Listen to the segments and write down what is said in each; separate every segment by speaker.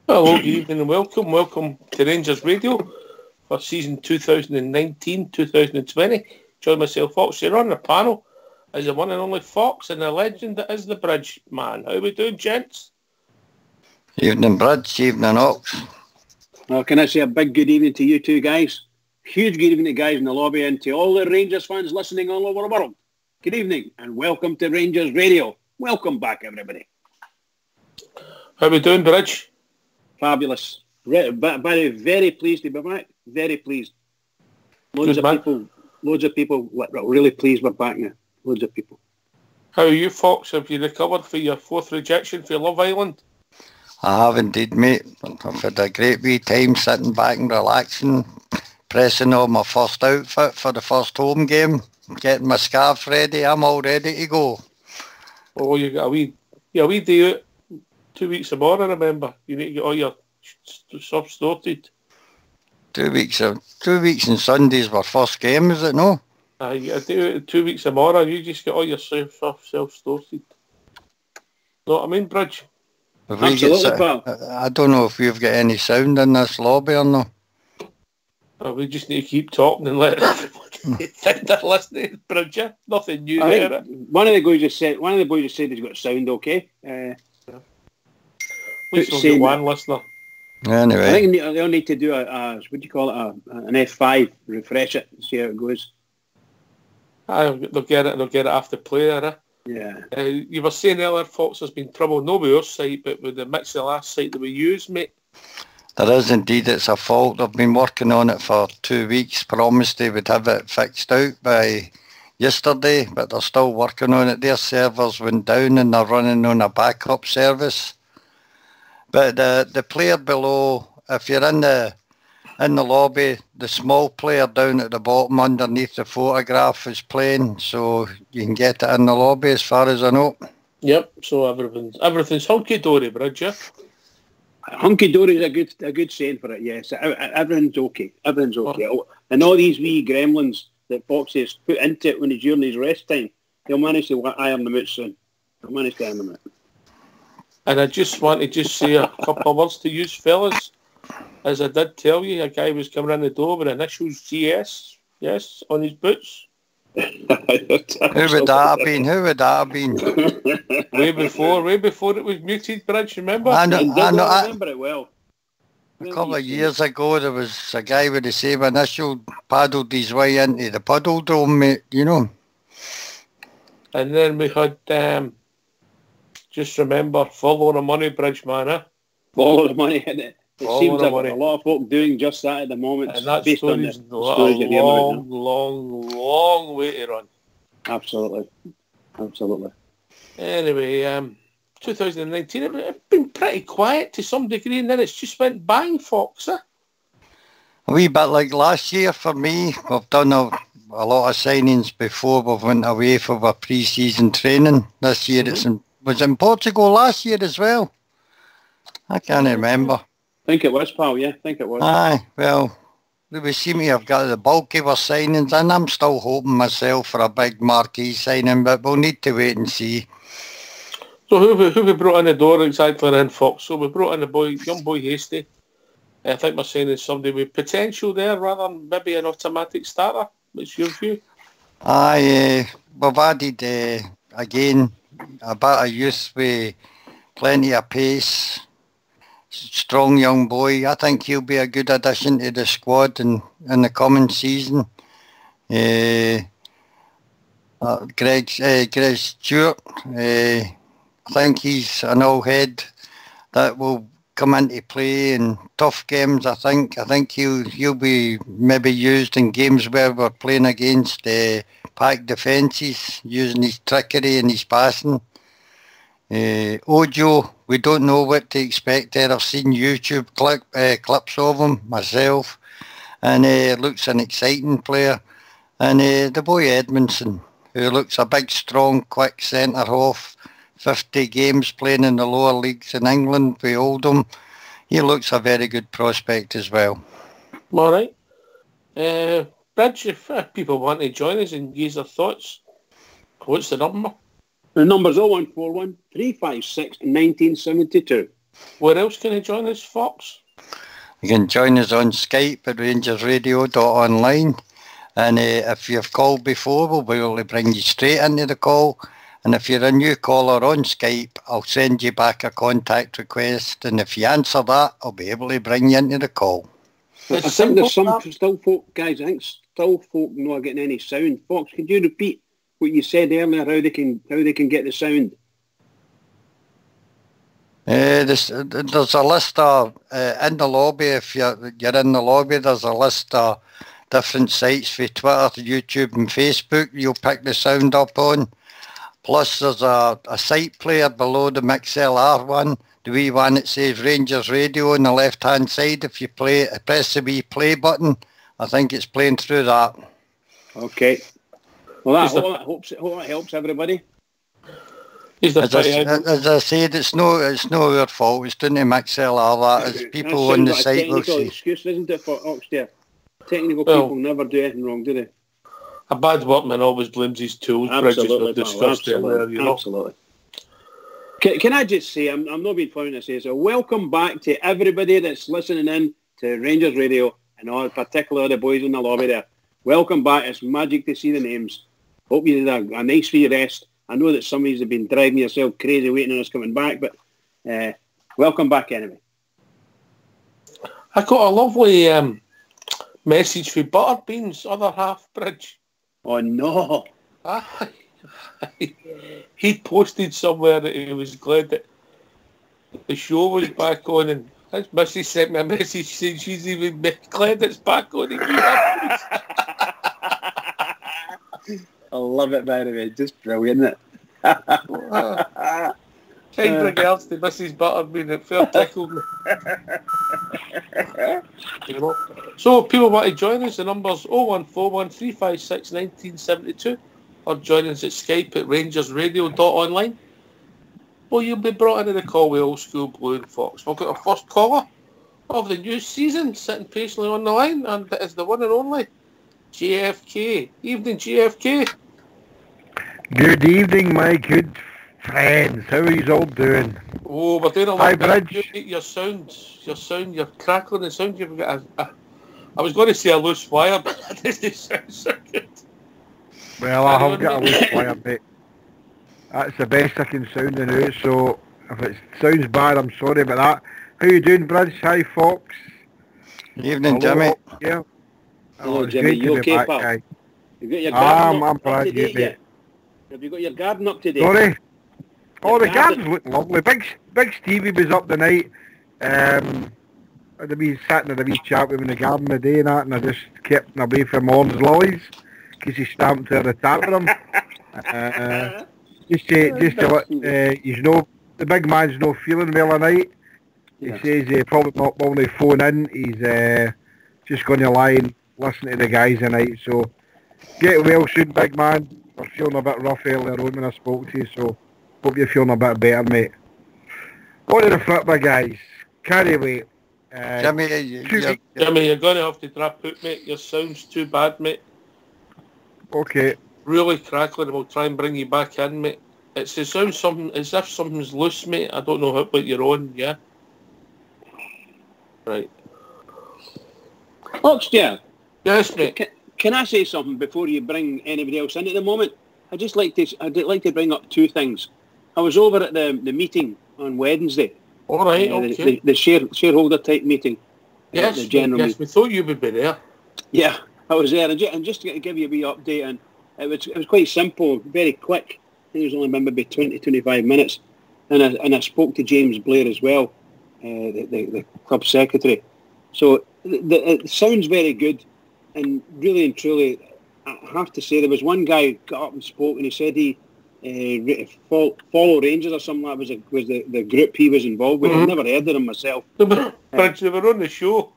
Speaker 1: Hello, good evening and welcome to Rangers Radio for season 2019-2020. Join myself, Fox, here on the panel as the one and only Fox and the legend that is the Bridge Man. How we doing, gents?
Speaker 2: Evening, Bridge, evening, Ox.
Speaker 3: Well, can I say a big good evening to you two guys? Huge good evening to guys in the lobby and to all the Rangers fans listening all over the world. Good evening and welcome to Rangers Radio. Welcome back, everybody.
Speaker 1: How we doing, Bridge?
Speaker 3: Fabulous. Very pleased to be back. Very pleased. Loads of people really pleased we're back now. Loads of people.
Speaker 1: How are you, Fox? Have you recovered for your fourth rejection for Love Island?
Speaker 2: I have indeed, mate. I've had a great wee time sitting back and relaxing, pressing on my first outfit for the first home game, getting my scarf ready. I'm all ready to go.
Speaker 1: Oh, you got a wee day out. 2 weeks tomorrow, remember. You need to get all your stuff sorted.
Speaker 2: 2 weeks and Sundays were first game, is it no?
Speaker 1: You got to do it 2 weeks tomorrow. You just get all your stuff sorted. Know what I mean, Bridge?
Speaker 3: Absolutely, pal.
Speaker 2: I don't know if we've got any sound in this lobby or no.
Speaker 1: We just need to keep talking and let everybody think they're listening, Bridge. Nothing new there.
Speaker 3: One of the boys just said he's got sound okay.
Speaker 1: We still get one listener.
Speaker 2: Anyway.
Speaker 3: I think they'll need to do an F5, refresh it, see how it goes.
Speaker 1: They'll get it after play there.
Speaker 3: Yeah.
Speaker 1: You were saying earlier, Fox, there's been trouble, not with our site, but with the Mixlr site that we use, mate.
Speaker 2: There is indeed, it's a fault. I've been working on it for 2 weeks, promised they would have it fixed out by yesterday, but they're still working on it. Their servers went down and they're running on a backup service. But the player below, if you're in the lobby, the small player down at the bottom underneath the photograph is playing, so you can get it in the lobby as far as I know.
Speaker 1: Yep, so everything's hunky-dory, Bridge, yeah?
Speaker 3: Hunky-dory is a good saying for it, yes. Everything's okay. Everything's okay. Oh. And all these wee gremlins that Foxy has put into it when he's during his rest time, he'll manage to iron them out soon. He'll manage to iron them out.
Speaker 1: And I just want to say a couple of words to you fellas. As I did tell you, a guy was coming in the door with initials GS, yes, on his boots.
Speaker 2: Who would that have been?
Speaker 1: Way before it was muted, Bridge, remember?
Speaker 3: I remember it well.
Speaker 2: A couple of years ago, there was a guy with the same initial paddled his way into the puddle dome, mate, you know.
Speaker 1: And then we had... just remember, follow the money, Bridge, man, eh?
Speaker 3: Follow the money, innit? It seems like a lot of folk doing just that at the moment.
Speaker 1: And that story's a long way to run.
Speaker 3: Absolutely.
Speaker 1: Anyway, 2019, it's been pretty quiet to some degree, and then it's just went bang, Fox, eh?
Speaker 2: A wee bit like last year for me. We've done a lot of signings before we went away for our pre-season training. This year was in Portugal last year as well. I can't remember.
Speaker 3: I think it was, pal, yeah. I think it was.
Speaker 2: Aye, well, we seem to have got the bulk of our signings, and I'm still hoping myself for a big marquee signing, but we'll need to wait and see.
Speaker 1: So who we brought in the door exactly then, Fox? So we brought in young boy Hasty. I think we're saying there's somebody with potential there rather than maybe an automatic starter. What's your view?
Speaker 2: Aye, we've added, again, a bit of youth with plenty of pace. Strong young boy. I think he'll be a good addition to the squad in the coming season. Greg Stewart. I think he's an old head that will come into play in tough games, I think. I think he'll be maybe used in games where we're playing against packed defences, using his trickery and his passing. Ojo, we don't know what to expect there. I've seen YouTube clips of him myself, and looks an exciting player. And the boy Edmondson, who looks a big, strong, quick centre-half, 50 games playing in the lower leagues in England with Oldham. He looks a very good prospect as well.
Speaker 1: All right. Bridge, if people want to join us and use their thoughts, what's the number?
Speaker 3: The number's 0141 356 1972.
Speaker 1: Where else can you join us, Fox?
Speaker 2: You can join us on Skype at RangersRadio.online. And if you've called before, we'll be able to bring you straight into the call. And if you're a new caller on Skype, I'll send you back a contact request. And if you answer that, I'll be able to bring you into the call.
Speaker 3: I think there's some still folk, guys, I think still folk not getting any sound. Fox, could you repeat what you said earlier, how they can get the sound?
Speaker 2: There's a list of, in the lobby, if you're in the lobby, there's a list of different sites for Twitter, YouTube and Facebook you'll pick the sound up on. Plus there's a site player below the MixLR one, the wee one that says Rangers Radio on the left hand side. If you press the wee play button, I think it's playing through that.
Speaker 3: Okay. Well, I hope that helps everybody.
Speaker 2: As I said, it's no our fault. It's down to MixLR. It's people on the site will see.
Speaker 3: Excuse, isn't it, for Oxtail? Technical people never do anything wrong, do they?
Speaker 1: A bad workman always blames his tools.
Speaker 3: Absolutely.
Speaker 1: Absolutely.
Speaker 3: Absolutely. Can I just say, I'm not being funny to say, so welcome back to everybody that's listening in to Rangers Radio, and particularly the boys in the lobby there. Welcome back. It's magic to see the names. Hope you did a nice wee rest. I know that some of you have been driving yourself crazy waiting on us coming back, but welcome back anyway.
Speaker 1: I got a lovely message for Butterbean's other half, Bridge.
Speaker 3: Oh, no.
Speaker 1: He posted somewhere that he was glad that the show was back on, and his missus sent me a message saying she's even glad it's back on again.
Speaker 3: I love it, by the way. Just brilliant, isn't it?
Speaker 1: Kind regards to Mrs. Butterbean. It fair tickled me. You know. So, people want to join us. The number's 0141 356 1972, or join us at Skype at RangersRadio.online. Well, you'll be brought into the call with Old School Blue and Fox. We've got our first caller of the new season sitting patiently on the line, and it is the one and only JFK. Evening, JFK.
Speaker 4: Good evening, my good friends. How are you all doing?
Speaker 1: Oh, we're doing a
Speaker 4: Hi,
Speaker 1: lot
Speaker 4: Bridge.
Speaker 1: Your sound, you're crackling the sound. You've got I was going to say a loose wire, but that doesn't sound so good.
Speaker 4: Well, I have got a loose wire, mate. That's the best I can sound in it, so if it sounds bad, I'm sorry about that. How you doing, Bridge? Hi, Fox.
Speaker 2: Evening,
Speaker 4: Hello,
Speaker 2: Jimmy.
Speaker 4: Yeah.
Speaker 3: Hello,
Speaker 4: It's
Speaker 3: Jimmy.
Speaker 4: great to
Speaker 3: You
Speaker 4: be
Speaker 3: okay,
Speaker 4: back,
Speaker 3: pal?
Speaker 4: guy.
Speaker 3: You got your garden
Speaker 4: I'm
Speaker 3: up
Speaker 4: proud
Speaker 3: to
Speaker 4: of you,
Speaker 3: date
Speaker 4: mate.
Speaker 3: yet? Have you got your garden up to date?
Speaker 4: Sorry? Oh, the
Speaker 3: garden-
Speaker 4: gardens look lovely. Big Stevie was up the night. I'd be sitting in a wee chat with him in the garden today and that, and I just kept him away from Orns Lollies because he stamped to the tantrum. Just to let you know, the big man's no feeling well tonight. He says he probably not willing to phone in. He's just going to lie and listen to the guys tonight. So get well soon, big man. I was feeling a bit rough earlier on when I spoke to you, so hope you're feeling a bit better, mate. On to the football, guys. Carry away.
Speaker 2: Jimmy,
Speaker 1: Jimmy, you're going to have to drop out, mate. Your sound's too bad, mate.
Speaker 4: Okay.
Speaker 1: Really crackling. We'll try and bring you back in, mate. It sounds something as if something's loose, mate. I don't know what you're on, yeah? Right.
Speaker 3: Oxtail.
Speaker 1: Yes, mate.
Speaker 3: Can I say something before you bring anybody else in at the moment? I'd like to bring up two things. I was over at the meeting on Wednesday.
Speaker 1: All right, okay.
Speaker 3: The shareholder type meeting.
Speaker 1: Yes,
Speaker 3: the general
Speaker 1: yes, we thought you would be there.
Speaker 3: Yeah, I was there, and just to give you a wee update, and it was quite simple, very quick. I think it was only maybe 20, 25 minutes, and I spoke to James Blair as well. the club secretary. So it sounds very good, and really and truly, I have to say there was one guy who got up and spoke, and he said he Follow Rangers or something like that was the group he was involved with. I've never heard of them myself.
Speaker 1: But they were on the show.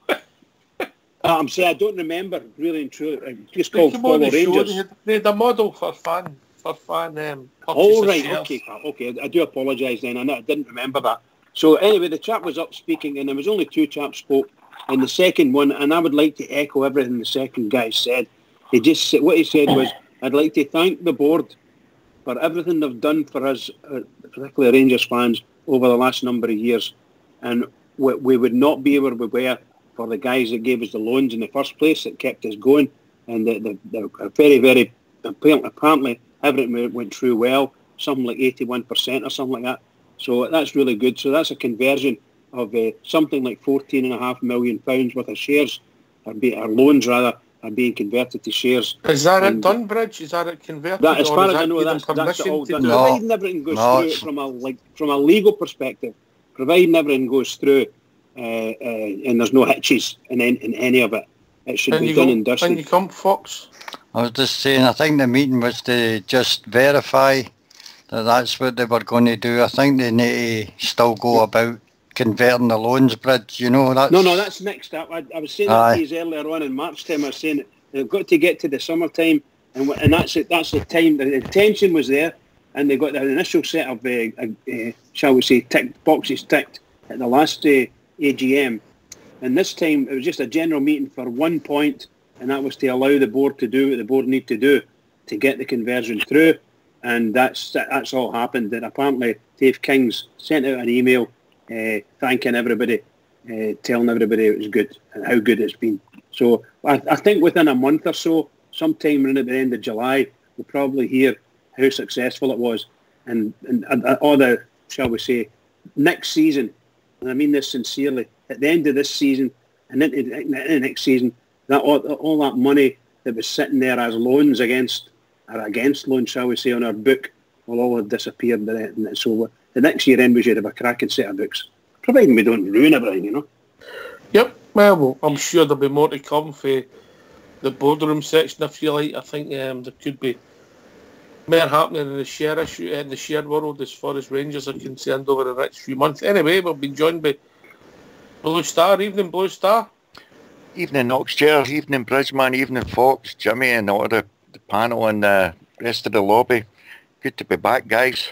Speaker 3: I'm saying I don't remember really and truly. Just called Follow Rangers.
Speaker 1: They had a model for fan.
Speaker 3: Oh right, okay. I do apologise then. I didn't remember that. So anyway, the chap was up speaking, and there was only two chaps spoke. And the second one, and I would like to echo everything the second guy said. What he said was, I'd like to thank the board for everything they've done for us, particularly Rangers fans, over the last number of years. And we would not be where we were for the guys that gave us the loans in the first place, that kept us going. And they're very, very, apparently everything went through well, something like 81% or something like that. So that's really good. So that's a conversion of something like £14.5 million worth of shares, or loans rather, are being converted to shares.
Speaker 1: Is that it done, Bridge? Is that it converted?
Speaker 3: That, as far as I know, that's all done. Providing everything goes through from a legal perspective, providing everything goes through and there's no hitches in any of it, it should be done and dusted.
Speaker 1: When you come, Fox?
Speaker 2: I was just saying, I think the meeting was to just verify that that's what they were going to do. I think they need to still go about converting the loans, Bridge, that's...
Speaker 3: No, that's next up. I was saying that to you earlier on in March time. I was saying they've got to get to the summertime, and that's it. That's the time. The intention was there, and they got the initial set of, shall we say, boxes ticked at the last AGM. And this time, it was just a general meeting for one point, and that was to allow the board to do what the board need to do to get the conversion through. And that's all happened. And apparently, Dave King's sent out an email thanking everybody, telling everybody it was good and how good it's been. So I think within a month or so, sometime around at the end of July, we'll probably hear how successful it was. And all the, shall we say, next season, and I mean this sincerely, at the end of this season and into next season, that all that money that was sitting there as loans against loans, shall we say, on our book, will all have disappeared. So the next year end we should have a cracking set of books, providing we don't ruin everything,
Speaker 1: Yep, well, I'm sure there'll be more to come for the boardroom section, if you like. I think there could be more happening in the share issue, in the share world, as far as Rangers are concerned over the next few months. Anyway, we'll be joined by Blue Star. Evening, Blue Star.
Speaker 5: Evening, Oxchair. Evening, Bridgeman. Evening, Fox, Jimmy, and all the panel and the rest of the lobby. Good to be back, guys.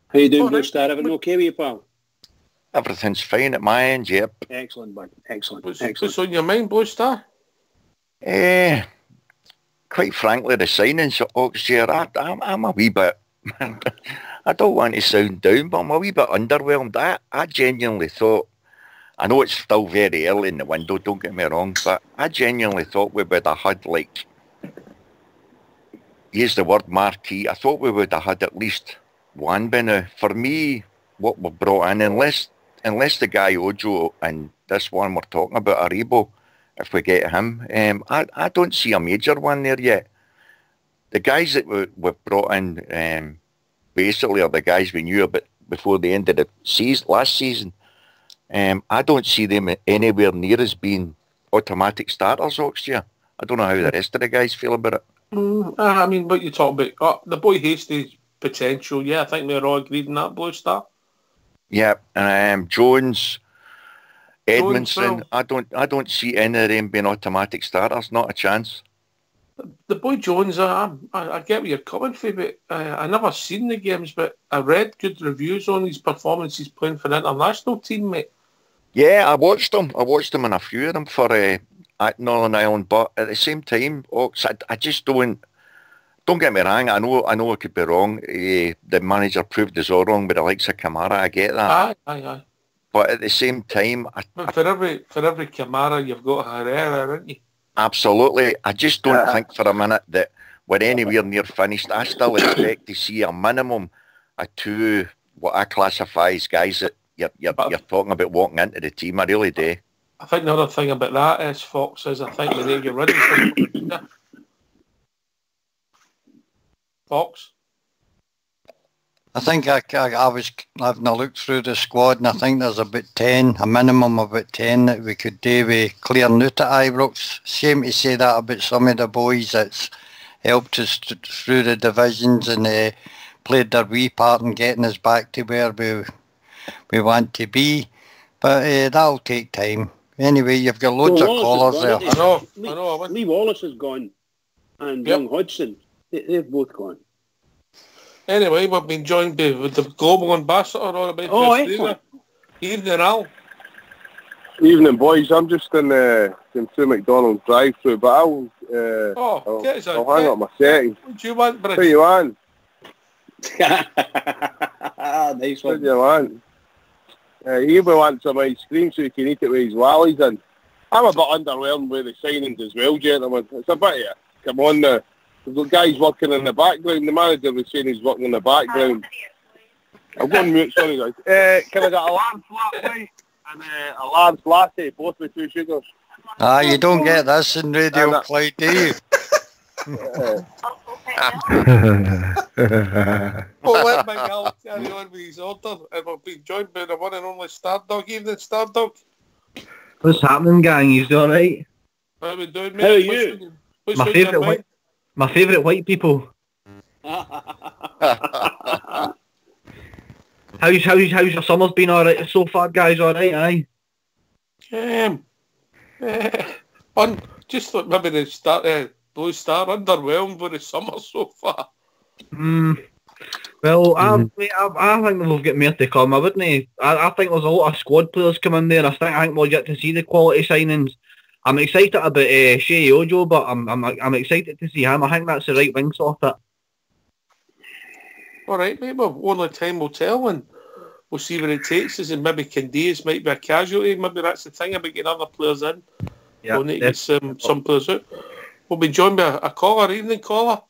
Speaker 3: How you doing, Blue Star? Everything okay with you, pal?
Speaker 5: Everything's fine at my end, yep.
Speaker 3: Excellent, bud. Excellent.
Speaker 1: What's on your mind, Blue Star?
Speaker 5: Quite frankly, the signings at Oxchair, I'm a wee bit... I don't want to sound down, but I'm a wee bit underwhelmed. I genuinely thought... I know it's still very early in the window, don't get me wrong, but I genuinely thought we would have had, like... Use the word marquee. I thought we would have had at least one by now. For me, what we've brought in, unless the guy Ojo and this one we're talking about, Aribo, if we get him, I don't see a major one there yet. The guys that we've brought in basically are the guys we knew about before the end of the last season. I don't see them anywhere near as being automatic starters, Oxchair. I don't know how the rest of the guys feel about it.
Speaker 1: I mean, what you talk about, the boy Hastie's potential, yeah, I think we're all agreed on that, Blue Star.
Speaker 5: Yeah, and Jones, Edmondson, I don't see any of them being automatic starters, not a chance.
Speaker 1: The boy Jones, I get where you're coming from, but I never seen the games, but I read good reviews on his performances playing for the international team, mate.
Speaker 5: Yeah, I watched them in a few of them for at Northern Ireland, but at the same time, I just don't get me wrong, I know I could be wrong. The manager proved us all wrong with the likes of Kamara, I get that.
Speaker 1: Aye.
Speaker 5: But at the same time...
Speaker 1: For every Kamara, you've got Herrera, haven't you?
Speaker 5: Absolutely. I just don't think for a minute that we're anywhere near finished. I still expect to see a minimum of two, what I classify as guys that you're talking about walking into the team. I really do.
Speaker 1: I think the other thing about that is, Fox, is I think we need to get rid of Fox?
Speaker 2: I think I was having a look through the squad, and I think there's about 10, a minimum of about 10 that we could do with clear out at Ibrox. Shame to say that about some of the boys that's helped us through the divisions and played their wee part in getting us back to where we want to be. But that'll take time. Anyway, you've got loads of callers there.
Speaker 3: I know. Lee Wallace is gone, and young Hodgson. They've both gone.
Speaker 1: Anyway, we've been joined with the global ambassador on about
Speaker 3: excellent.
Speaker 1: Evening, Al.
Speaker 6: Evening, boys. I'm just in through McDonald's drive-through, but I'll hang up my settings.
Speaker 1: What do you want, Bridge?
Speaker 6: What do you want?
Speaker 3: Nice one.
Speaker 6: What do you want? He wants some ice cream so he can eat it with his wallies in. I'm a bit underwhelmed with the signings as well, gentlemen. It's a bit of come on now. We've got guys working in the background. The manager was saying he's working in the background. I've gone mute, sorry guys. Can I get a large flat white and a large latte, both with 2 sugars?
Speaker 2: You don't get this in Radio Clyde, do you?
Speaker 1: Well, let my gal carry on with his order, and we've been joined by the one and only Stardog. Evening, Stardog.
Speaker 7: What's happening, gang? You all right?
Speaker 1: How are we doing, mate?
Speaker 3: How are you?
Speaker 7: My favourite white people. How's your summer's been alright so far, guys? Alright, aye?
Speaker 1: Just thought maybe the Blue Star underwhelmed with the summer so far.
Speaker 7: Well, I think we'll get more to come, wouldn't I? I think there's a lot of squad players coming there. I think we'll get to see the quality signings. I'm excited about Shea Ojo, but I'm excited to see him. I think that's the right wing sorted.
Speaker 1: All right, mate. Well, only time will tell, and we'll see where it takes us. And maybe Candias might be a casualty. Maybe that's the thing about getting other players in.
Speaker 7: Yeah,
Speaker 1: we'll need to get some players out. We'll be joined by a caller. Evening, caller.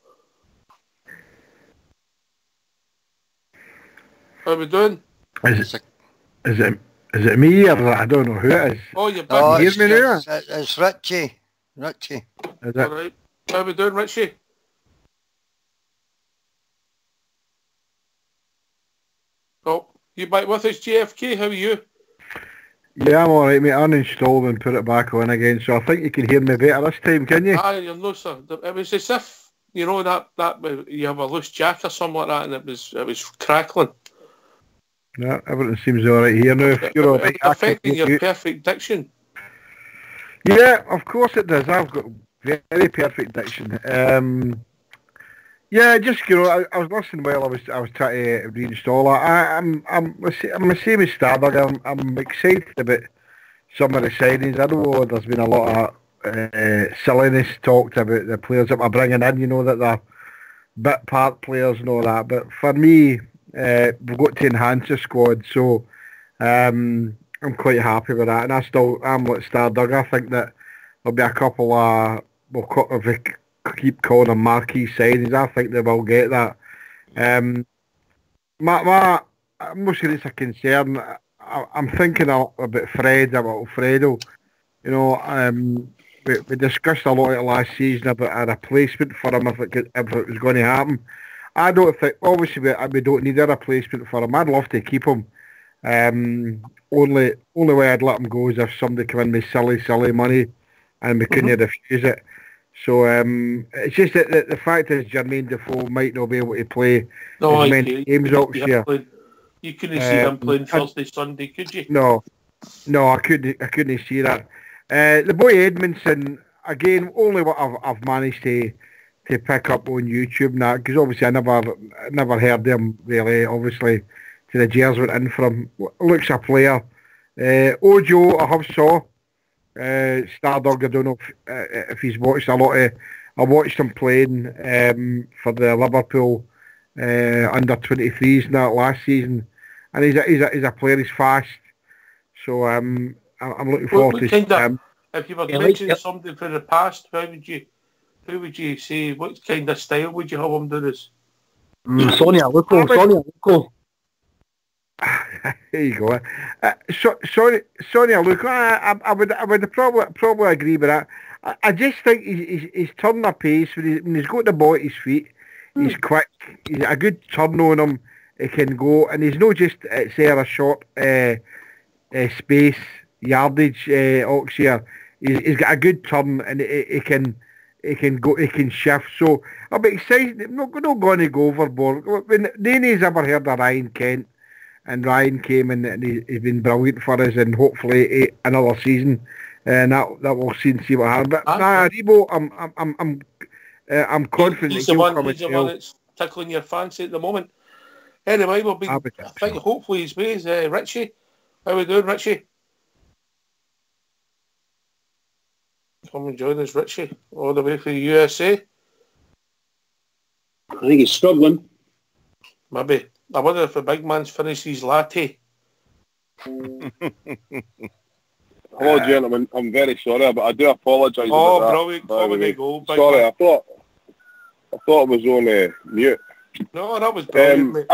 Speaker 1: How are we doing?
Speaker 4: Is it me or I don't know who it is?
Speaker 1: Oh, you're back.
Speaker 2: Hear me now? It's Richie.
Speaker 4: Is it?
Speaker 1: All right. How are we doing, Richie? Oh, you back with us, JFK? How are you?
Speaker 4: Yeah, I'm alright, mate. I uninstalled and put it back on again, so I think you can hear me better this time, can you?
Speaker 1: Aye, you'll know, sir. It was as if, you know, that you have a loose jack or something like that, and it was crackling.
Speaker 4: Yeah, everything seems alright here now. If you're alright,
Speaker 1: affecting your perfect diction.
Speaker 4: Yeah, of course it does. I've got very perfect diction. Yeah, just I was listening while I was trying to reinstall it. I'm the same as Stardog. I'm excited about some of the signings. I know there's been a lot of silliness talked about the players that we're bringing in. You know that they're bit part players and all that. But for me, we've got to enhance the squad. So I'm quite happy with that. And I'm like Stardog. I think that there'll be a couple of keep calling them marquee signings. I think they will get that. My mostly it's a concern. I'm thinking about Fred, about Alfredo. You know, we discussed a lot of it last season about a replacement for him if it was going to happen. I don't think, obviously we don't need a replacement for him. I'd love to keep him. Only way I'd let him go is if somebody come in with silly money and we couldn't refuse it. So it's just that the fact is Jermaine Defoe might not be able to play as many games next year.
Speaker 1: You couldn't see him playing Thursday, Sunday, could you?
Speaker 4: No, I couldn't see that. The boy Edmondson, again, only what I've managed to pick up on YouTube now, because obviously I never heard them really. Obviously, to the Jers went in for him. Looks a player. Ojo, I have saw. Stardog, I don't know if he's watched a lot of. I watched him playing for the Liverpool under 23s and that last season, and he's a player. He's fast, so I'm looking forward to him.
Speaker 1: If you were mentioning something from the past, who would you say? What kind of style would you have him do this?
Speaker 7: Sonia Luco.
Speaker 4: There you go. Sonia Luco. I would probably agree with that. I just think he's turning a pace when he's got the ball at his feet. He's quick. He's a good turn on him. he can go, and he's not just say a short space yardage ox here. He's got a good turn, and he can go, he can shift. So I'm excited. I'm not going to go overboard. When Naney's ever heard of Ryan Kent, and Ryan came in and he's been brilliant for us, and hopefully another season, and that we'll see what happens. But Rebo, I'm confident
Speaker 1: he's
Speaker 4: that
Speaker 1: the
Speaker 4: he'll come
Speaker 1: one
Speaker 4: and
Speaker 1: that's tickling your fancy at the moment. Anyway, I think hopefully his ways. Richie, how we doing, Richie? Come and join us, Richie, all the way from the USA.
Speaker 3: I think he's struggling.
Speaker 1: Maybe. I wonder if the big man's finished his latte.
Speaker 6: Hello, gentlemen. I'm very sorry, but I do apologise.
Speaker 1: Oh, brilliant. Comedy gold.
Speaker 6: Sorry, I thought it was on mute.
Speaker 1: No, that was brilliant, mate.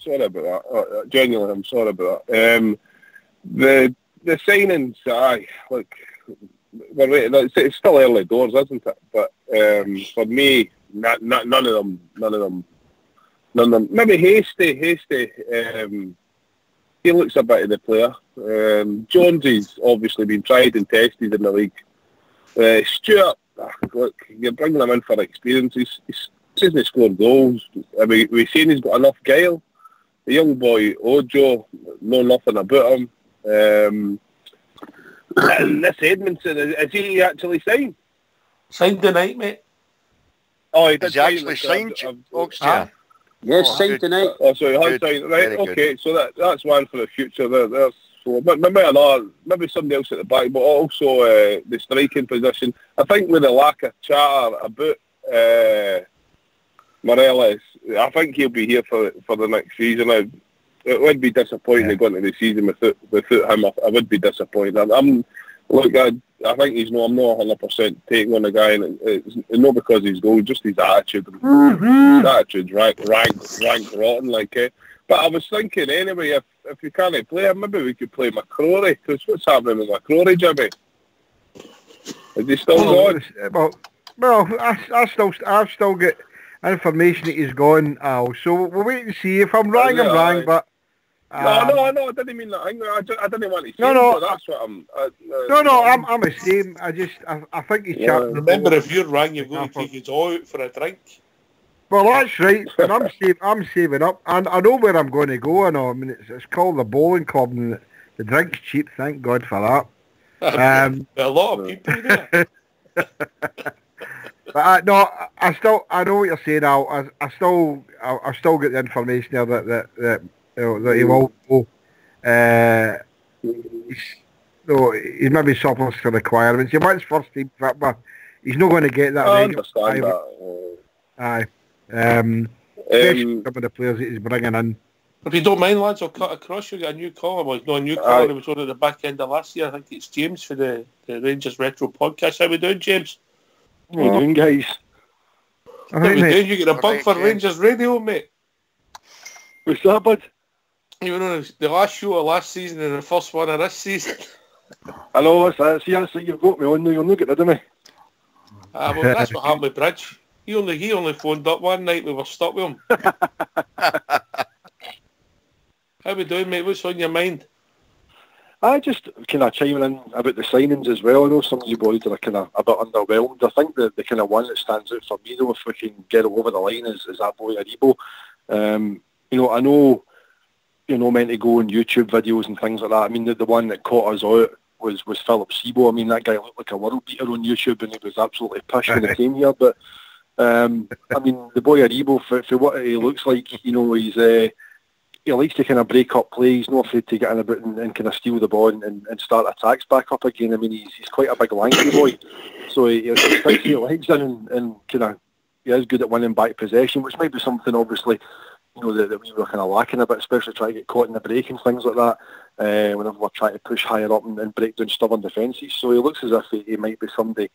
Speaker 6: Sorry about that. Genuinely, I'm sorry about that. The signings, look, we're waiting. It's still early doors, isn't it? But for me, none of them. Maybe Hasty. He looks a bit of the player. Jonesy's obviously been tried and tested in the league. Stewart, look, you're bringing him in for experience. He hasn't scored goals. I mean, we've seen he's got enough guile. The young boy Ojo, know nothing about him. And this Edmondson, is he actually signed?
Speaker 1: Signed tonight, mate.
Speaker 6: Oh, he did.
Speaker 5: Is he actually signed?
Speaker 3: Yes, signed tonight.
Speaker 6: Oh, so he has signed. Right, okay, so that's one for the future. There's so maybe somebody else at the back, but also the striking position. I think with the lack of chatter about Morelos, I think he'll be here for the next season. It would be disappointing to go into the season without him. I would be disappointed. I think he's I'm not 100% taking on the guy, and it's not because he's gold, just his attitude. His attitude's rank rotten, But I was thinking anyway, if you can't play him, maybe we could play McCrory, because what's happening with McCrory, Jimmy? Is he still gone?
Speaker 4: Well, I've still got information that he's gone, Al. So we'll wait and see. If I'm wrong, I'm wrong, but...
Speaker 6: No, I didn't mean that. I didn't want to say
Speaker 4: no,
Speaker 6: that's what I'm...
Speaker 4: I'm the same. I think he's chatting...
Speaker 1: Remember, if you're wrong, you've got to take his all out for a drink.
Speaker 4: Well, that's right. And I'm saving up. And I know where I'm going to go. I mean, it's called the bowling club, and the drink's cheap. Thank God for that.
Speaker 1: A lot of people there.
Speaker 4: But I know what you're saying, Al. I still get the information there that he will go. He's maybe surplus to requirements. He wants first team fit, but he's not going to get that.
Speaker 6: I understand that.
Speaker 4: Aye. Especially some of the players that he's bringing in.
Speaker 1: If you don't mind, lads, I'll cut across. You got a new caller. Well, no, a new caller. He was on at the back end of last year. I think it's James for the Rangers Retro podcast. How we doing, James?
Speaker 8: How you doing, guys?
Speaker 1: How we doing? You get a bug for Rangers Radio, mate.
Speaker 8: What's that, bud?
Speaker 1: You were on the last show of last season and the first one of this season.
Speaker 8: I know, what's that? See, that's like you've got me on now. You're not getting rid of me.
Speaker 1: Well, that's what happened with Bridge. He only phoned up one night. We were stuck with him. How we doing, mate? What's on your mind?
Speaker 8: I just kind of chiming in about the signings as well. I know some of you boys are kind of a bit underwhelmed. I think the kind of one that stands out for me, though, if we can get it over the line, is that boy Aribo. I know you're not meant to go on YouTube videos and things like that. I mean, the one that caught us out was Philip Sebo. I mean, that guy looked like a world beater on YouTube, and he was absolutely pissed when he came here. But I mean, the boy Aribo, for what he looks like, he likes to kind of break up play. He's not afraid to get in about and kind of steal the ball and start attacks back up again. I mean, he's quite a big lanky boy, so he sticks his legs in and kind of he is good at winning back possession, which might be something obviously that we were kind of lacking a bit, especially trying to get caught in the break and things like that. Whenever we're trying to push higher up and break down stubborn defences, so he looks as if he might be somebody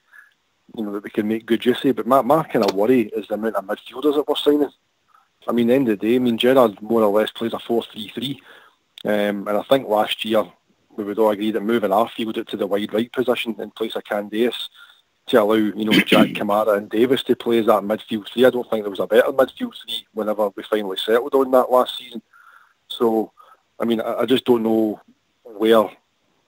Speaker 8: that we can make good use of. But my kind of worry is the amount of midfielders that we're signing. I mean, at the end of the day, Gerrard more or less plays a 4-3-3. And I think last year we would all agree that moving our field out to the wide right position in place of Candace to allow, Jack Kamara and Davis to play as that midfield three. I don't think there was a better midfield three whenever we finally settled on that last season. So, I mean, I just don't know where,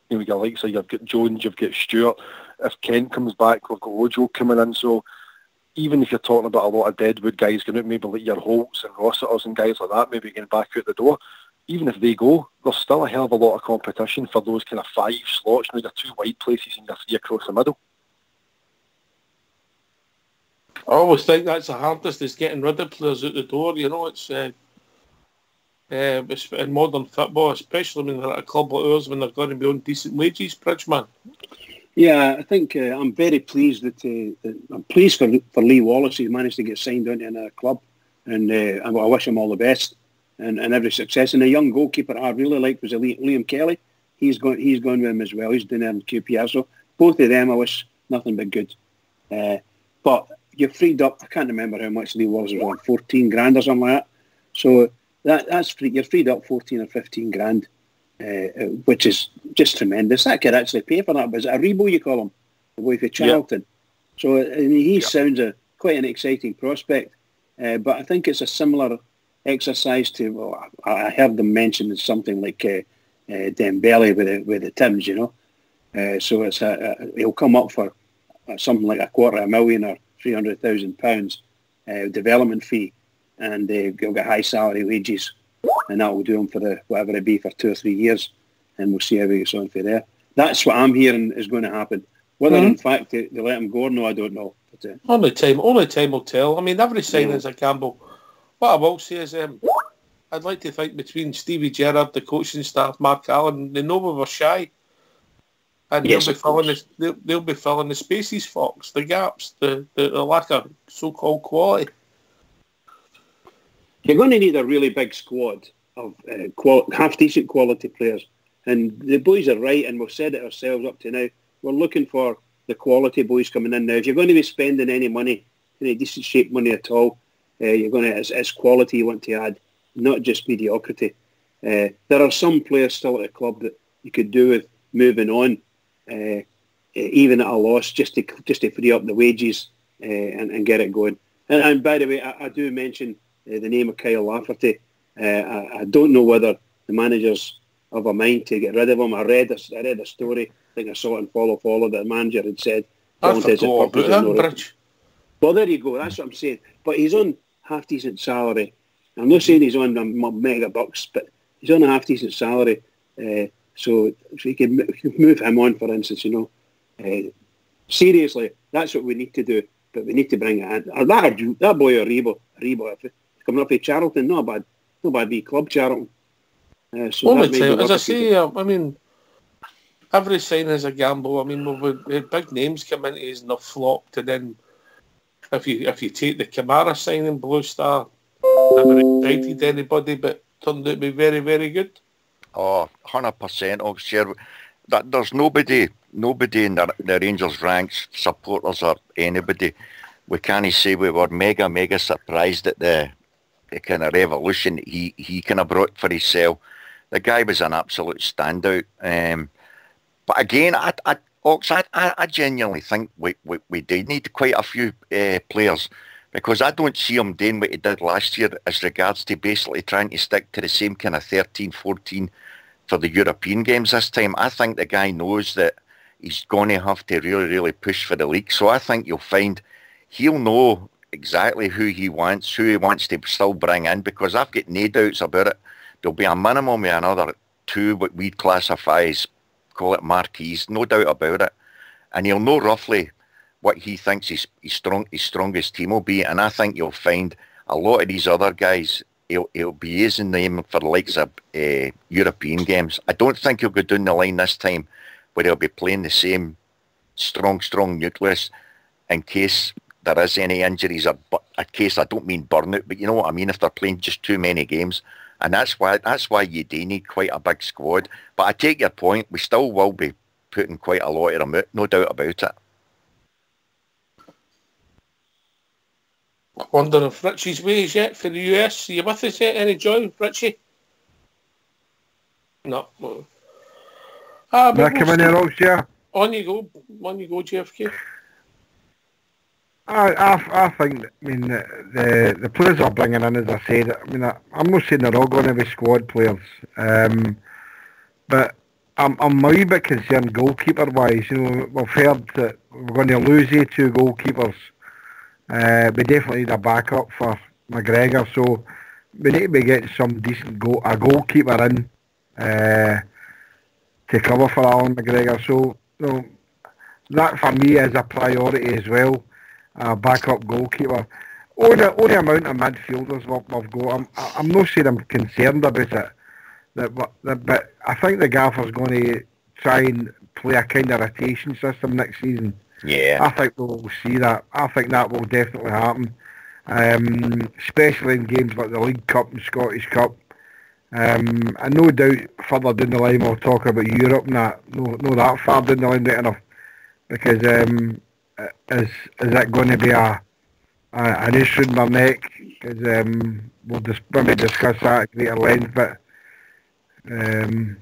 Speaker 8: you've got Jones, you've got Stewart. If Kent comes back, we've got Ojo coming in. So, even if you're talking about a lot of deadwood guys going out, maybe like your Holtz and Rossiters and guys like that, maybe getting back out the door, even if they go, there's still a hell of a lot of competition for those kind of 5 slots. Your 2 wide places and your 3 across the middle.
Speaker 1: I always think that's the hardest, is getting rid of players out the door. It's in modern football, especially when they're at a club like ours, when they're going to be on decent wages, Bridgeman.
Speaker 3: Yeah, I think I'm very pleased I'm pleased for Lee Wallace. He's managed to get signed onto another club, and I wish him all the best and every success. And a young goalkeeper I really liked was Liam Kelly. He's going with him as well. He's doing there in QPR. So both of them, I wish nothing but good. But you're freed up. I can't remember how much Lee Wallace was on, 14 grand or something like that. So that's free. You're freed up 14 or 15 grand. Which is just tremendous. That could actually pay for that. But is it Aribo, you call him? The boy for Charlton. Yep. So I mean, he sounds quite an exciting prospect. But I think it's a similar exercise to, well, I heard them mention something like Dembele with the Tims, So it's he'll come up for something like $250,000 or £300,000 development fee, and he'll get high salary wages. And that will do him for whatever it be for 2 or 3 years, and we'll see how he gets on for there. That's what I'm hearing is going to happen. Whether in fact they let him go or no, I don't know. But,
Speaker 1: only time will tell. I mean, every signing is a gamble. What I will say is, I'd like to think between Stevie Gerrard, the coaching staff, Mark Allen, they know we were shy, and they'll be filling the spaces, Fox, the gaps, the lack of so-called quality.
Speaker 3: You're going to need a really big squad of half-decent quality players. And the boys are right, and we've said it ourselves up to now. We're looking for the quality boys coming in now. If you're going to be spending any money, any decent-shaped money at all, you're going to, it's quality you want to add, not just mediocrity. There are some players still at the club that you could do with moving on, even at a loss, just to free up the wages and get it going. And by the way, I do mention the name of Kyle Lafferty. I don't know whether the manager's of a mind to get rid of him. I read a story, I think I saw it in Follow that the manager had said.
Speaker 1: I forgot about him, Bridge.
Speaker 3: Well, there you go, that's what I'm saying. But he's on half-decent salary. I'm not saying he's on mega bucks, but he's on a half-decent salary. So we can move him on, for instance, seriously, that's what we need to do. But we need to bring it in. That boy Aribo, coming up with Charlton, not bad wee club, Charlton. So
Speaker 1: only time, as I say, I mean, every sign is a gamble. I mean, we've had big names come into his and they've flopped, and then if you take the Kamara signing, Blue Star, never excited anybody, but turned out to be very, very good.
Speaker 5: Oh, 100%. I'll share that. There's nobody in the Rangers ranks, supporters or anybody, we can't say we were mega surprised at the kind of revolution he kind of brought for himself. The guy was an absolute standout. But again, I genuinely think we did need quite a few players, because I don't see him doing what he did last year as regards to basically trying to stick to the same kind of 13, 14 for the European games this time. I think the guy knows that he's going to have to really, really push for the league. So I think you'll find he'll know exactly who he wants to still bring in, because I've got no doubts about it. There'll be a minimum of another 2 what we'd classify as, call it marquees, no doubt about it. And he'll know roughly what he thinks his strongest team will be. And I think you'll find a lot of these other guys, he'll be using them for the likes of European games. I don't think he'll go down the line this time where he'll be playing the same strong nucleus in case there is any injuries, or in case, I don't mean burnout, but you know what I mean, if they're playing just too many games. And that's why you do need quite a big squad. But I take your point, we still will be putting quite a lot of them out, no doubt about it.
Speaker 1: I wonder if Richie's ways yet for the US. Are you with us yet? Any joy, Richie? No.
Speaker 4: Back him in there, yeah.
Speaker 1: On you go, JFK.
Speaker 4: I think, the players are bringing in, as I said, I'm not saying they're all going to be squad players, but I'm a wee bit concerned goalkeeper-wise. We've heard that we're going to lose 2 goalkeepers. We definitely need a backup for McGregor, so we need to be getting some decent goalkeeper in to cover for Alan McGregor. So that for me is a priority as well. Backup goalkeeper. Only amount of midfielders we've got. I'm not saying I'm concerned about it, but I think the gaffer's going to try and play a kind of rotation system next season.
Speaker 5: Yeah.
Speaker 4: I think we'll see that. I think that will definitely happen, especially in games like the League Cup and Scottish Cup. And no doubt further down the line we'll talk about Europe and that. No that far down the line right enough, because is that going to be an issue in their neck? Because we'll maybe discuss that at greater length. But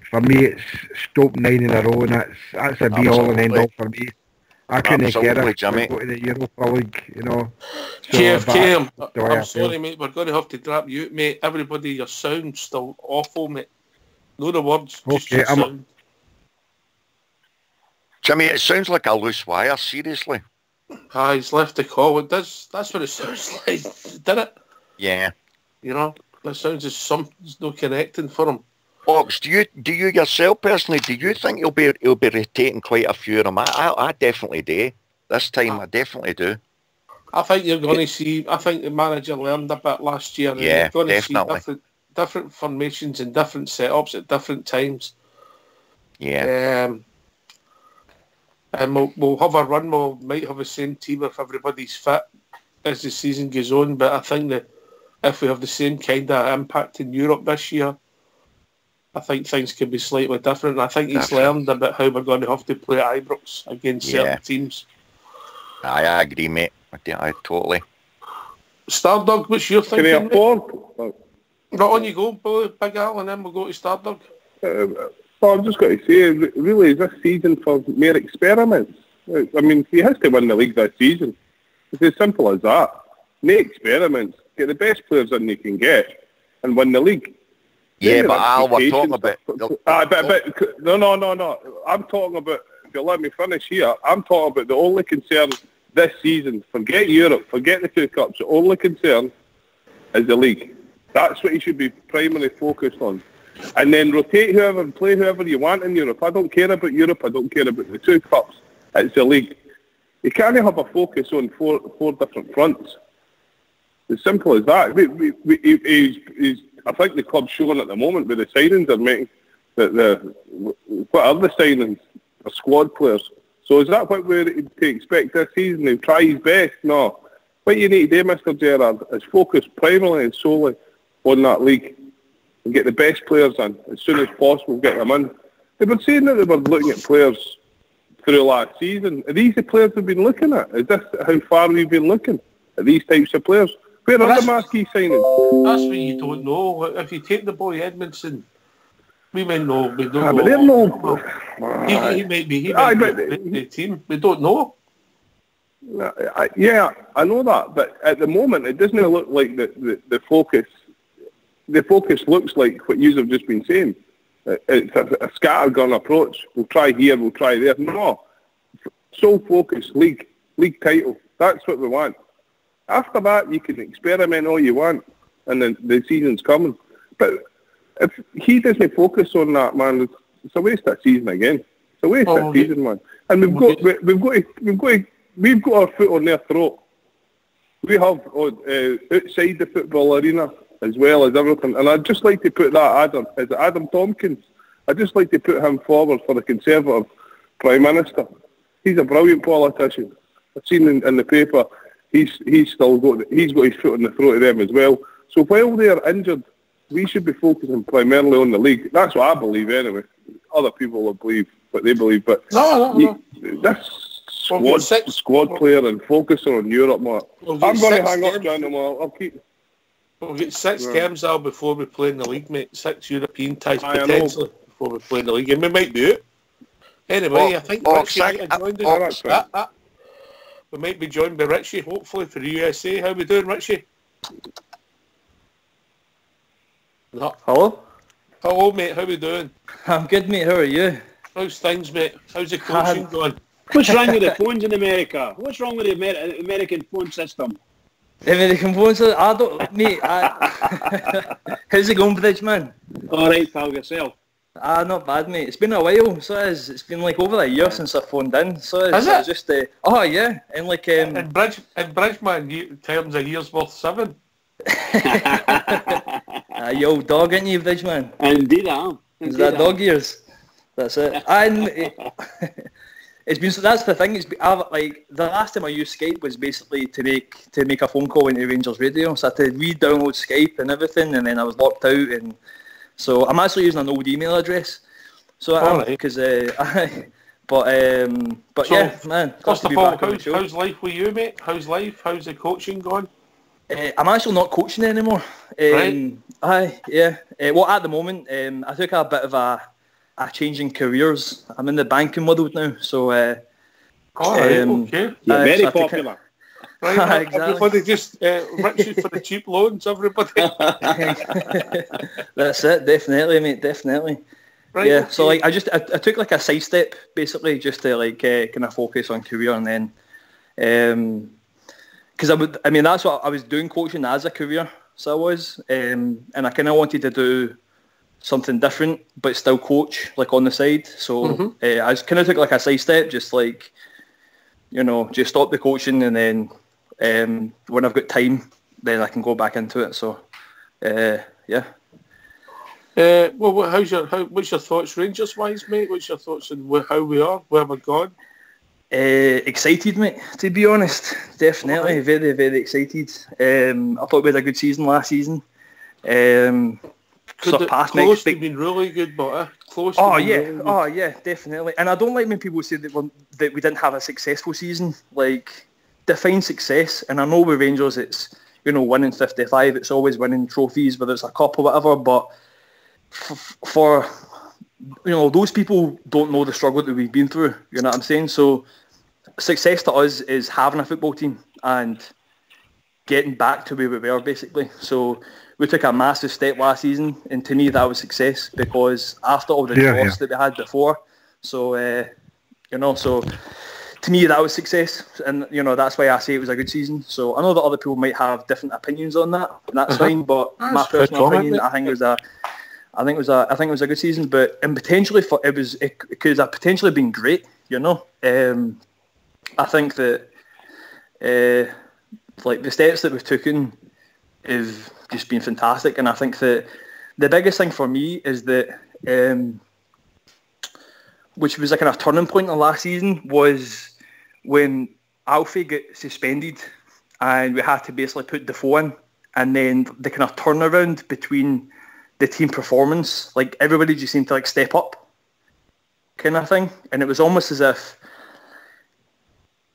Speaker 4: for me, it's Stoke 9 in a row, and that's a be all and end all for me. I couldn't get it.
Speaker 5: Jimmy.
Speaker 4: Go to the Europa League, So
Speaker 1: KFK, I'm sorry, mate. We're going to have to drop you, mate. Everybody, your sound's still awful, mate. No the words, just your sound.
Speaker 5: Jimmy, it sounds like a loose wire, seriously.
Speaker 1: He's left the call. It does. That's what it sounds like, didn't it?
Speaker 5: Yeah.
Speaker 1: That sounds as something's no connecting for him.
Speaker 5: Ox, do you yourself personally, do you think he'll be rotating quite a few of them? I definitely do. This time I definitely do.
Speaker 1: I think you're going to see, I think the manager learned a bit last year.
Speaker 5: Yeah,
Speaker 1: you're going to
Speaker 5: definitely.
Speaker 1: see different formations and different setups at different times.
Speaker 5: Yeah.
Speaker 1: And we'll have a run. We might have the same team if everybody's fit as the season goes on. But I think that if we have the same kind of impact in Europe this year, I think things can be slightly different. I think he's learned about how we're going to have to play at Ibrox against certain teams.
Speaker 5: I agree, mate. I totally.
Speaker 1: Stardog, what's your thinking?
Speaker 6: Can I afford?
Speaker 1: Right, on you go, Big Al, and then we'll go to Stardog.
Speaker 6: I'm just going to say, really, is this season for mere experiments? I mean, he has to win the league this season. It's as simple as that. Make experiments, get the best players in you can get, and win the league.
Speaker 5: Yeah, but Al, we're talking about...
Speaker 6: No. I'm talking about, if you let me finish here, I'm talking about the only concern this season. Forget Europe, forget the 2 Cups. The only concern is the league. That's what you should be primarily focused on. And then rotate whoever and play whoever you want in Europe. I don't care about Europe. I don't care about the 2 Cups. It's the league. You can't have a focus on four different fronts. As simple as that. I think the club's showing at the moment with the signings they're making that what are the signings? They're squad players. So is that what we're to expect this season? They'll try his best? No. What you need to do, Mr. Gerrard, is focus primarily and solely on that league and get the best players in as soon as possible, get them in. They were saying that they were looking at players through last season. Are these the players we've been looking at? Is this how far we've been looking at these types of players? Where are the marquee signings?
Speaker 1: That's what you don't know. If you take the boy Edmondson, we may know. We don't know.
Speaker 6: But they're no.
Speaker 1: He might be the team. We don't know.
Speaker 6: Yeah, I know that. But at the moment, it doesn't look like the focus. The focus looks like what you have just been saying. It's a scattergun approach. We'll try here, we'll try there. No. Sole focus, league title. That's what we want. After that, you can experiment all you want, and then the season's coming. But if he doesn't focus on that, man, it's a waste of season again. It's a waste of season, man. And we've got our foot on their throat. We have outside the football arena as well as everything. And I'd just like to put that Adam Tompkins. I'd just like to put him forward for the Conservative Prime Minister. He's a brilliant politician. I've seen in the paper. He's got his foot on the throat of them as well. So while they're injured, we should be focusing primarily on the league. That's what I believe anyway. Other people will believe what they believe, but
Speaker 1: no.
Speaker 6: This squad player and focusing on Europe, Mark. I'm going to hang up, gentlemen. I'll keep.
Speaker 1: We'll get 6 games out before we play in the league, mate. 6 European ties potentially before we play in the league, and we might do it. Anyway, I think We might be joined by Richie, hopefully, for the USA. How we doing, Richie? No.
Speaker 9: Hello?
Speaker 1: Hello, mate. How we doing?
Speaker 9: I'm good, mate. How are you?
Speaker 1: How's things, mate? How's the coaching going?
Speaker 3: What's wrong with the phones in America? What's wrong with the American phone system?
Speaker 9: The American phone system? I don't... Mate, how's it going, Bridge, man?
Speaker 3: All right, pal, yourself.
Speaker 9: Not bad, mate. It's been a while, so it is. It's been like over a year since I phoned in, so it's
Speaker 1: Is it?
Speaker 9: just... oh, yeah. And like...
Speaker 1: In Bridge, man, terms a year's worth 7.
Speaker 9: You old dog, ain't you, Bridge, man?
Speaker 3: Indeed, I am.
Speaker 9: Is that dog years? That's it. And it's been, so that's the thing. Like the last time I used Skype was basically to make a phone call into Rangers Radio. So I had to re-download Skype and everything, and then I was locked out. And so I'm actually using an old email address. So I'm because but so, yeah, man.
Speaker 1: First of all, how's life with you, mate? How's life? How's the coaching going?
Speaker 9: I'm actually not coaching anymore.
Speaker 1: Right.
Speaker 9: Well, at the moment, I took a bit of a change in careers. I'm in the banking world now, so... okay.
Speaker 3: You're very popular.
Speaker 1: Right,
Speaker 9: exactly.
Speaker 1: Everybody just Richie for the cheap loans, everybody.
Speaker 9: That's it, definitely, mate, definitely.
Speaker 1: Right,
Speaker 9: yeah,
Speaker 1: okay.
Speaker 9: so like I took like a sidestep, basically, just to like kind of focus on career, and then... Because that's what I was doing, coaching as a career, so I was, and I kind of wanted to do something different, but still coach, like on the side. So I just kind of took like a side step, just like, just stop the coaching, and then when I've got time, then I can go back into it. So, yeah.
Speaker 1: Well, what's your thoughts, Rangers wise, mate? What's your thoughts on how we are, where we're going?
Speaker 9: Excited, mate, to be honest. Definitely, very, very excited. I thought we had a good season last season.
Speaker 1: Close to being really good, but close to being really good.
Speaker 9: Oh yeah, definitely. And I don't like when people say that we didn't have a successful season. Like, define success. And I know with Rangers it's, winning 55, it's always winning trophies, whether it's a cup or whatever, but for those people don't know the struggle that we've been through, you know what I'm saying? So success to us is having a football team and getting back to where we were, basically. So we took a massive step last season, and to me that was success, because after all the draws that we had before, so so to me that was success, and that's why I say it was a good season. So I know that other people might have different opinions on that, and that's fine, but my personal opinion, I think it was a good season, and potentially it could have potentially been great, I think that like the steps that we've taken have just been fantastic, and I think that the biggest thing for me is that which was like a turning point in last season, was when Alfie got suspended and we had to basically put Defoe in, and then the kind of turnaround between the team performance, like everybody just seemed to like step up kind of thing, and it was almost as if,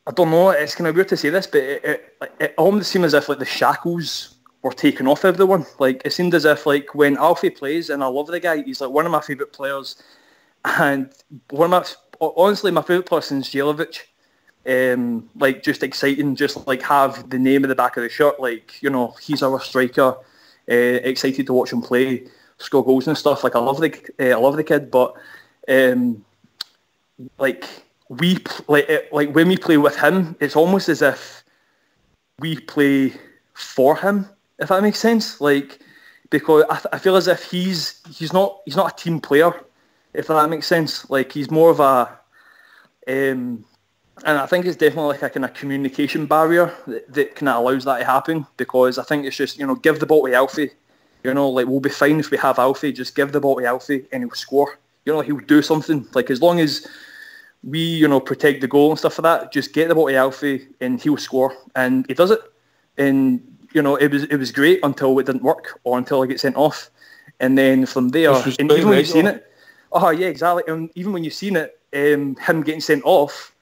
Speaker 9: I don't know, it's kind of weird to say this, but it almost seemed as if like the shackles were taken off everyone. Like it seemed as if like when Alfie plays, and I love the guy, he's like one of my favourite players, and honestly my favourite player since Jelavic. Like just exciting, just like have the name at the back of the shirt, like he's our striker. Excited to watch him play, score goals and stuff. Like I love the kid, but like when we play with him, it's almost as if we play for him, if that makes sense. Like, because I feel as if he's not a team player, if that makes sense. Like he's more of a and I think it's definitely like a kind of communication barrier that kind of allows that to happen, because I think it's just, give the ball to Alfie. Like we'll be fine if we have Alfie, just give the ball to Alfie and he'll score. He'll do something. Like as long as we, protect the goal and stuff like that, just get the ball to Alfie and he'll score. And he does it. And, it was great until it didn't work, or until I get sent off. And then from there, and even when you've seen it, oh yeah, exactly. And even when you've seen it, him getting sent off,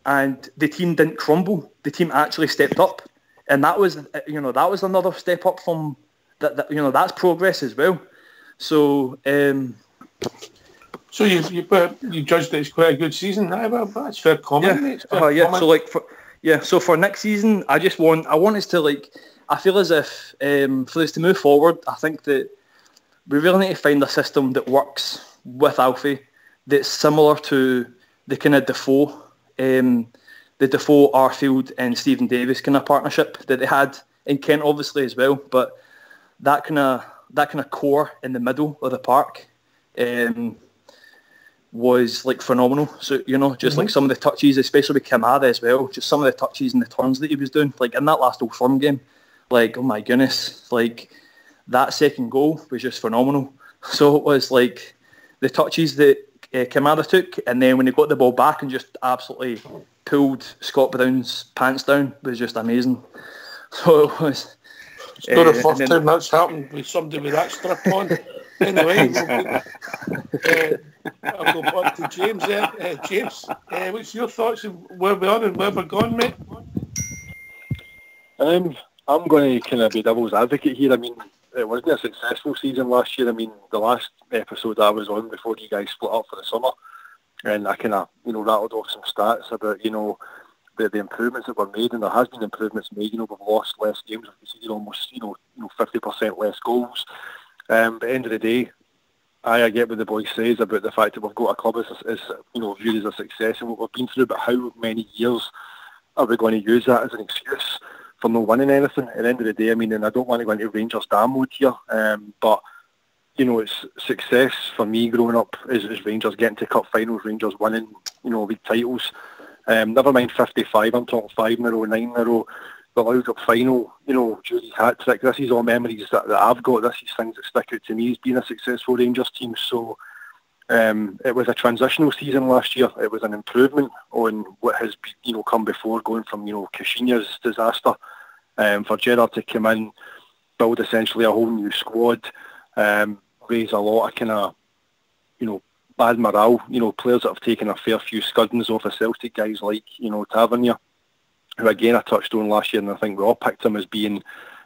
Speaker 9: and the team didn't crumble. The team actually stepped up, and that was another step up from that. That's progress as well. So,
Speaker 1: so you judged that it's quite a good season. Well, that's fair comment.
Speaker 9: Yeah. So like Yeah, so for next season, I want us to, like, I feel as if for us to move forward, I think that we really need to find a system that works with Alfie, that's similar to the kind of Defoe, the Defoe, Arfield and Stephen Davis kind of partnership that they had in Kent, obviously, as well. But that kind of core in the middle of the park was like phenomenal. So, you know, just like some of the touches, especially with Kamada as well, just some of the touches and the turns that he was doing, like in that last Old Firm game, like, oh my goodness, like that second goal was just phenomenal. So it was like the touches that Kamada took, and then when he got the ball back and just absolutely pulled Scott Brown's pants down, was just amazing. So it was.
Speaker 1: It's not the first time that's happened with somebody with that strip on. Anyway, I'll go back to James there. James, what's your thoughts of where we are and where we're going, mate?
Speaker 8: I'm going to kind of be devil's advocate here. I mean, it wasn't a successful season last year. I mean, the last episode I was on before you guys split up for the summer, and I kind of, you know, rattled off some stats about, you know, the improvements that were made, and there has been improvements made. You know, we've lost less games, we've conceded almost, you know, 50% less goals. But at the end of the day, I get what the boy says about the fact that we've got a club as you know, viewed as a success and what we've been through, but how many years are we going to use that as an excuse for no winning anything? At the end of the day, I mean, and I don't want to go into Rangers damn mode here, but, you know, it's success for me growing up is Rangers getting to cup finals, Rangers winning, you know, league titles. Never mind 55, I'm talking 5 in a row, 9 in a row, the World Cup final, you know, Judy's hat-trick. This is all memories that I've got. This is things that stick out to me as being a successful Rangers team. So it was a transitional season last year. It was an improvement on what has, you know, come before, going from, you know, Kashinya's disaster, for Gerrard to come in, build essentially a whole new squad, raise a lot of kind of, you know, bad morale, you know, players that have taken a fair few scuddings off of Celtic, guys like, you know, Tavernier, who again I touched on last year, and I think we all picked him as being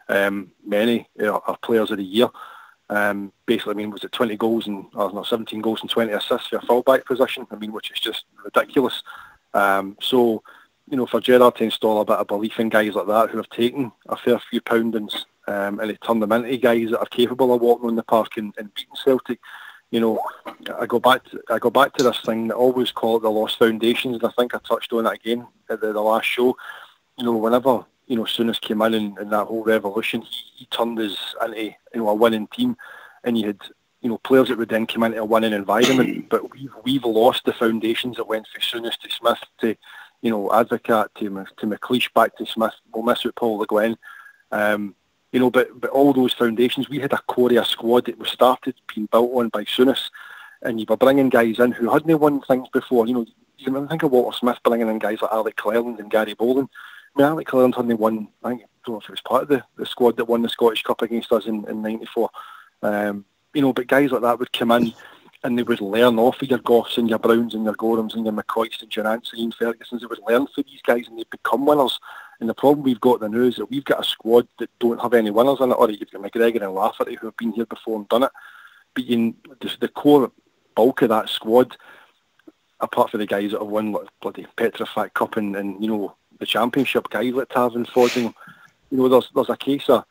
Speaker 8: many our players of the year. Basically, I mean, was it 20 goals and 17 goals and 20 assists for a fullback position? I mean, which is just ridiculous. So, you know, for Gerrard to install a bit of belief in guys like that who have taken a fair few poundings, and they turn them into guys that are capable of walking on the park and beating Celtic. You know, I go back to this thing that I always call it the lost foundations, and I think I touched on it again at the last show. You know, whenever, you know, Souness came in and that whole revolution, he turned us into, you know, a winning team, and you had, you know, players that would then come into a winning environment. But we've lost the foundations that went from Souness to Smith to, you know, Advocat to McLeish back to Smith. We'll miss out Paul Le Guen. You know, but all those foundations, we had a core of a squad that was started being built on by Souness, and you were bringing guys in who hadn't won things before. You know, you can think of Walter Smith bringing in guys like Alec Cleland and Gary Boland. I mean, Alec Cleland hadn't won, I don't know if it was part of the squad that won the Scottish Cup against us in 94. You know, but guys like that would come in and they would learn off of your Goffs and your Browns and your Gorhams and your McCoys and your Ants and Ian Fergusons. They would learn from these guys and they become winners. And the problem we've got now is that we've got a squad that don't have any winners in it. Or you've got McGregor and Lafferty who have been here before and done it. But the core bulk of that squad, apart from the guys that have won like bloody Petrofac Cup and you know, the Championship, guys like Tav Fording, you know, there's a case of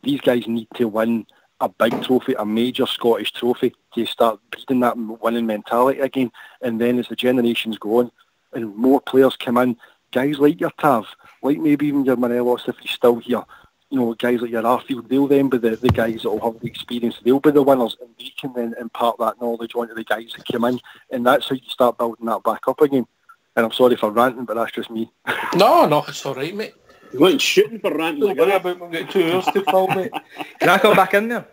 Speaker 8: these guys need to win a big trophy, a major Scottish trophy, to start breeding that winning mentality again. And then as the generations go on and more players come in, guys like your Tav, like maybe even your Morelos if he's still here, you know, guys like your Arfield, they'll then be the guys that will have the experience, they'll be the winners, and they can then impart that knowledge onto the guys that come in, and that's how you start building that back up again. And I'm sorry for ranting, but that's just me.
Speaker 1: No, it's all right, mate.
Speaker 3: You weren't shooting for ranting.
Speaker 1: Don't worry about we'll get 2 hours to fill, mate.
Speaker 9: Can I come back in there?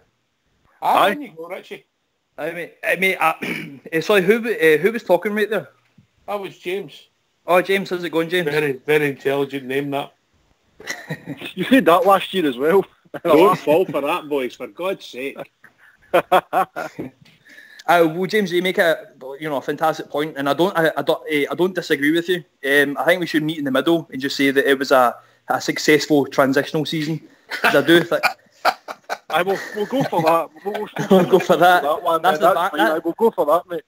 Speaker 1: Aye, you go, Richie.
Speaker 9: Sorry, who was talking right there?
Speaker 1: That was James.
Speaker 9: Oh, James, how's it going, James?
Speaker 1: Very, very intelligent name, that.
Speaker 8: You said that last year as well.
Speaker 3: Don't fall for that, boys, for God's sake.
Speaker 9: Well, James, you make a fantastic point, and I don't disagree with you. I think we should meet in the middle and just say that it was a successful transitional season. I do think.
Speaker 8: We'll go for that.
Speaker 9: We'll go for that.
Speaker 8: We'll go for that, mate.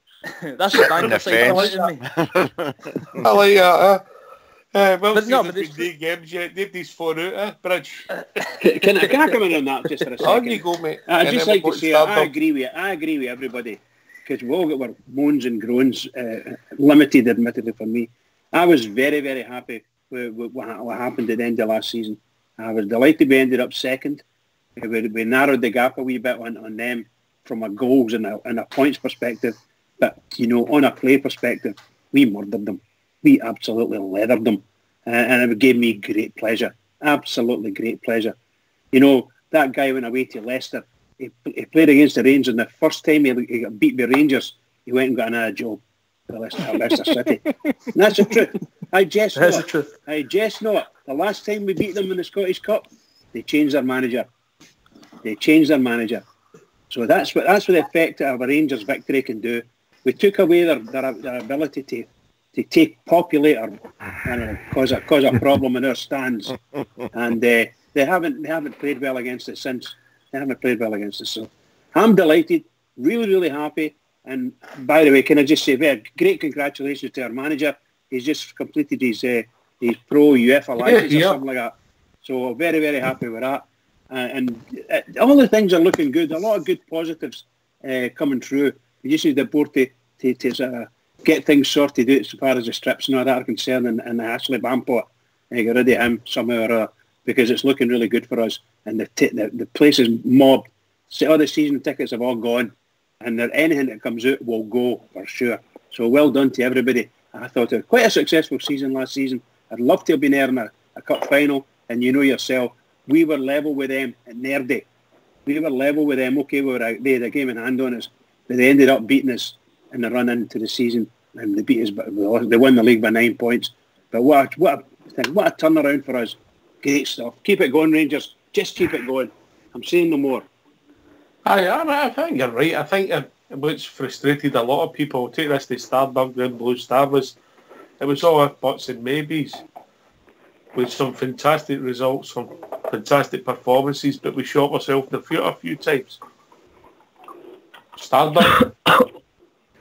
Speaker 9: That's the banker side of it, isn't it?
Speaker 1: I like that. Well,
Speaker 9: But no, but
Speaker 1: there's been games yet. Nobody's phone out, Bridge.
Speaker 3: Can I come in on that just for a second?
Speaker 1: On you go, mate.
Speaker 3: I'd just like to say I agree with everybody, because we all got our moans and groans, limited admittedly for me. I was very, very happy with what happened at the end of last season. I was delighted we ended up second. We narrowed the gap a wee bit on them from a goals and a points perspective. But, on a play perspective, we murdered them. We absolutely leathered them. And it gave me great pleasure. Absolutely great pleasure. That guy went away to Leicester. He played against the Rangers, and the first time he got beat by Rangers, he went and got another job for Leicester City. And that's the truth. I just know it. The last time we beat them in the Scottish Cup, they changed their manager. So that's what the effect of a Rangers victory can do. We took away their ability to populate or cause a problem in our stands, and they haven't played well against us since. So I'm delighted, really, really happy. And by the way, can I just say, great congratulations to our manager. He's just completed his pro UEFA license or something like that. So very, very happy with that. And all the things are looking good. A lot of good positives coming through. We just need the board to get things sorted out as far as the strips and all that are concerned, and Ashley Bampot, get rid of him somehow or other, because it's looking really good for us. And the place is mobbed. So all the season tickets have all gone, and anything that comes out will go for sure. So well done to everybody. I thought it was quite a successful season last season. I'd love to have been there in a cup final, and you know yourself, we were level with them at Nerdy. We were level with them. Okay, they had a game in hand on us, but they ended up beating us in the run into the season, and they beat us, but they won the league by 9 points. But what a turnaround for us. Great stuff. Keep it going, Rangers. Just keep it going. I'm saying no more.
Speaker 1: I think you're right. I think what's frustrated a lot of people, take this to Starbuck, the Blue Star, it was all if buts and maybes, with some fantastic results, some fantastic performances, but we shot ourselves in the foot a few times. Starbuck.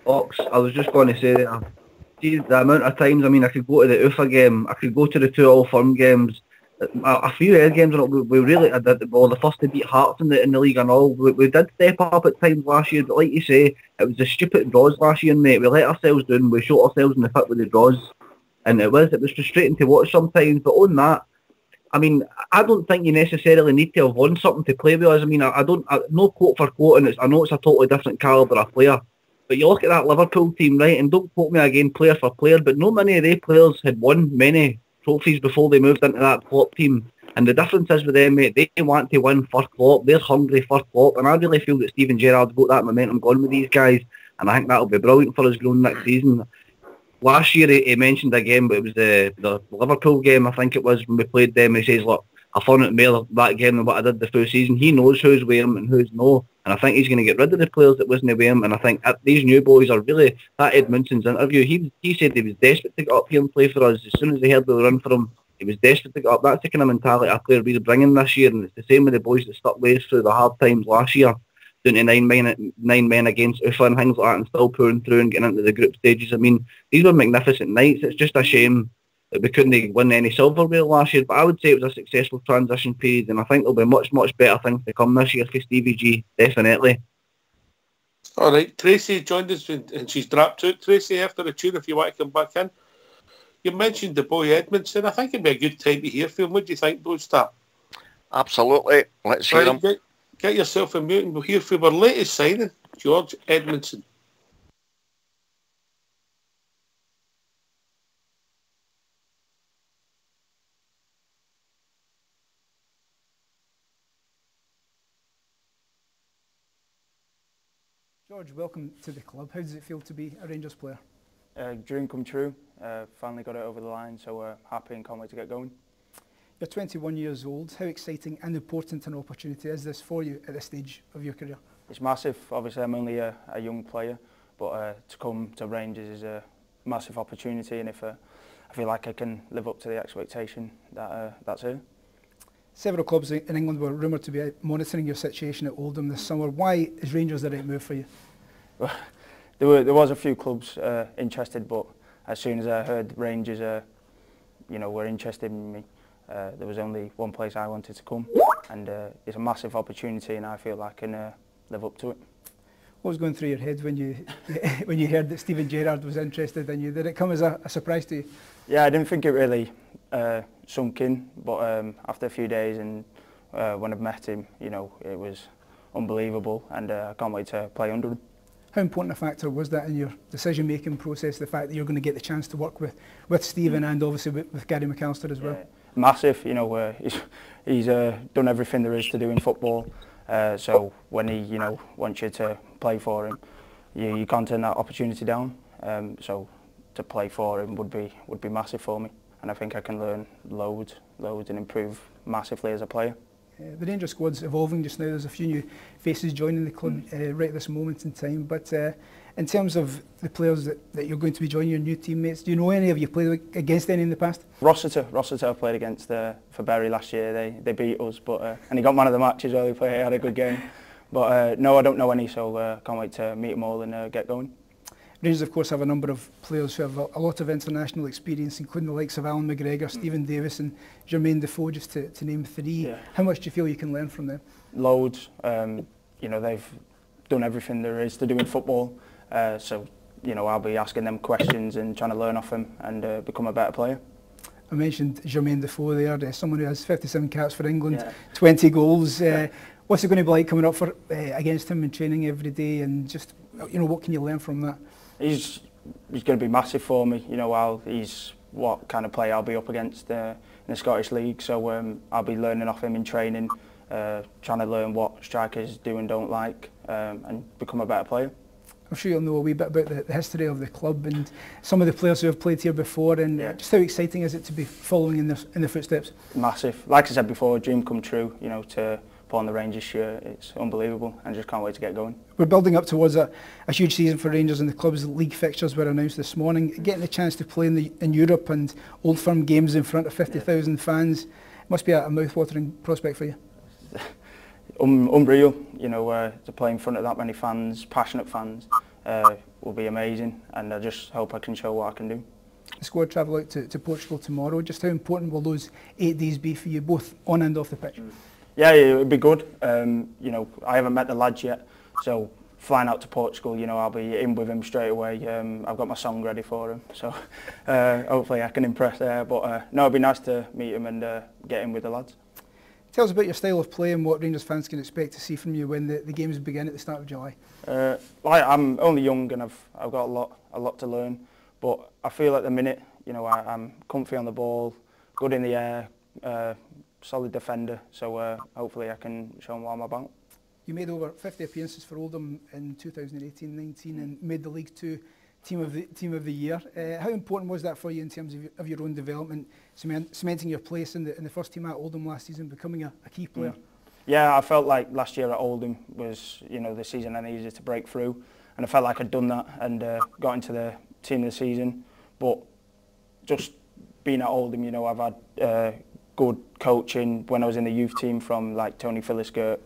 Speaker 7: Ox, I was just going to say that. See, the amount of times, I could go to the UFA game, I could go to the 2 All Firm games, a few air games, we really did, the first to beat Hearts in the league and all. We did step up at times last year, but like you say, it was the stupid draws last year, mate. We let ourselves down, we shot ourselves in the foot with the draws, and it was frustrating to watch sometimes. But on that, I don't think you necessarily need to have won something to play with us. No quote for quote, and I know it's a totally different calibre of player. But you look at that Liverpool team, right, and don't quote me again player for player, but no many of their players had won many trophies before they moved into that Klopp team. And the difference is with them, mate, they want to win for Klopp. They're hungry for Klopp. And I really feel that Steven Gerrard's got that momentum going with these guys. And I think that'll be brilliant for us going next season. Last year, he mentioned a game, but it was the Liverpool game, I think it was, when we played them. He says, look, I found it more that game than what I did the full season. He knows who's with him and who's no. And I think he's going to get rid of the players that wasn't with him. And I think these new boys are really... That Edmondson's interview, he said he was desperate to get up here and play for us. As soon as he heard we were in for him, he was desperate to get up. That's the kind of mentality a player we're bringing this year. And it's the same with the boys that stuck with us through the hard times last year, doing to nine men against UFA and things like that, and still pouring through and getting into the group stages. These were magnificent nights. It's just a shame that we couldn't win any silverware last year, but I would say it was a successful transition period, and I think there'll be much, much better things to come this year for Stevie G, definitely.
Speaker 1: All right, Tracy joined us and she's dropped out. Tracy, after the tune, if you want to come back in. You mentioned the boy Edmondson. I think it'd be a good time to hear from him. What do you think, Blue Star?
Speaker 5: Absolutely. Let's hear him.
Speaker 1: Get yourself a mute and we'll hear from our latest signing, George Edmondson.
Speaker 10: George, welcome to the club. How does it feel to be a Rangers player?
Speaker 11: Dream come true. Finally got it over the line, so happy and can't wait to get going.
Speaker 10: You're 21 years old. How exciting and important an opportunity is this for you at this stage of your career?
Speaker 11: It's massive. Obviously, I'm only a young player, but to come to Rangers is a massive opportunity, and if I feel like I can live up to the expectation, that's it.
Speaker 10: Several clubs in England were rumoured to be monitoring your situation at Oldham this summer. Why is Rangers the right move for you?
Speaker 11: Well, there was a few clubs interested, but as soon as I heard Rangers, were interested in me. There was only one place I wanted to come, and it's a massive opportunity, and I feel I can live up to it.
Speaker 10: What was going through your head when you heard that Steven Gerrard was interested in you? Did it come as a surprise to you?
Speaker 11: Yeah, I didn't think it really sunk in, but after a few days and when I've met him, it was unbelievable, and I can't wait to play under him.
Speaker 10: How important a factor was that in your decision-making process, the fact that you're going to get the chance to work with Steven and obviously with Gary McAllister as well?
Speaker 11: Yeah, massive, he's done everything there is to do in football, so when he wants you to play for him, you can't turn that opportunity down. So to play for him would be massive for me, and I think I can learn loads and improve massively as a player.
Speaker 10: The Rangers squad's evolving just now. There's a few new faces joining the club right at this moment in time. But in terms of the players that you're going to be joining, your new teammates, do you know any? Have you played against any in the past?
Speaker 11: Rossiter I played against for Bury last year. They beat us, but and he got man of the match as well. He had a good game. But no, I don't know any, so can't wait to meet them all and get going.
Speaker 10: Rangers, of course, have a number of players who have a lot of international experience, including the likes of Alan McGregor, Stephen Davis and Jermaine Defoe, just to name three. Yeah. How much do you feel you can learn from them?
Speaker 11: Loads. They've done everything there is to do in football. So I'll be asking them questions and trying to learn off them and become a better player.
Speaker 10: I mentioned Jermaine Defoe there, someone who has 57 caps for England, 20 goals. What's it going to be like coming up against him and training every day, and just what can you learn from that?
Speaker 11: He's going to be massive for me. He's what kind of player I'll be up against in the Scottish League. So I'll be learning off him in training, trying to learn what strikers do and don't like, and become a better player.
Speaker 10: I'm sure you'll know a wee bit about the history of the club and some of the players who have played here before, and just how exciting is it to be following in their footsteps? Massive.
Speaker 11: Like I said before, a dream come true. To put on the Rangers shirt, it's unbelievable, and just can't wait to get going.
Speaker 10: We're building up towards a huge season for Rangers, and the club's league fixtures were announced this morning. Getting the chance to play in Europe and Old Firm games in front of 50,000 fans must be a mouth-watering prospect for you.
Speaker 11: Unreal, to play in front of that many fans, passionate fans, will be amazing, and I just hope I can show what I can do.
Speaker 10: The squad travel out to Portugal tomorrow. Just how important will those 8 days be for you, both on and off the pitch?
Speaker 11: Yeah, it would be good. I haven't met the lads yet, so flying out to Portugal, I'll be in with him straight away. I've got my song ready for him, so hopefully I can impress there. But no, it'd be nice to meet him and get in with the lads.
Speaker 10: Tell us about your style of play and what Rangers fans can expect to see from you when the games begin at the start of July.
Speaker 11: I'm only young and I've got a lot to learn, but I feel at the minute, I'm comfy on the ball, good in the air, solid defender, so hopefully I can show them what I'm about.
Speaker 10: You made over 50 appearances for Oldham in 2018-19 and made the League 2 Team of the Year. How important was that for you in terms of your own development, cementing your place in the first team at Oldham last season, becoming a key player?
Speaker 11: Yeah, I felt like last year at Oldham was the season I needed to break through, and I felt like I'd done that and got into the team of the season. But just being at Oldham, I've had good coaching when I was in the youth team from like Tony Philliskirk,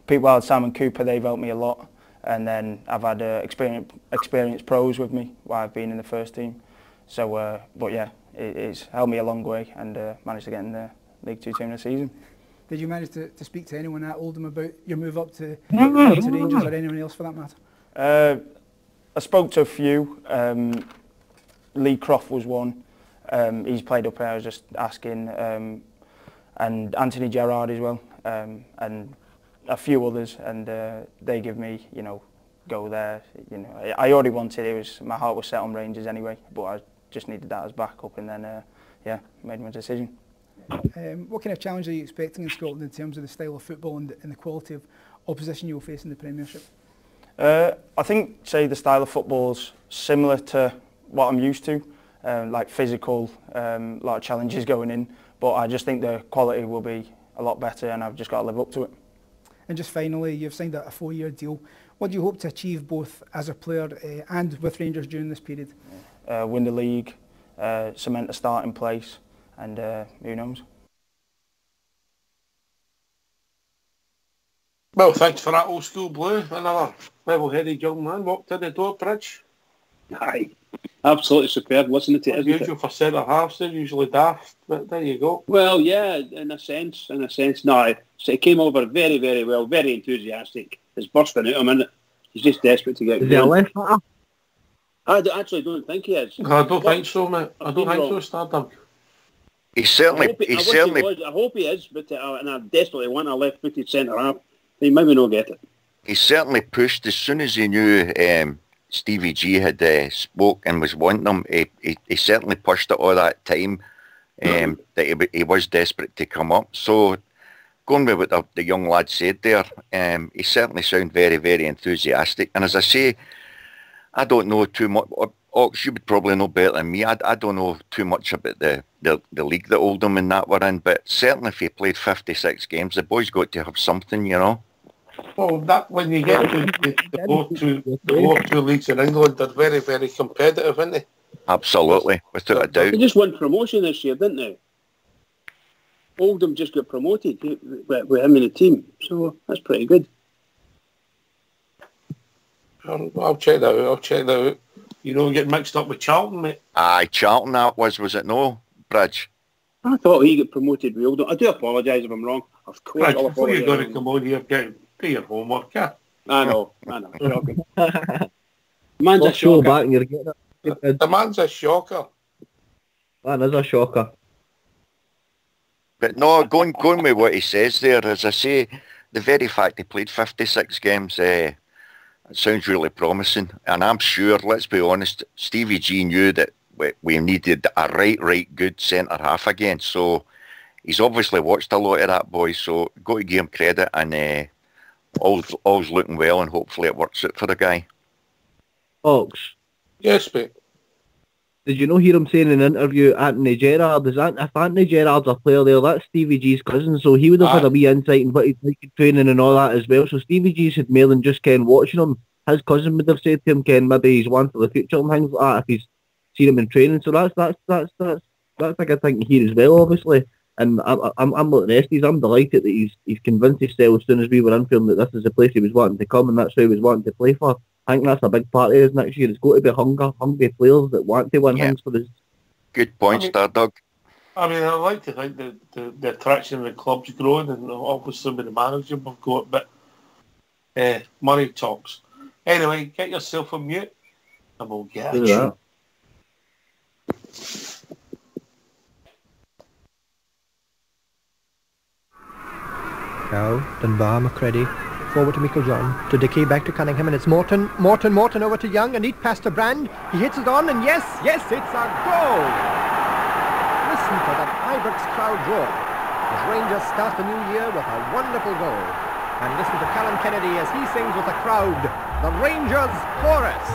Speaker 11: Pete Wild, Simon Cooper. They've helped me a lot. And then I've had experienced pros with me while I've been in the first team. So, but yeah, it's helped me a long way and managed to get in the League 2 team this season.
Speaker 10: Did you manage to speak to anyone at Oldham about your move up to Rangers, or anyone else for that matter?
Speaker 11: I spoke to a few. Lee Croft was one. He's played up here. I was just asking, and Anthony Gerrard as well, and a few others, and they give me, go there. I already wanted it. My heart was set on Rangers anyway, but I just needed that as backup, and then made my decision.
Speaker 10: What kind of challenge are you expecting in Scotland in terms of the style of football and the quality of opposition you'll face in the Premiership?
Speaker 11: I think, the style of football's similar to what I'm used to, like physical, a lot of challenges going in, but I just think the quality will be a lot better, and I've just got to live up to it.
Speaker 10: And just finally, you've signed a 4-year deal. What do you hope to achieve both as a player and with Rangers during this period?
Speaker 11: Win the league, cement a starting place, and who knows?
Speaker 1: Well, thanks for that, Old School Blue. Another level-headed young man walked in the door, Bridge.
Speaker 3: Aye. Absolutely superb, listening to it, isn't
Speaker 1: Usual
Speaker 3: it?
Speaker 1: for centre halves, they're usually daft, but there you go.
Speaker 3: Well, yeah, in a sense. No, so he came over very, very well, very enthusiastic. It's bursting out of him, isn't it? He's just desperate to get
Speaker 7: Is he a
Speaker 3: going.
Speaker 7: left footer?
Speaker 3: I actually don't think he is.
Speaker 1: I don't think so, mate. I don't think so, Stardom.
Speaker 5: He certainly,
Speaker 3: I hope he is, but and I desperately want a left-footed centre half. He maybe not get it.
Speaker 5: he certainly pushed as soon as he knew Stevie G had spoke and was wanting him. He certainly pushed it all that time that he was desperate to come up. So going with what the young lad said there, he certainly sounded very, very enthusiastic. And as I say, I don't know too much. Ox, you would probably know better than me. I don't know too much about the league that Oldham and that were in, but certainly if he played 56 games, the boy's got to have something, you know.
Speaker 1: Well, that when you get to the lower two leagues in England, they're very, very competitive, aren't they?
Speaker 5: Absolutely, without a doubt.
Speaker 3: They just won promotion this year, didn't they? Oldham just got promoted with him in the team, so that's pretty good.
Speaker 1: I'll check that out. You don't get mixed up with Charlton, mate.
Speaker 5: Aye, Charlton that was it no, Bridge?
Speaker 3: I thought he got promoted with Oldham. I do apologise if I'm wrong. Of course,
Speaker 1: Bridge, before you're going to come on here, do your homework, yeah?
Speaker 3: I know. Shocking. Man's a shocker.
Speaker 7: Back and you're getting
Speaker 1: it. The man's a shocker.
Speaker 7: Man is a shocker.
Speaker 5: But no, going with what he says there, as I say, the very fact he played 56 games, it sounds really promising. And I'm sure, let's be honest, Stevie G knew that we needed a right good centre half again. So he's obviously watched a lot of that, boy. So got to give him credit, and all's looking well, and hopefully it works out for the guy.
Speaker 7: Ox.
Speaker 1: Yes, mate.
Speaker 7: Did you hear him saying in an interview, Anthony Gerrard, if Anthony Gerrard's a player there, that's Stevie G's cousin, so he would have had a wee insight in what he's like in training and all that as well. So Stevie G's had more than just Ken watching him. His cousin would have said to him, Ken, maybe he's one for the future and things like that if he's seen him in training. So that's a good thing to hear as well, obviously. And I'm like the rest. I'm delighted that he's convinced himself as soon as we were in for him that this is the place he was wanting to come and that's who he was wanting to play for. I think that's a big part of his next year. It's got to be hungry players that want to win things for us.
Speaker 5: Good point, Doug.
Speaker 1: I mean, I like to think that the attraction of the club's growing, and obviously with the manager we've got, but money talks. Anyway, get yourself on mute, and we'll get it.
Speaker 12: Now, Dunbar, McCready. Forward to Meikle-John, to Dickey, back to Cunningham, and it's Morton over to Young, a neat pass to Brand. He hits it on, and yes, it's a goal! Listen to that Ibrox crowd roar as Rangers start the new year with a wonderful goal. And listen to Callum Kennedy as he sings with the crowd, the Rangers Chorus.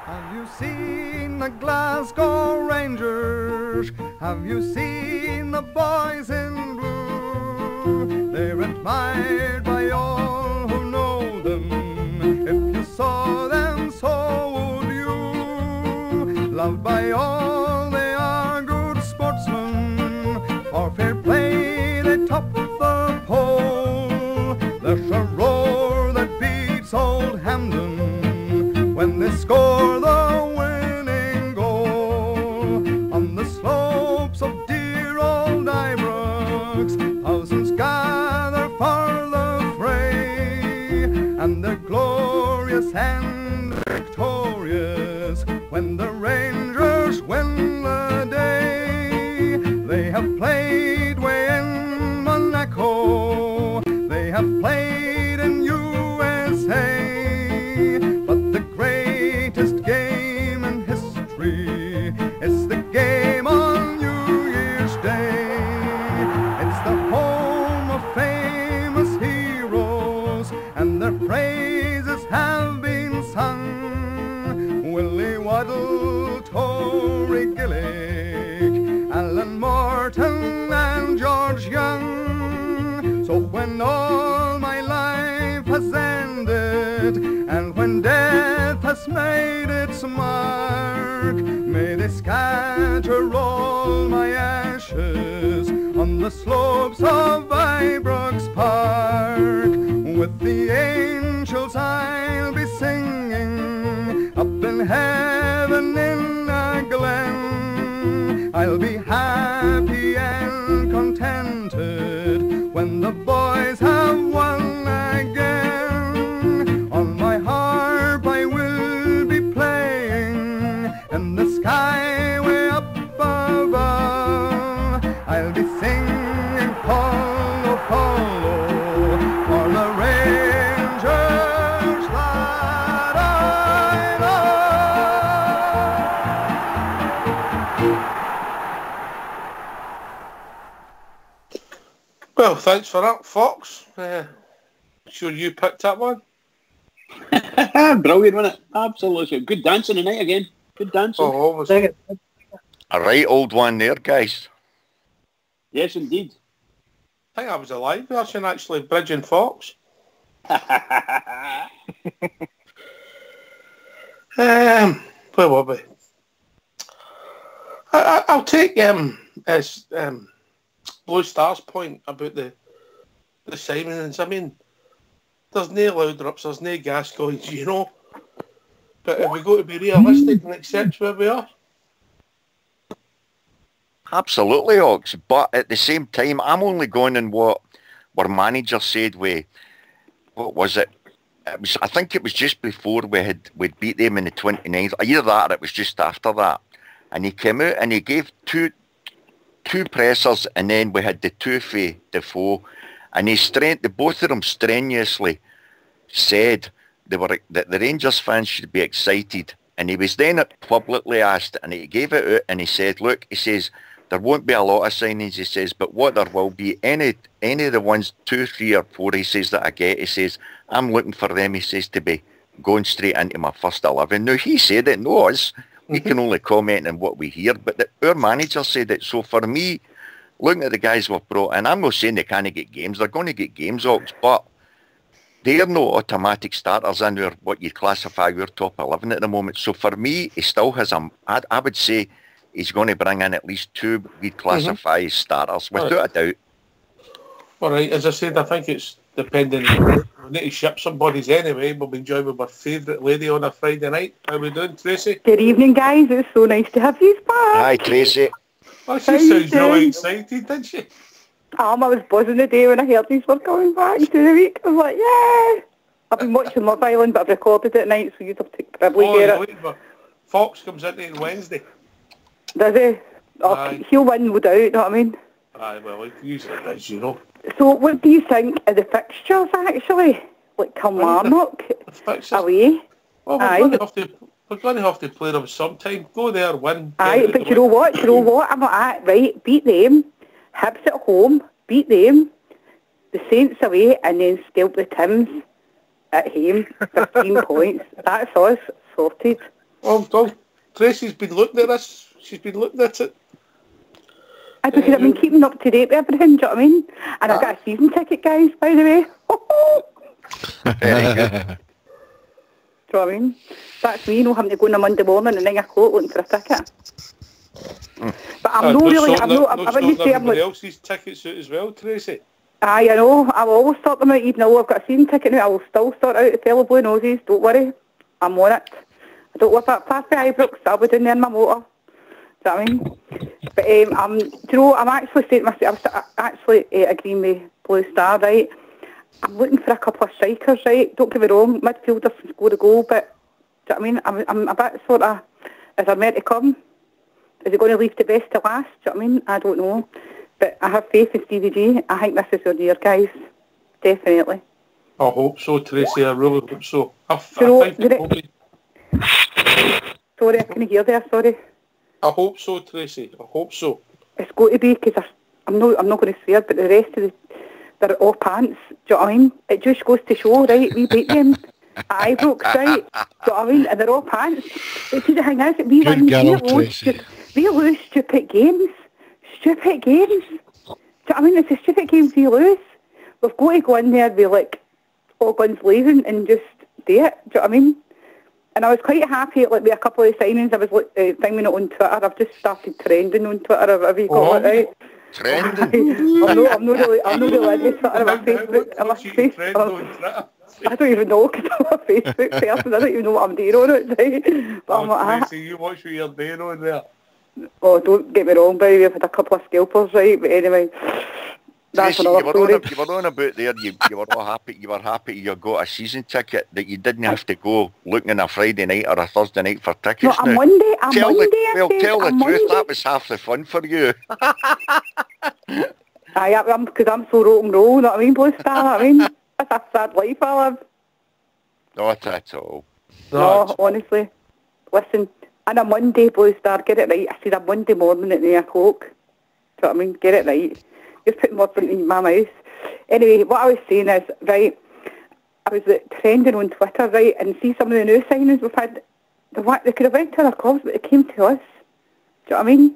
Speaker 12: Have you seen the Glasgow Rangers? Have you seen the boys in blue? They're admired by all who know them. If you saw them, so would you. Loved by all, they are good sportsmen. For fair play, they top the pole. There's a roar that beats old Hampden when they score the winning goal. On the slopes of dear old Ibrox, thousands gather for the fray, and they're glorious and victorious when the Rangers win the day. They have played way in Monaco, they have played in USA, but the greatest game in history is the game on New Year's Day. It's the home of famous heroes, and their praises have been sung. Willie Waddle, Tory Gillick, Alan Morton and George Young. So when all my life has ended, and when death has made its mark, may they scatter all my ashes on the slopes of Ibrox Park. With the angels I'll be singing up in heaven.
Speaker 13: I'll be happy and contented when the boys have won again. On my harp I will be playing in the sky way up above. I'll be singing Polo, Polo for the Rangers that I love.
Speaker 1: Well, thanks for that, Fox. Sure you picked that one.
Speaker 3: Brilliant, wasn't it? Absolutely. Good dancing tonight again. Good dancing.
Speaker 1: Oh, always.
Speaker 5: A right old one there, guys.
Speaker 3: Yes, indeed.
Speaker 1: I think I was a live version, actually, Bridging Fox. Where were we? I'll take as Blue Star's point about the signings. I mean, there's no Laudrups, there's no Gascoignes, you know. But if we go to be realistic and accept where we are.
Speaker 5: Absolutely, Ox. But at the same time, I'm only going on what our manager said what was it? I think it was just before we'd beat them in the 29th. Either that or it was just after that. And he came out and he gave two pressers, and then we had the two for Defoe. And both of them strenuously said that the Rangers fans should be excited. And he was then publicly asked, and he gave it out, and he said, look, he says, there won't be a lot of signings, he says, but what there will be, any of the ones, 2, 3 or 4, he says, that I get, he says, I'm looking for them, he says, to be going straight into my first 11. Now, he said it, no us. We can only comment on what we hear, but our manager said it. So for me, looking at the guys we've brought in, I'm not saying they can't get games. They're going to get games, Ox, but they're no automatic starters in what you classify your top 11 at the moment. So for me, he still has I would say he's going to bring in at least 2 we'd classify as starters, without a doubt.
Speaker 1: All right, as I said, I think it's depending. We need to ship some bodies anyway. We'll be enjoying with our favourite lady on a Friday night. How are we doing, Tracy?
Speaker 14: Good evening, guys. It's so nice to have you back.
Speaker 5: Hi, Tracy.
Speaker 1: Oh, she sounds really excited, didn't she?
Speaker 14: I was buzzing the day when I heard these were coming back to the week. I was like, yeah. I've been watching Love Island, but I've recorded it at night, so you'd have to probably get it.
Speaker 1: Fox comes in on Wednesday.
Speaker 14: Does he? Oh, he'll win, no doubt, you know what I mean?
Speaker 1: Aye, well, it usually does, you know.
Speaker 14: So what do you think of the fixtures, actually? Like Kilmarnock, away?
Speaker 1: Well, we're going to have to play them sometime. Go there, win.
Speaker 14: Aye, but you know what? I'm not at, right? Beat them, Hibs at home, beat them, the Saints away, and then scalp the Tims at home, 15 points. That's us, sorted.
Speaker 1: Well, Tracy's been looking at this. She's been looking at it.
Speaker 14: Because I've been keeping up to date with everything, do you know what I mean? And I've got a season ticket, guys, by the way.
Speaker 5: Very good.
Speaker 14: Do you know what I mean? That's me, not having to go on a Monday morning at 9 o'clock looking for a ticket. But I'm not really, I'm going to say I'm like...
Speaker 1: else's tickets out as well, Tracy.
Speaker 14: Aye, I know. I will always sort them out, even though I've got a season ticket now. I will still sort out the fellow blue noses, don't worry. I'm on it. I don't live that past the Ibrox, I'll be down there in my motor. Do you know what I mean? But do you know, I'm actually saying to myself, I'm actually agreeing with Blue Star, right? I'm looking for a couple of strikers, right? Don't get me wrong, midfielders can score a goal, but do you know what I mean? I'm a bit sort of, is there more to come? Is he going to leave the best to last? Do you know what I mean? I don't know. But I have faith in Stevie G. I think this is your year, guys. Definitely.
Speaker 1: I hope so, Tracy. I really hope so.
Speaker 14: Sorry, I couldn't hear there, sorry.
Speaker 1: I hope so, Tracy. I hope so.
Speaker 14: It's got to be, because I'm not going to swear, but the rest of they're all pants. Do you know what I mean? It just goes to show, right? We beat them at Ibrox, right? Do you know what I mean? And they're all pants. But see, the thing is, we lose stupid games. Stupid games. Do you know what I mean? It's the stupid games we lose. We've got to go in there with, like, all guns blazing and just do it. Do you know what I mean? And I was quite happy with a couple of signings. I was thinking it on Twitter. I've just started trending on Twitter. Have you got it right?
Speaker 5: Trending?
Speaker 14: I'm not really into Twitter. I'm a Facebook. I don't even know, because I'm a Facebook person. I don't even know what I'm doing on it. Right? But I'm like,
Speaker 1: Tracy, you watch what you're doing on there.
Speaker 14: Oh, don't get me wrong, by the way, I've had a couple of scalpers, right? But anyway, that's
Speaker 5: Tracy,
Speaker 14: another story.
Speaker 5: you were on about there. You were all happy. You were happy you got a season ticket, that you didn't have to go looking on a Friday night or a Thursday night for tickets.
Speaker 14: No, a Monday. Tell the
Speaker 5: truth. That was half the fun for you.
Speaker 14: Aye, because I'm so rock and roll. You know what I mean, Blue Star? You know what I mean, that's a sad life I live.
Speaker 5: Not at all.
Speaker 14: No, honestly. Listen, on a Monday, Blue Star, get it right. I said a Monday morning at 9 o'clock. Do you know what I mean? Get it right. Just putting words into my mouth. Anyway, what I was saying is, right, I was trending on Twitter, right, and see some of the new signings we've had. They could have went to other clubs, but they came to us. Do you know what I mean?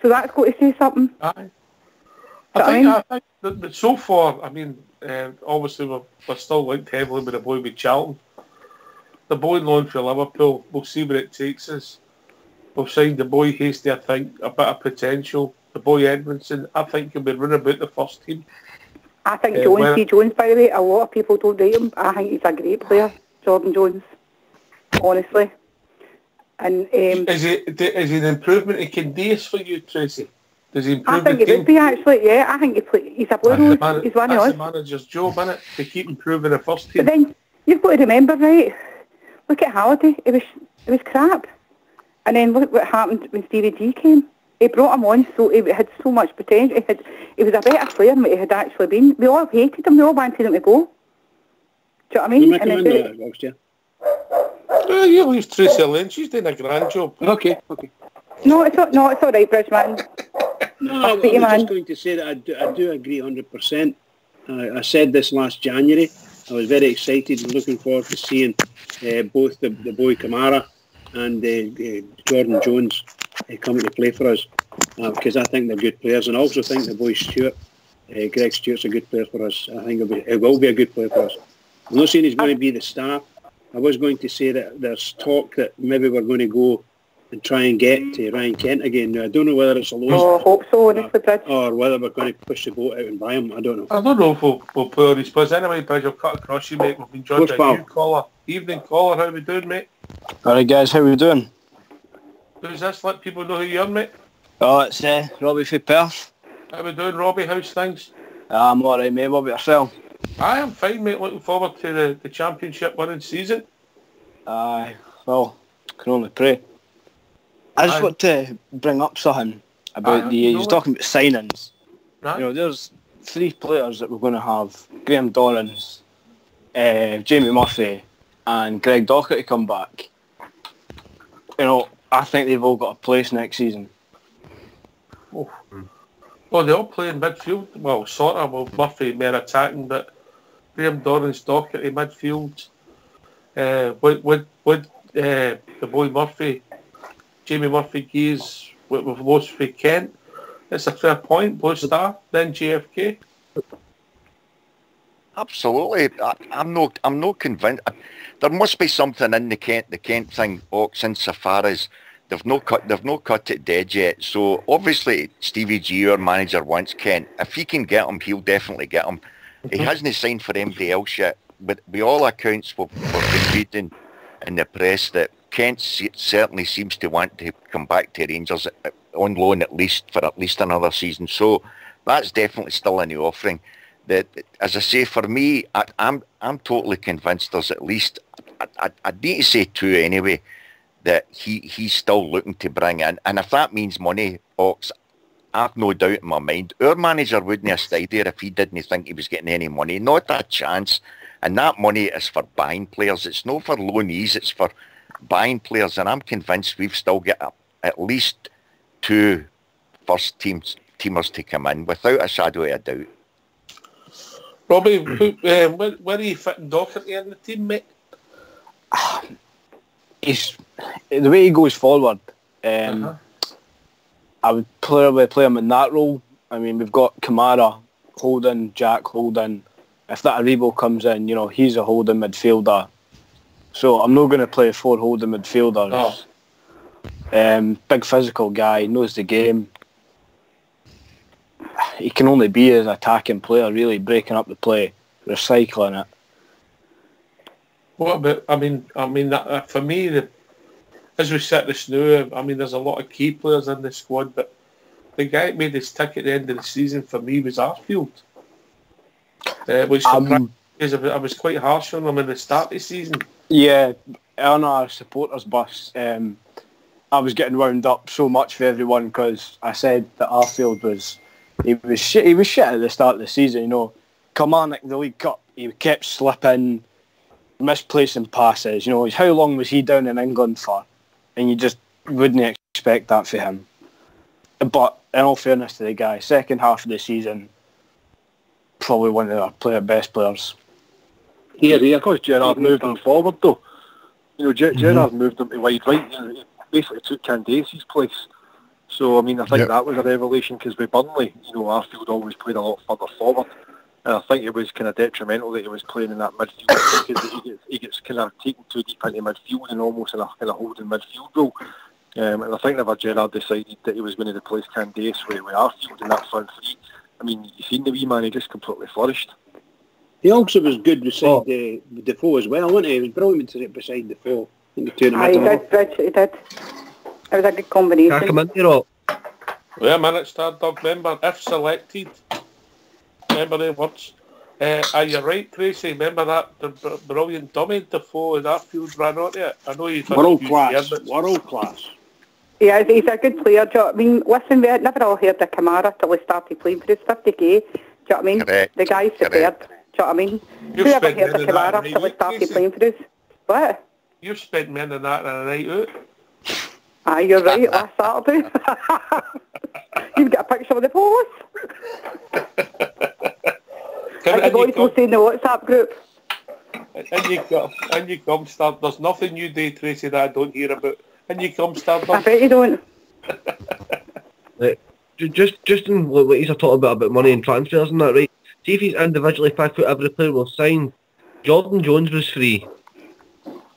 Speaker 14: So that's got to say something.
Speaker 1: Aye. I think that so far, I mean, obviously we're still linked heavily with the boy with Charlton. The boy loan for Liverpool, we'll see where it takes us. We've signed the boy Hasty, I think, a bit of potential. The boy Edmondson, I think he'll be running about the first team.
Speaker 14: I think Jones, by the way, a lot of people don't rate him. I think he's a great player, Jordan Jones, honestly. And
Speaker 1: is he an improvement in Candice for you, Tracy? Does he improve
Speaker 14: I think
Speaker 1: the
Speaker 14: he
Speaker 1: team?
Speaker 14: would be, actually, yeah. I think he's a Blue Rose. He's one of us.
Speaker 1: That's the manager's job, isn't it? To keep improving the first team.
Speaker 14: But then, you've got to remember, right, look at Halliday. It was crap. And then look what happened when Stevie G came. He brought him on, so he had so much potential. He was a better player than what he had actually been. We all hated him. We all wanted him to go. Do you know what I mean?
Speaker 1: You leave Tracy alone. She's doing a grand job.
Speaker 3: Okay.
Speaker 14: No, it's all right, Bridgeman.
Speaker 3: No, I was just going to say that I do agree 100%. I said this last January. I was very excited and looking forward to seeing both the boy Kamara and Jordan Jones coming to play for us, because I think they're good players, and I also think the boy Stewart, Greg Stewart's a good player for us. I think it will be a good player for us. I'm not saying he's going to be the star. I was going to say that there's talk that maybe we're going to go and try and get to Ryan Kent again. Now, I don't know whether it's a loan.
Speaker 14: Oh, I hope so, honestly, Bridge.
Speaker 3: Or whether we're going to push the boat out and buy him. I don't know.
Speaker 1: I don't know if we'll put on his place. Anyway, Bridge, I'll cut across you, mate. We've been joined by a new caller. Evening caller, how we doing, mate?
Speaker 15: Alright, guys, how we doing?
Speaker 1: Who's this? Let people know who you are, mate.
Speaker 15: Oh, it's Robbie from Perth.
Speaker 1: How we doing, Robbie? How's things?
Speaker 15: I'm alright, mate. What about yourself?
Speaker 1: I am fine, mate. Looking forward to the championship winning season.
Speaker 15: Aye, well, can only pray. I just want to bring up something about you're talking about signings.
Speaker 1: Right.
Speaker 15: You know, there's 3 players that we're going to have: Graham Dorrans, Jamie Murphy, and Greg Docherty come back. You know, I think they've all got a place next season.
Speaker 1: Oh. Well, they all play in midfield. Well, sort of. Well, Murphy more attacking, but Graham Dorrans, Docherty midfield. With the boy Murphy, Jamie Murphy Gees with lost for Kent. It's a fair point. Blue Star, then JFK.
Speaker 5: Absolutely. I'm not convinced. There must be something in the Kent thing, Ox, insofar as they've not cut it dead yet. So obviously Stevie G, our manager, wants Kent. If he can get him, he'll definitely get him. He hasn't signed for anybody else yet. But by all accounts, we've been reading in the press that Kent certainly seems to want to come back to Rangers on loan for at least another season. So that's definitely still in the offering. That, as I say, for me, I'm totally convinced there's at least, I'd need to say 2 anyway, that he's still looking to bring in. And if that means money, Ox, I've no doubt in my mind, our manager wouldn't have stayed there if he didn't think he was getting any money. Not a chance. And that money is for buying players. It's not for loanees, it's for buying players. And I'm convinced we've still got at least 2 first teamers to come in, without a shadow of a doubt.
Speaker 1: Robbie, where are you fitting Docherty in the team, mate?
Speaker 15: The way he goes forward, I would probably play him in that role. I mean, we've got Kamara, Holden, Jack Holden. If that Aribo comes in, you know, he's a holding midfielder. So I'm not going to play 4 holding midfielders. Big physical guy, knows the game. He can only be an attacking player, really, breaking up the play, recycling it.
Speaker 1: What about, I mean, that, for me, as we sit this now, I mean, there's a lot of key players in the squad, but the guy that made his tick at the end of the season for me was Arfield. Which surprised because I was quite harsh on him in the start of the season.
Speaker 15: Yeah, on our supporters bus, I was getting wound up so much for everyone because I said that Arfield was shit at the start of the season. You know, Kilmarnock, the League Cup, he kept slipping, misplacing passes. You know, how long was he down in England for? And you just wouldn't expect that for him. But in all fairness to the guy, second half of the season, probably one of our best players.
Speaker 8: Yeah, because Gerrard moved him forward though. You know, Gerrard moved him to wide right. You know, he basically took Candace's place. So I mean, I think that was a revelation because with Burnley, you know, Arfield always played a lot further forward, and I think it was kind of detrimental that he was playing in that midfield because he gets kind of taken too deep into midfield and almost in a kind of holding midfield role. And I think that Gerrard decided that he was going to replace Candace with Arfield in that front three. I mean, you've seen the wee man; he just completely flourished.
Speaker 3: He also was good beside Defoe as well, wasn't he? He was brilliant beside Defoe. I think he did,
Speaker 14: Rich, he did. It was a good combination.
Speaker 7: Come in here,
Speaker 1: Wait a minute, Stardog. Remember, if selected, remember the words. Are you right, Tracy? Remember that the brilliant dummy Defoe and Arfield ran on it? I know you've
Speaker 3: world class.
Speaker 14: Yeah, he's a good player. Do you know what I mean? Listen, we had never all heard of Kamara till he started playing for us. 50k. Do you know what I mean?
Speaker 5: Correct.
Speaker 14: The guy's superb. Do you know what I mean? Who ever heard of Kamara till he started playing for us? What?
Speaker 1: You've spent men in that on a night out.
Speaker 14: Aye, you're right, last Saturday. You've got a picture of the post. And the boys will say in the WhatsApp group.
Speaker 1: And you come, start. There's nothing you do, Tracy, that I don't hear about. And you come, start.
Speaker 14: I bet you don't.
Speaker 7: Just in what he's talking about money and transfers and that, right? See if he's individually picked out every player we've signed. Jordan Jones was free.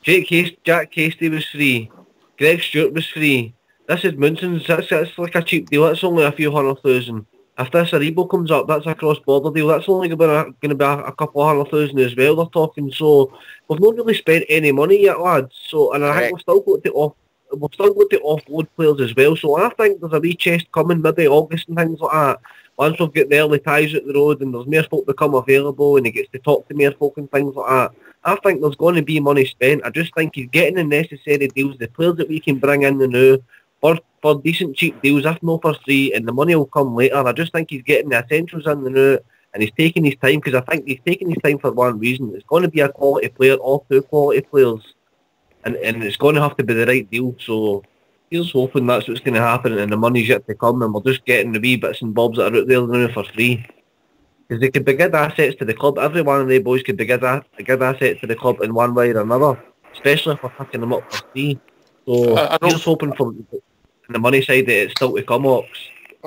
Speaker 7: Jack Casey was free. Greg Stewart was free. This Edmundson's, that's like a cheap deal. That's only a few 100,000. If this Aribo comes up, that's a cross-border deal. That's only going to be a couple of 100,000 as well, they're talking. So we've not really spent any money yet, lads. So, and I think we've still got to offload players as well. So I think there's a wee chest coming, maybe August and things like that. Once we've got the early ties at the road and there's more folk become available and he gets to talk to more folk and things like that, I think there's going to be money spent. I just think he's getting the necessary deals, the players that we can bring in the new, for decent cheap deals, if not for free, and the money will come later. I just think he's getting the essentials in the new, and he's taking his time, because I think he's taking his time for one reason. It's going to be a quality player, or two quality players, and it's going to have to be the right deal. So here's hoping that's what's going to happen, and the money's yet to come, and we're just getting the wee bits and bobs that are out there now for free. Because they could be good assets to the club. Every one of the boys could be good assets to the club in one way or another, especially if we're picking them up for free. So I'm just hoping for the money side that it's still to come, Ox.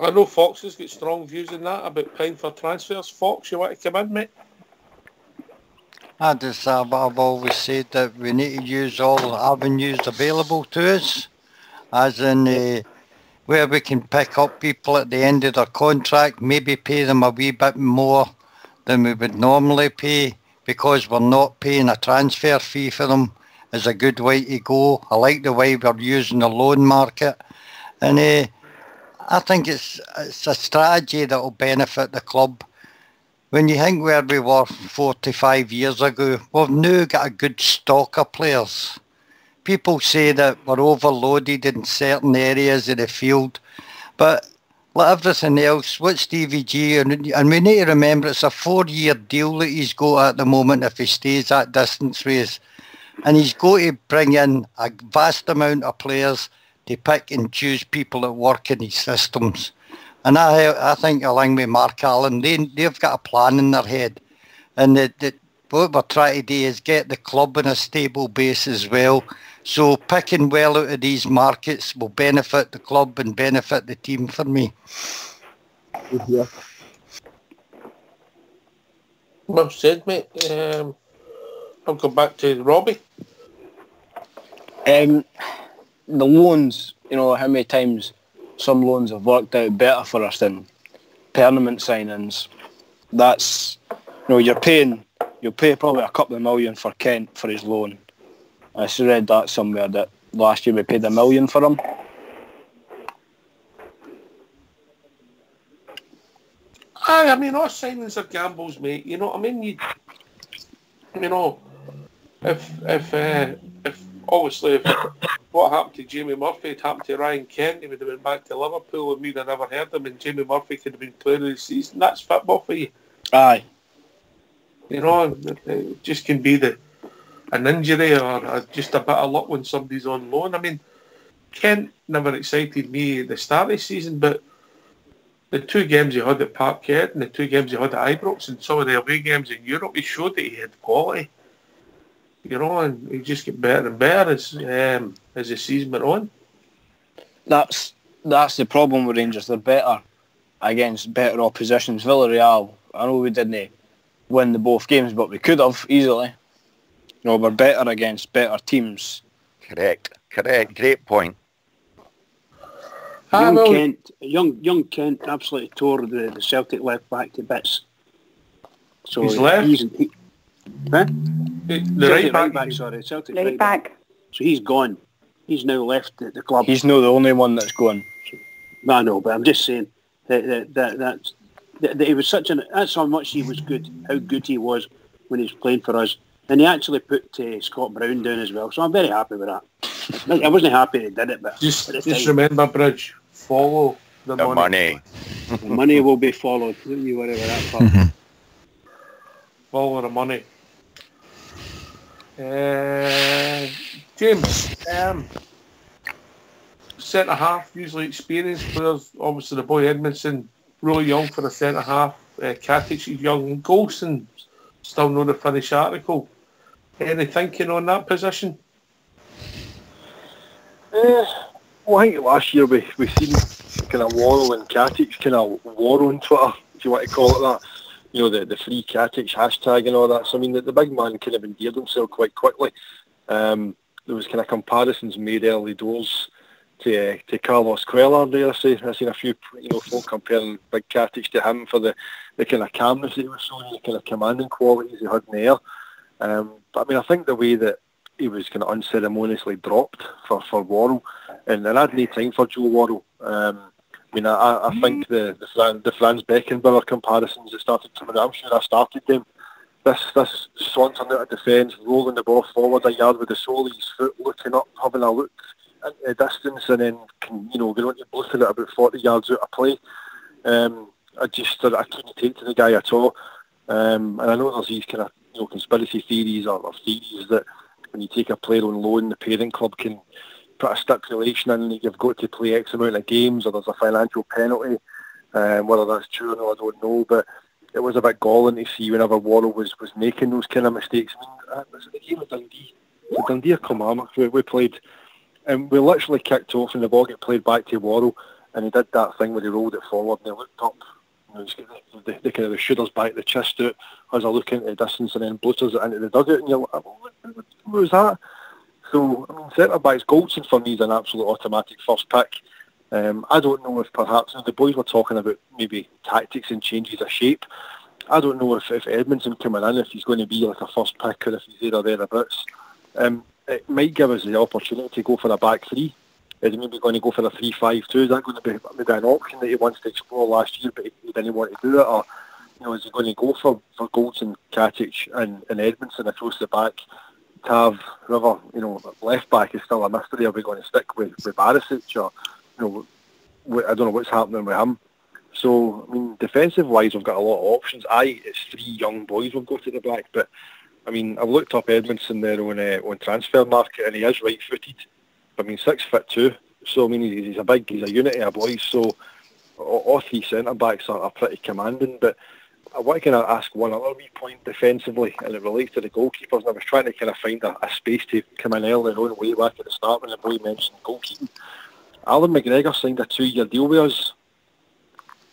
Speaker 1: I know Fox has got strong views on that about paying for transfers. Fox, you want to come in, mate?
Speaker 2: I've always said that we need to use all avenues available to us, as in where we can pick up people at the end of their contract, maybe pay them a wee bit more than we would normally pay, because we're not paying a transfer fee for them, is a good way to go. I like the way we're using the loan market, and I think it's a strategy that will benefit the club. When you think where we were 45 years ago, we've now got a good stock of players. People say that we're overloaded in certain areas of the field, but like everything else, with Stevie G, and we need to remember it's a 4-year deal that he's got at the moment if he stays that distance with us. And he's going to bring in a vast amount of players to pick and choose people that work in his systems. And I think along with Mark Allen, they've got a plan in their head. And what we're trying to do is get the club on a stable base as well. So picking well out of these markets will benefit the club and benefit the team for me.
Speaker 1: Yeah. Well said, mate. I'll go back to Robbie.
Speaker 15: The loans, you know, how many times some loans have worked out better for us than permanent signings. That's, you know, you'll pay probably a couple of million for Kent for his loan. I read that somewhere that last year we paid $1 million for him.
Speaker 1: Aye, I mean, all signings are gambles, mate. You know what I mean? If obviously if what happened to Jamie Murphy had happened to Ryan Kent, he would have been back to Liverpool and we'd have never heard him, and Jamie Murphy could have been player of the season. That's football for you.
Speaker 15: Aye.
Speaker 1: You know, it just can be an injury or just a bit of luck when somebody's on loan. I mean, Kent never excited me at the start of the season, but the 2 games he had at Parkhead and the 2 games he had at Ibrox and some of the away games in Europe, he showed that he had quality. You know, and he just get better and better as the season went on.
Speaker 15: That's the problem with Rangers. They're better against better oppositions. Villarreal, I know we didn't win the both games, but we could have easily. You know, we're better against better teams.
Speaker 5: Correct. Great point.
Speaker 3: Young Kent absolutely tore the Celtic left back to bits. So
Speaker 1: he's left?
Speaker 3: The right back, sorry. Celtic right back. So he's gone. He's now left the club.
Speaker 15: He's not the only one that's gone.
Speaker 3: I know, but I'm just saying that he was that's how much he was good, how good he was when he was playing for us. And he actually put Scott Brown down as well. So I'm very happy with that. I wasn't happy he did it, but
Speaker 1: just remember, Bridge, follow the money.
Speaker 3: The money will be followed. Don't you worry about that part.
Speaker 1: Follow the money. James, centre half, usually experienced players. Obviously, the boy Edmondson, really young for a centre half. Katic is young. Golson, still know the finished article. Any thinking on that position?
Speaker 8: Well, I think last year we seen kind of Worrell and Katic kind of war on Twitter, if you want to call it that. You know, the free Katic hashtag and all that. So, I mean, the big man kind of endeared himself quite quickly. There was kind of comparisons made early doors to Carlos Cuellar there. I've seen a few folk comparing big Katic to him for the kind of calmness that he was showing, the kind of commanding qualities he had in the air. But I mean, I think the way that he was kind of unceremoniously dropped for Worrell, and I had no time for Joe Worrell. I mean, I think the Franz Beckenbauer comparisons that started coming out, I'm sure I started them. This sauntering out of defence, rolling the ball forward a yard with the sole of his foot, looking up, having a look at the distance, and then going on to blocking it about 40 yards out of play. I couldn't take to the guy at all. And I know there's these kind of conspiracy theories or theories that when you take a player on loan, the parent club can put a stipulation in that you've got to play X amount of games, or there's a financial penalty. Whether that's true or not, I don't know, but it was a bit galling to see whenever Worrell was making those kind of mistakes. I mean, it was the game of Dundee. So Dundee or Kilmarnock, we played, and we literally kicked off and the ball got played back to Worrell, and he did that thing where he rolled it forward and he looked up. He's got the kind of the shoulders back, the chest out, as I look into the distance, and then bloaters it into the dugout, and you're like, what was that? So, I mean, centre-backs, Goldson for me is an absolute automatic first pick. I don't know if perhaps, the boys were talking about maybe tactics and changes of shape. I don't know if Edmondson coming in, if he's going to be like a first pick or if he's there or thereabouts. It might give us the opportunity to go for a back three. Is he maybe going to go for a 3-5-2? Is that going to be maybe an option that he wants to explore last year, but he didn't want to do it? Or is he going to go for Goldson, Katic and Edmondson across the back? To have whoever, left back is still a mystery. Are we going to stick with Barisic, or I don't know what's happening with him. So, I mean, defensive-wise, we've got a lot of options. It's 3 young boys we'll go to the back, but, I mean, I've looked up Edmondson there on transfer market, and he is right-footed. I mean, 6'2", so, I mean, he's a unit of boys, so all 3 centre-backs are pretty commanding, but I want to kind of ask one other wee point defensively, and it relates to the goalkeepers, and I was trying to kind of find a space to come in earlier on way back at the start when the boy mentioned goalkeeping. Alan McGregor signed a 2-year deal with us,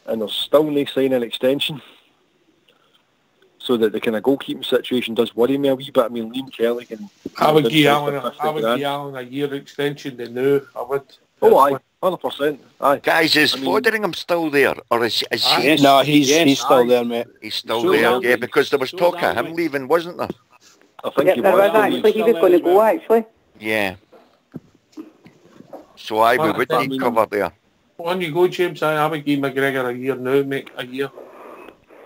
Speaker 8: and there's still no sign an extension. So that the kind of goalkeeping situation does worry me a wee bit. I mean, Liam Kelly and
Speaker 1: I would give Alan a year extension than now. I would.
Speaker 8: Oh, aye, 100%. Aye.
Speaker 5: Guys, is Fotheringham still there, or is he?
Speaker 15: No, he's still there, mate.
Speaker 5: He's still there, yeah, because there was talk of him leaving, wasn't there?
Speaker 8: I think
Speaker 14: there was actually. He was going to go, actually.
Speaker 5: Yeah. So we would need cover there.
Speaker 1: On you go, James. I would give McGregor a year now, mate. A year.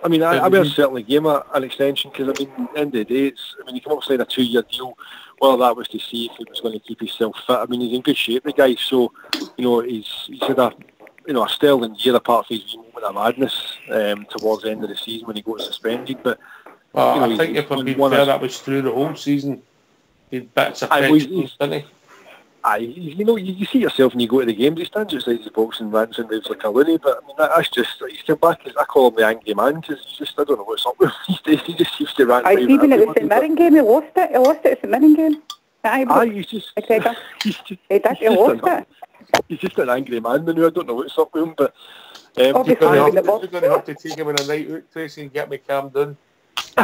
Speaker 8: I mean, I would certainly give him an extension because, I mean, at the end of the day, he came up signed a 2-year deal. Well, that was to see if he was going to keep himself fit. I mean, he's in good shape, the guy. So, he's had a sterling year apart from his moment of madness towards the end of the season when he got suspended. But
Speaker 1: I think if I'm being fair, that was through the whole season. He had bits of pensions, didn't he?
Speaker 8: You see yourself when you go to the games. He stands outside the box and rants and moves like a loony. But I mean, that's just he's come back. I call him the angry man because I don't know what's up with him. He just used to rant.
Speaker 14: Even at the St Mirren game, he lost it. He lost it at the St Mirren game.
Speaker 8: He's just
Speaker 14: lost it.
Speaker 8: He's just an angry man now. I don't know what's up with him, but
Speaker 1: you're going to have to take him in a night out, Tracy, and get me calmed down.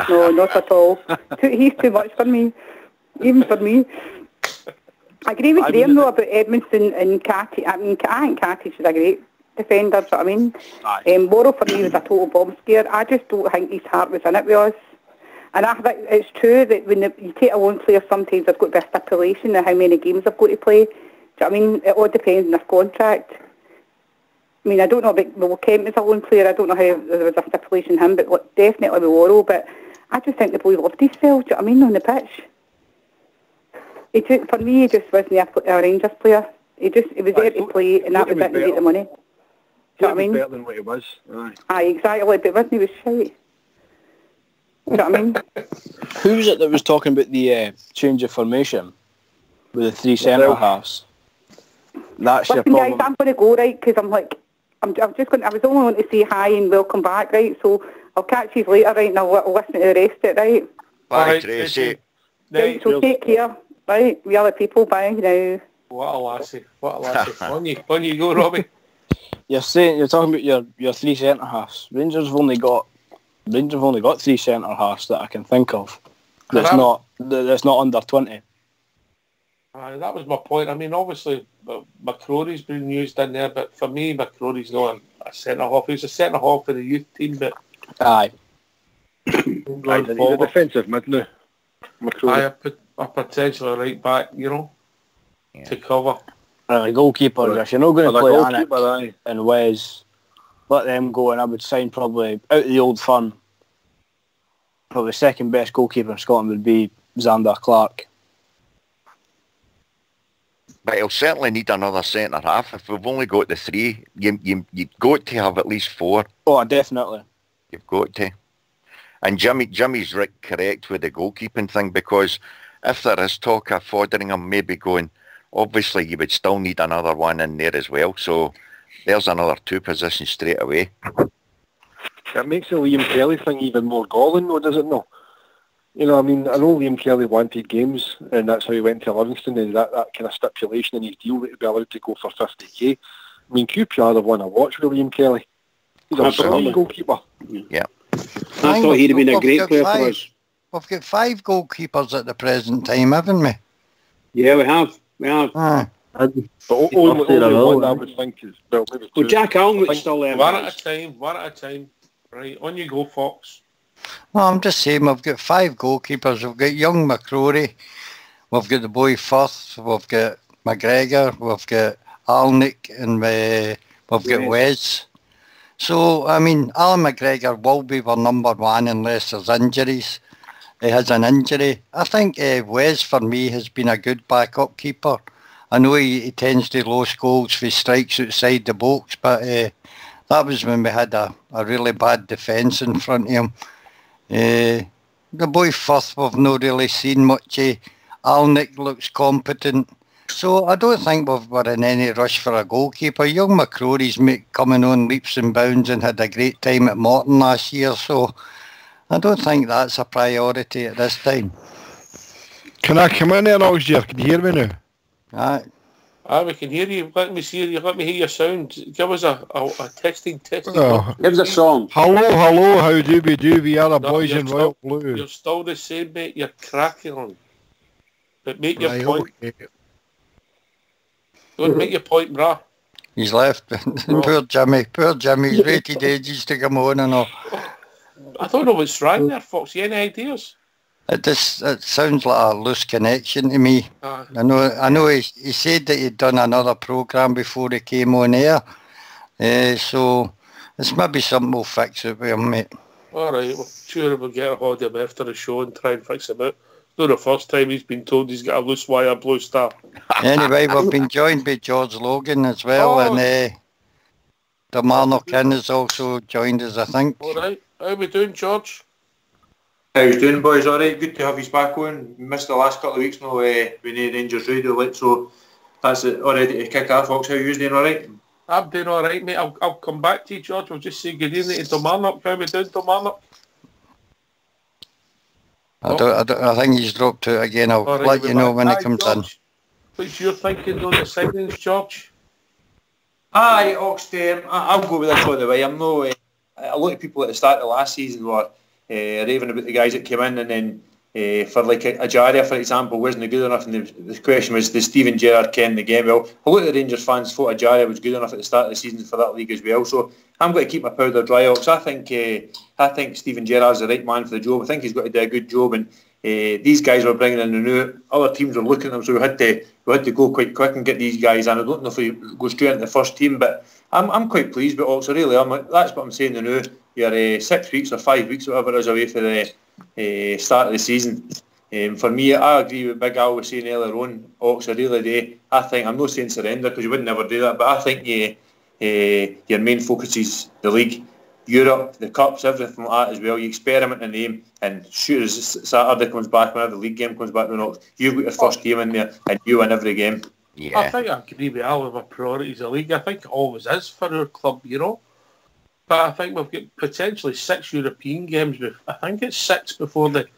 Speaker 14: No, not at all. He's too much for me, even for me. I agree with Graham though about Edmondson and Catty. I think Catty's a great defender. Do you know what I mean? Morrow for me was a total bomb scare. I just don't think his heart was in it with us. And I think it's true that when you take a loan player, sometimes there's got to be a stipulation of how many games they've got to play. Do you know what I mean? It all depends on their contract. I mean, I don't know about Kent as a loan player. I don't know how there was a stipulation him, but definitely with Morrow. But I just think the boy loved himself. Do you know what I mean? On the pitch. For me, he just wasn't a Rangers player. He was there to play, and that was it, to get the money. Do you know what I mean?
Speaker 8: Better than what he was.
Speaker 14: Aye, exactly, but wasn't he was shite? Do you know what I mean?
Speaker 15: Who was it that was talking about the change of formation with the 3 centre halves? That's your problem.
Speaker 14: Guys, I'm going to go, right, because I was only going to say hi and welcome back, right, so I'll catch you later, right, and I'll listen to the rest of it, right?
Speaker 5: Bye, Tracy.
Speaker 14: Right, so take care. Right, we other people, bye now.
Speaker 1: What a lassie. On you go, Robbie.
Speaker 15: You're talking about your 3 centre halves. Rangers have only got 3 centre halves that I can think of. That's not under 20.
Speaker 1: That was my point. I mean, obviously, McCrory's been used in there, but for me, McCrory's not a centre half. He's a centre half for the youth team, but
Speaker 15: aye.
Speaker 8: He's a defensive mid now. McCrory.
Speaker 1: A potential right back, to cover.
Speaker 15: Goalkeeper, if you're not going to play Anik and Wes, let them go, and I would sign probably out of the old firm. Probably the second best goalkeeper in Scotland would be Xander Clark.
Speaker 5: But he'll certainly need another centre half. If we've only got the 3, you've got to have at least 4.
Speaker 15: Oh, definitely.
Speaker 5: You've got to. And Jimmy's correct with the goalkeeping thing, because if there is talk of Foderingham maybe going, obviously you would still need another one in there as well. So there's another 2 positions straight away.
Speaker 8: It makes the Liam Kelly thing even more galling, though, does it not? I mean, I know Liam Kelly wanted games, and that's how he went to Livingston, and that kind of stipulation in his deal that he'd be allowed to go for 50k. I mean, QPR have won a watch with Liam Kelly. He's a brilliant goalkeeper.
Speaker 5: Yeah.
Speaker 3: I thought he'd have been a great player for us.
Speaker 2: We've got 5 goalkeepers at the present time, haven't we?
Speaker 3: Yeah, we have.
Speaker 8: But only one I would think is... Well, maybe 2.
Speaker 3: Jack Alnwick's still there.
Speaker 1: One at a time. Right, on you go, Fox.
Speaker 2: No, I'm just saying we've got 5 goalkeepers. We've got young McCrory, we've got the boy Firth, we've got McGregor, we've got Alnwick, and we've got Wes. So, I mean, Alan McGregor will be our number 1 unless there's injuries. He has an injury. I think Wes, for me, has been a good backup keeper. I know he tends to lose goals for strikes outside the box, but that was when we had a really bad defence in front of him. The boy Firth, we've not really seen much. Alnwick looks competent. So I don't think we're in any rush for a goalkeeper. Young McCrory's coming on leaps and bounds and had a great time at Morton last year, so I don't think that's a priority at this time.
Speaker 4: Can I come in there, Algier? Can you hear me now?
Speaker 2: Aye.
Speaker 1: We can hear you. Let me hear your sound. Give us a testing.
Speaker 3: Oh. Give us a song.
Speaker 4: Hello, how do we are the boys in Royal Blue.
Speaker 1: You're still the same, mate. You're cracking on. But make your point.
Speaker 4: Okay.
Speaker 1: Don't make your point, brah.
Speaker 2: He's left. Poor Jimmy. He's waited ages to come on and all.
Speaker 1: I don't know what's wrong there, Fox. You any ideas?
Speaker 2: It sounds like a loose connection to me. I know he said that he'd done another programme before he came on air. So it's maybe something we'll fix it with him, mate.
Speaker 1: Alright, well, sure we'll get a hold of him after the show and try and fix him out. It's not the first time he's been told he's got a loose wire Blue Star.
Speaker 2: Anyway, we've been joined by George Logan as well, and the Marnock has also joined us, I think.
Speaker 1: Alright, how we doing, George?
Speaker 16: How you doing, boys? Alright, good to have you back on. Missed the last couple of weeks now with Rangers Radio, so that's it already to kick off. Fox, how you doing, alright?
Speaker 1: I'm doing alright, mate. I'll come back to you, George. We'll just say good evening to Domarnock. How we doing, Domarnock?
Speaker 2: I think he's dropped out again. I'll let you know when he comes in.
Speaker 1: What's your thinking on the signings, George?
Speaker 16: Aye, Oxford, I'll go with this all the way. I'm no. A lot of people at the start of last season were raving about the guys that came in, and then for like Ajaria, for example, wasn't good enough. And the question was, does Steven Gerrard ken the game? Well, a lot of the Rangers fans thought Ajaria was good enough at the start of the season for that league as well. So I'm going to keep my powder dry, Ox. I think Steven Gerrard's the right man for the job. I think he's got to do a good job, and these guys were bringing in the new. Other teams were looking at them, so we had to go quite quick and get these guys. And I don't know if we go straight into the first team, but I'm quite pleased with Ox. Really, that's what I'm saying. The new, you're 6 weeks or 5 weeks, whatever it is, away for the start of the season. For me, I agree with Big Al was saying earlier on, Ox, I really do. I think, I'm not saying surrender because you would never do that, but I think your main focus is the league, Europe, the cups, everything like that as well. You experiment in the name, and shoot as Saturday comes back, whenever the league game comes back, you've got your first game in there and you win every game.
Speaker 1: Yeah. I think I agree with Al with my priorities of the league. I think it always is for our club, But I think we've got potentially 6 European games. I think it's 6 before the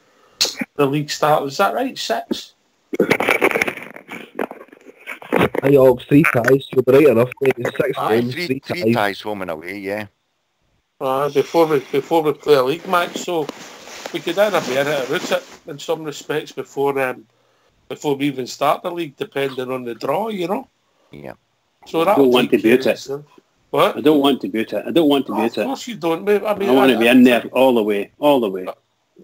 Speaker 1: league starts. Is that right? 6?
Speaker 7: Aye, Ox, 3 ties. You'll be right enough. It's 6 games,
Speaker 5: 3 ties home and away, yeah.
Speaker 1: Before we play a league match, so we could either be in it or out it in some respects before we even start the league, depending on the draw,
Speaker 5: Yeah.
Speaker 1: So
Speaker 3: I don't want to boot it.
Speaker 1: What?
Speaker 3: I don't want to boot it. Of
Speaker 1: course you don't, mate. I mean,
Speaker 3: I want to be in there all the way.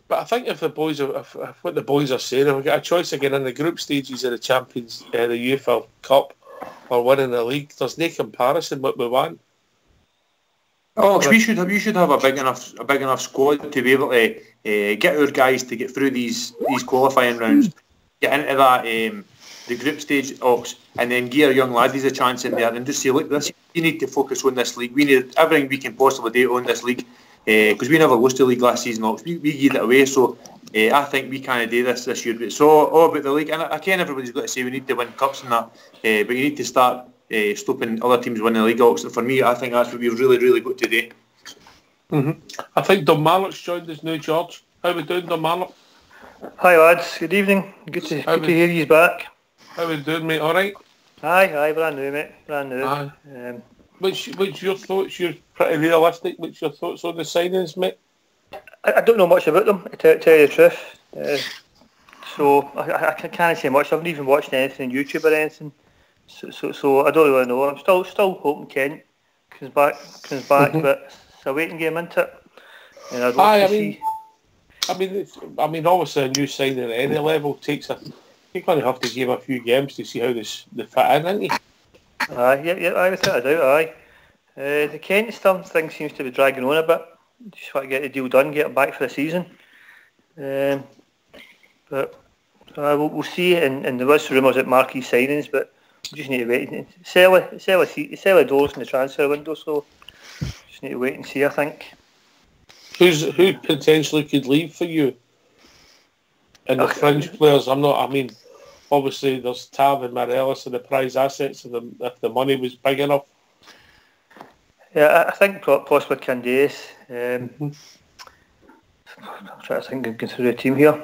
Speaker 1: But I think if what the boys are saying, if we get a choice again in the group stages of the Champions, the UEFA Cup, or winning the league, there's no comparison what we want.
Speaker 16: Oh, we should have a big enough squad to be able to get our guys to get through these qualifying rounds, get into that the group stage, Ox, and then give our young laddies a chance in there and just say, look, you need to focus on this league. We need everything we can possibly do on this league because we never lost the league last season, Ox. We gave it away, so I think we can't do this year. But it's all about the league, and I can everybody's got to say we need to win cups and that, but you need to start stopping other teams winning the league, Ox. For me, I think that's what we've really, really got to do.
Speaker 1: I think Domarnock's joined us now, George. How we doing, Domarnock?
Speaker 17: Hi lads, good evening. Good to hear you back.
Speaker 1: How we doing, mate? All right?
Speaker 17: Aye, brand new, mate. Brand new.
Speaker 1: Aye. What's your thoughts? You're pretty realistic. What's your thoughts on the signings, mate?
Speaker 17: I don't know much about them, to tell you the truth. So I can't say much. I haven't even watched anything on YouTube or anything. So I don't really know. I'm still hoping Kent comes back, but it's a waiting game, isn't it? And I'd love to see.
Speaker 1: I mean, obviously a new signing at any level takes you're going to have to give a few games to see how they fit in, aren't you?
Speaker 17: Aye, without a doubt, aye. The Kent thing seems to be dragging on a bit. Just want to get the deal done, get it back for the season. But we'll see. And there was rumours at marquee signings, but we just need to wait and sell the doors in the transfer window. So just need to wait and see, I think.
Speaker 1: Who potentially could leave for you? And the fringe players, obviously there's Tav and Morelos and the prize assets if the money was big enough.
Speaker 17: Yeah, I think possibly Candace. I'm trying to think of going through the team here.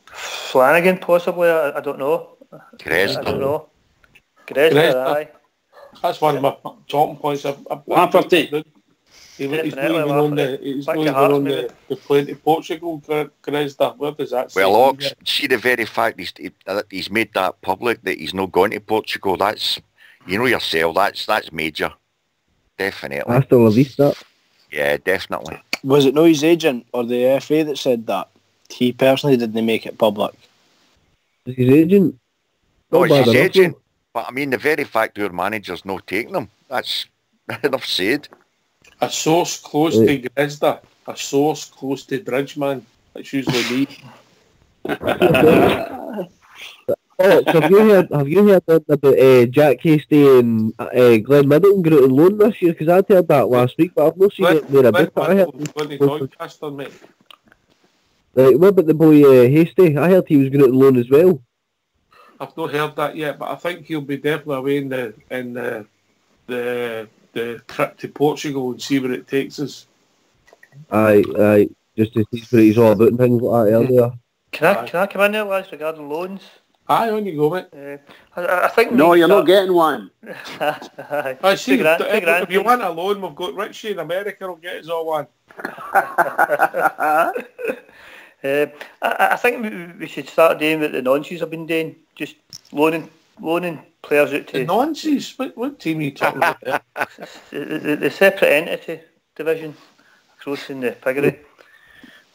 Speaker 17: Flanagan possibly, I don't know.
Speaker 5: Dresden.
Speaker 17: I don't know. Dresden, aye.
Speaker 1: That's one of my talking points. He's not even on the plane to Portugal, Dresden. Where does that say?
Speaker 5: Well, Ox, see the very fact he's made that public that he's not going to Portugal, that's, you know yourself, that's major. Definitely.
Speaker 7: That's the release that.
Speaker 5: Yeah, definitely.
Speaker 15: Was it no his agent or the FA that said that? He personally didn't make it public.
Speaker 18: His agent?
Speaker 5: No, it's
Speaker 18: bad
Speaker 5: his
Speaker 18: enough,
Speaker 5: agent. But I mean, the very fact your manager's not taking them, that's enough said.
Speaker 1: A source close to Grisda, a source close to Bridgeman. That's usually me.
Speaker 18: Alex, have you heard about Jack Hasty and Glenn Middleton going out on loan this year? Because I'd heard that last week, but I've not seen it there a bit. I heard
Speaker 1: mate.
Speaker 18: Right, what about the boy Hasty? I heard he was going out on loan as well.
Speaker 1: I've not heard that yet, but I think he'll be definitely away in the trip to Portugal and see where it takes us.
Speaker 18: Aye, just to see what he's all about and things like that earlier.
Speaker 17: Can I come in there, lads, regarding loans?
Speaker 1: Aye, on you go, mate.
Speaker 17: I think
Speaker 3: no, you're not getting one.
Speaker 1: I see. If you want a loan, we've got Richie in America. Will get us all one.
Speaker 17: I think we should start doing what the nonces have been doing, just loaning players out to...
Speaker 1: The nonces? What team are you talking about there?
Speaker 17: the separate entity division across in the piggery.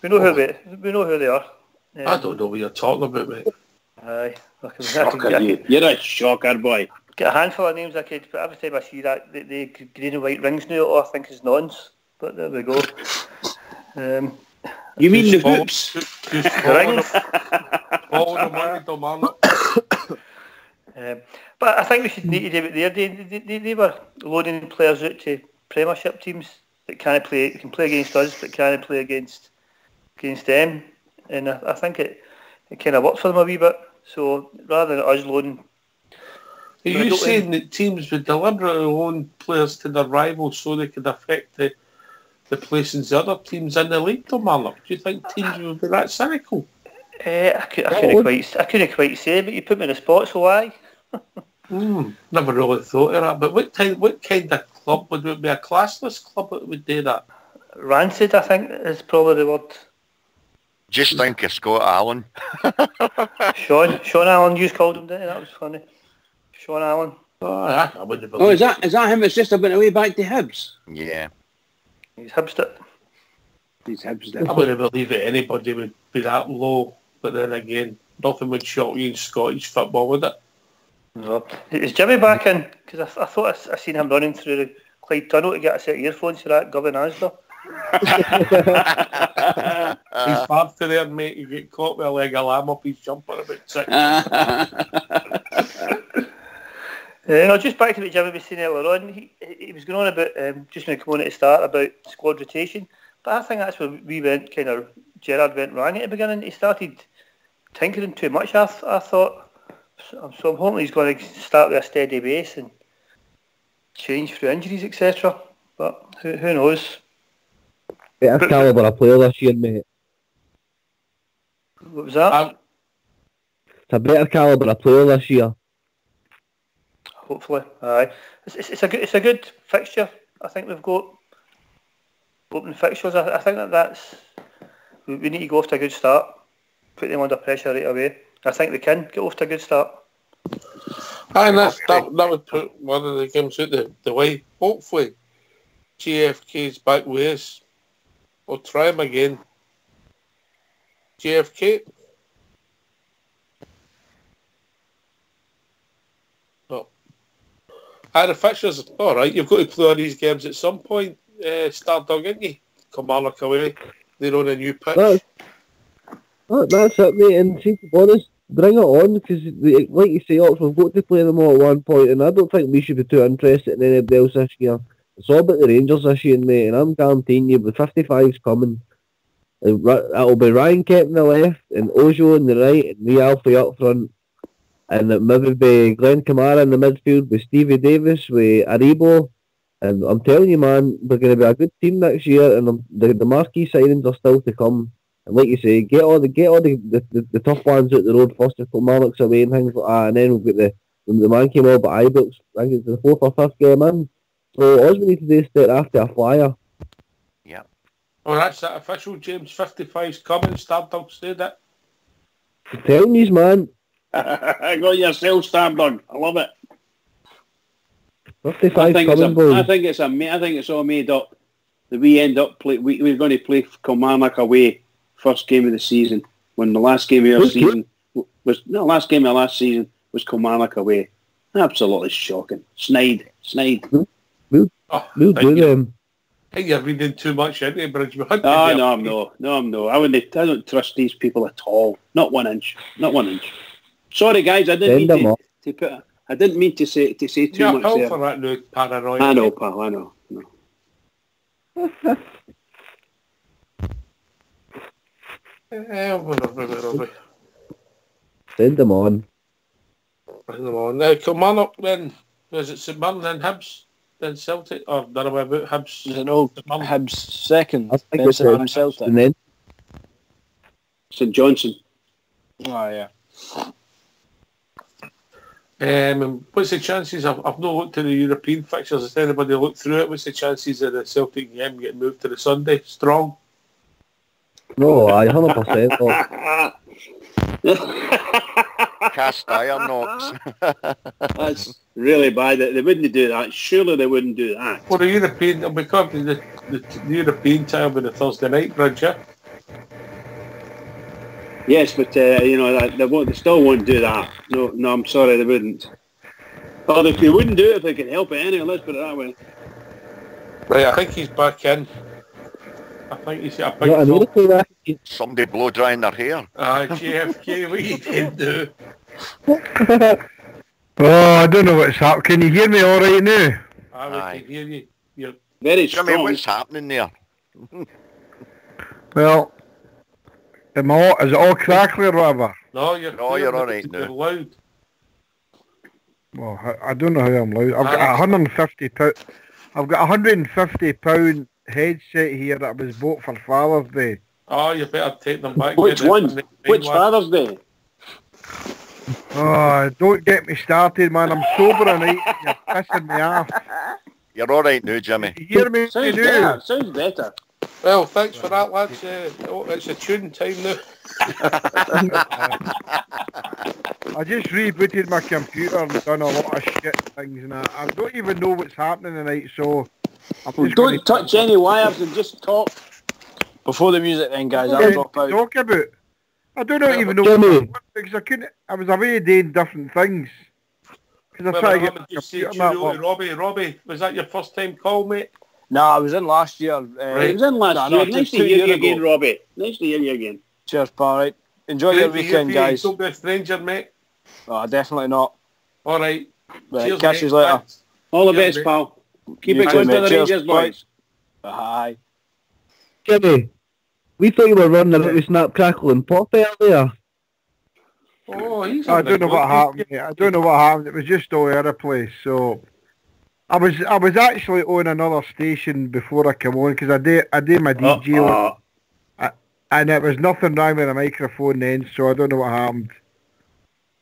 Speaker 17: We know who they are.
Speaker 1: I don't know what you're talking about, mate.
Speaker 17: Aye.
Speaker 3: You're a shocker, boy.
Speaker 17: Get a handful of names I could, but every time I see that, the green and white rings now, all I think is nonce. But there we go.
Speaker 3: You mean the hoops?
Speaker 17: But I think we should need to do it there. They were loading players out to Premiership teams that can play against us, but can't play against them. And I think it kind of worked for them a wee bit. So rather than us loading...
Speaker 1: Are you saying that teams would deliberately loan players to their rivals so they could affect the placings of other teams in the league, though, Marlock? Do you think teams would be that cynical?
Speaker 17: I couldn't quite say, but you put me in the spot, so why?
Speaker 1: Never really thought of that. But what kind of club would it be? A classless club that would do that?
Speaker 17: Rancid, I think, is probably the word.
Speaker 5: Just think of Scott Allen.
Speaker 17: Sean Allen, you called him, didn't you? That was funny. Sean Allen.
Speaker 1: Oh, I wouldn't believe
Speaker 3: is that him that's just been away back to Hibs?
Speaker 5: Yeah.
Speaker 17: He's Hibsed it.
Speaker 1: I wouldn't believe that anybody would be that low. But then again, nothing would shock you in Scottish football, would it?
Speaker 17: No. Is Jimmy back in? Because I thought I seen him running through the Clyde Tunnel to get a set of earphones for that Gavin Asda.
Speaker 1: He's bad to there, mate. You get caught with a leg of lamb up his jumper about 6.
Speaker 17: Just back to what Jimmy was saying earlier on. He was going on about, just when he came on at the start, about squad rotation. But I think that's where Gerrard went wrong at the beginning. He started tinkering too much, I thought. So I'm hoping he's going to start with a steady base and change through injuries, etc. But who knows?
Speaker 18: Better calibre of player this year, mate.
Speaker 17: What was that?
Speaker 18: It's a better calibre of player this year.
Speaker 17: Hopefully, aye. It's a good fixture. I think we've got open fixtures. I think that's we need to go off to a good start. Put them under pressure right away. I think they can get off to a good start.
Speaker 1: And that would put one of the games out the way. Hopefully, GFK's back with us. We'll try him again. GFK. Oh. The fixtures, all right. You've got to play all these games at some point. Stardog, ain't you? Kilmarnock away. They're on a new pitch.
Speaker 18: That's it, mate. And see, to be honest, bring it on, because, like you say, we've got to play them all at one point, and I don't think we should be too interested in anybody else this year. It's all about the Rangers this year, mate, and I'm guaranteeing you, with 55s coming, it'll be Ryan Kemp on the left, and Ojo on the right, and me Alfie up front, and it maybe be Glenn Kamara in the midfield with Stevie Davis, with Aribo, and I'm telling you, man, we're going to be a good team next year, and the marquee signings are still to come. And like you say, get all the tough ones out the road first, if Kilmarnock's away and things like that, and then we've got the man came over at Ibrox, I think it's the 4th or 5th game in. So all we need to do is start after a flyer.
Speaker 5: Yeah.
Speaker 1: Oh, that's that official, James. 55's coming. Stardog said it.
Speaker 18: I'm telling you, man.
Speaker 3: I got yourself, Stardog. I love it.
Speaker 18: 55's coming, boys.
Speaker 3: I think it's all made up. that we end up we're going to play Kilmarnock away first game of the season when the last game of our season last game of last season was Kilmarnock away. Absolutely shocking. Snide.
Speaker 18: We'll do them.
Speaker 1: I think you're reading too much into it, Bridge.
Speaker 3: No, I'm not. I don't trust these people at all. Not 1 inch. Sorry, guys. I didn't mean to say too much there.
Speaker 1: For that new paranoia.
Speaker 3: I know, pal. I know.
Speaker 18: Send them on.
Speaker 1: Now, Kilmarnock then, was it St Mirren then Hibs, then Celtic, or the other way about Hibs?
Speaker 15: Is it no Hibs second,
Speaker 18: I think
Speaker 15: then
Speaker 18: it's
Speaker 15: St Mirren Celtic?
Speaker 18: And then
Speaker 3: St Johnson.
Speaker 15: Oh, yeah.
Speaker 1: What's the chances? I've not looked at the European fixtures. Has anybody looked through it? What's the chances of the Celtic game getting moved to the Sunday? Strong?
Speaker 18: No, I 100%.
Speaker 5: Cast iron knocks.
Speaker 3: That's really bad. They wouldn't do that. Surely they wouldn't do that.
Speaker 1: Well, the European, because the European time will be the Thursday night, Bridge, yeah?
Speaker 3: Yes, but they still won't do that. No, I'm sorry, they wouldn't. Or if they wouldn't do it if they could help it anyway. Let's put it that way.
Speaker 1: Right, I think he's back in. I think he's got a big
Speaker 5: Somebody blow drying their hair.
Speaker 1: JFK, what you didn't do?
Speaker 4: Oh, I don't know what's happening. Can you hear me all right now?
Speaker 1: I can hear you. You're
Speaker 3: very
Speaker 5: strong. Jimmy, what's happening there?
Speaker 4: Well, is it all crackly or whatever?
Speaker 1: No, you're
Speaker 5: all right now.
Speaker 1: You're loud.
Speaker 4: Well, I don't know how I'm loud. I've got £150. I've got £150 headset here that was bought for Father's Day.
Speaker 1: Oh, you better take them back.
Speaker 3: Which one? Which Father's Day?
Speaker 4: Oh, don't get me started, man. I'm sober tonight. You're pissing me off.
Speaker 5: You're all right now, Jimmy.
Speaker 4: You hear me?
Speaker 3: Sounds better.
Speaker 1: Well, thanks for that, lads. It's a tune time now.
Speaker 4: I just rebooted my computer and done a lot of shit things, and I don't even know what's happening tonight, so...
Speaker 3: Don't touch any wires and just talk.
Speaker 15: Before the music then, guys, I'll drop out.
Speaker 4: Talk about... I don't even know because I was away doing different things. Because I tried to get my computer.
Speaker 1: Robbie, was that your first time call, mate?
Speaker 15: No, I was in last year.
Speaker 3: It was in last year. Nice to hear you again, Robbie. Nice to hear you again.
Speaker 15: Cheers, pal. Right. Enjoy your weekend, guys.
Speaker 1: Don't be a stranger, mate.
Speaker 15: Oh, definitely not.
Speaker 1: All right.
Speaker 15: Cheers, catch you later.
Speaker 1: Thanks.
Speaker 3: All the best, pal. Keep it good for the Rangers, boys.
Speaker 15: Bye.
Speaker 18: Jimmy, we thought you were running a bit with Snap, Crackle and Pop earlier.
Speaker 1: Oh,
Speaker 4: I don't know what happened, mate. I don't know what happened. It was just all over the place, so... I was actually on another station before I came on because I did my DJ and it was nothing wrong with the microphone then, so I don't know what happened.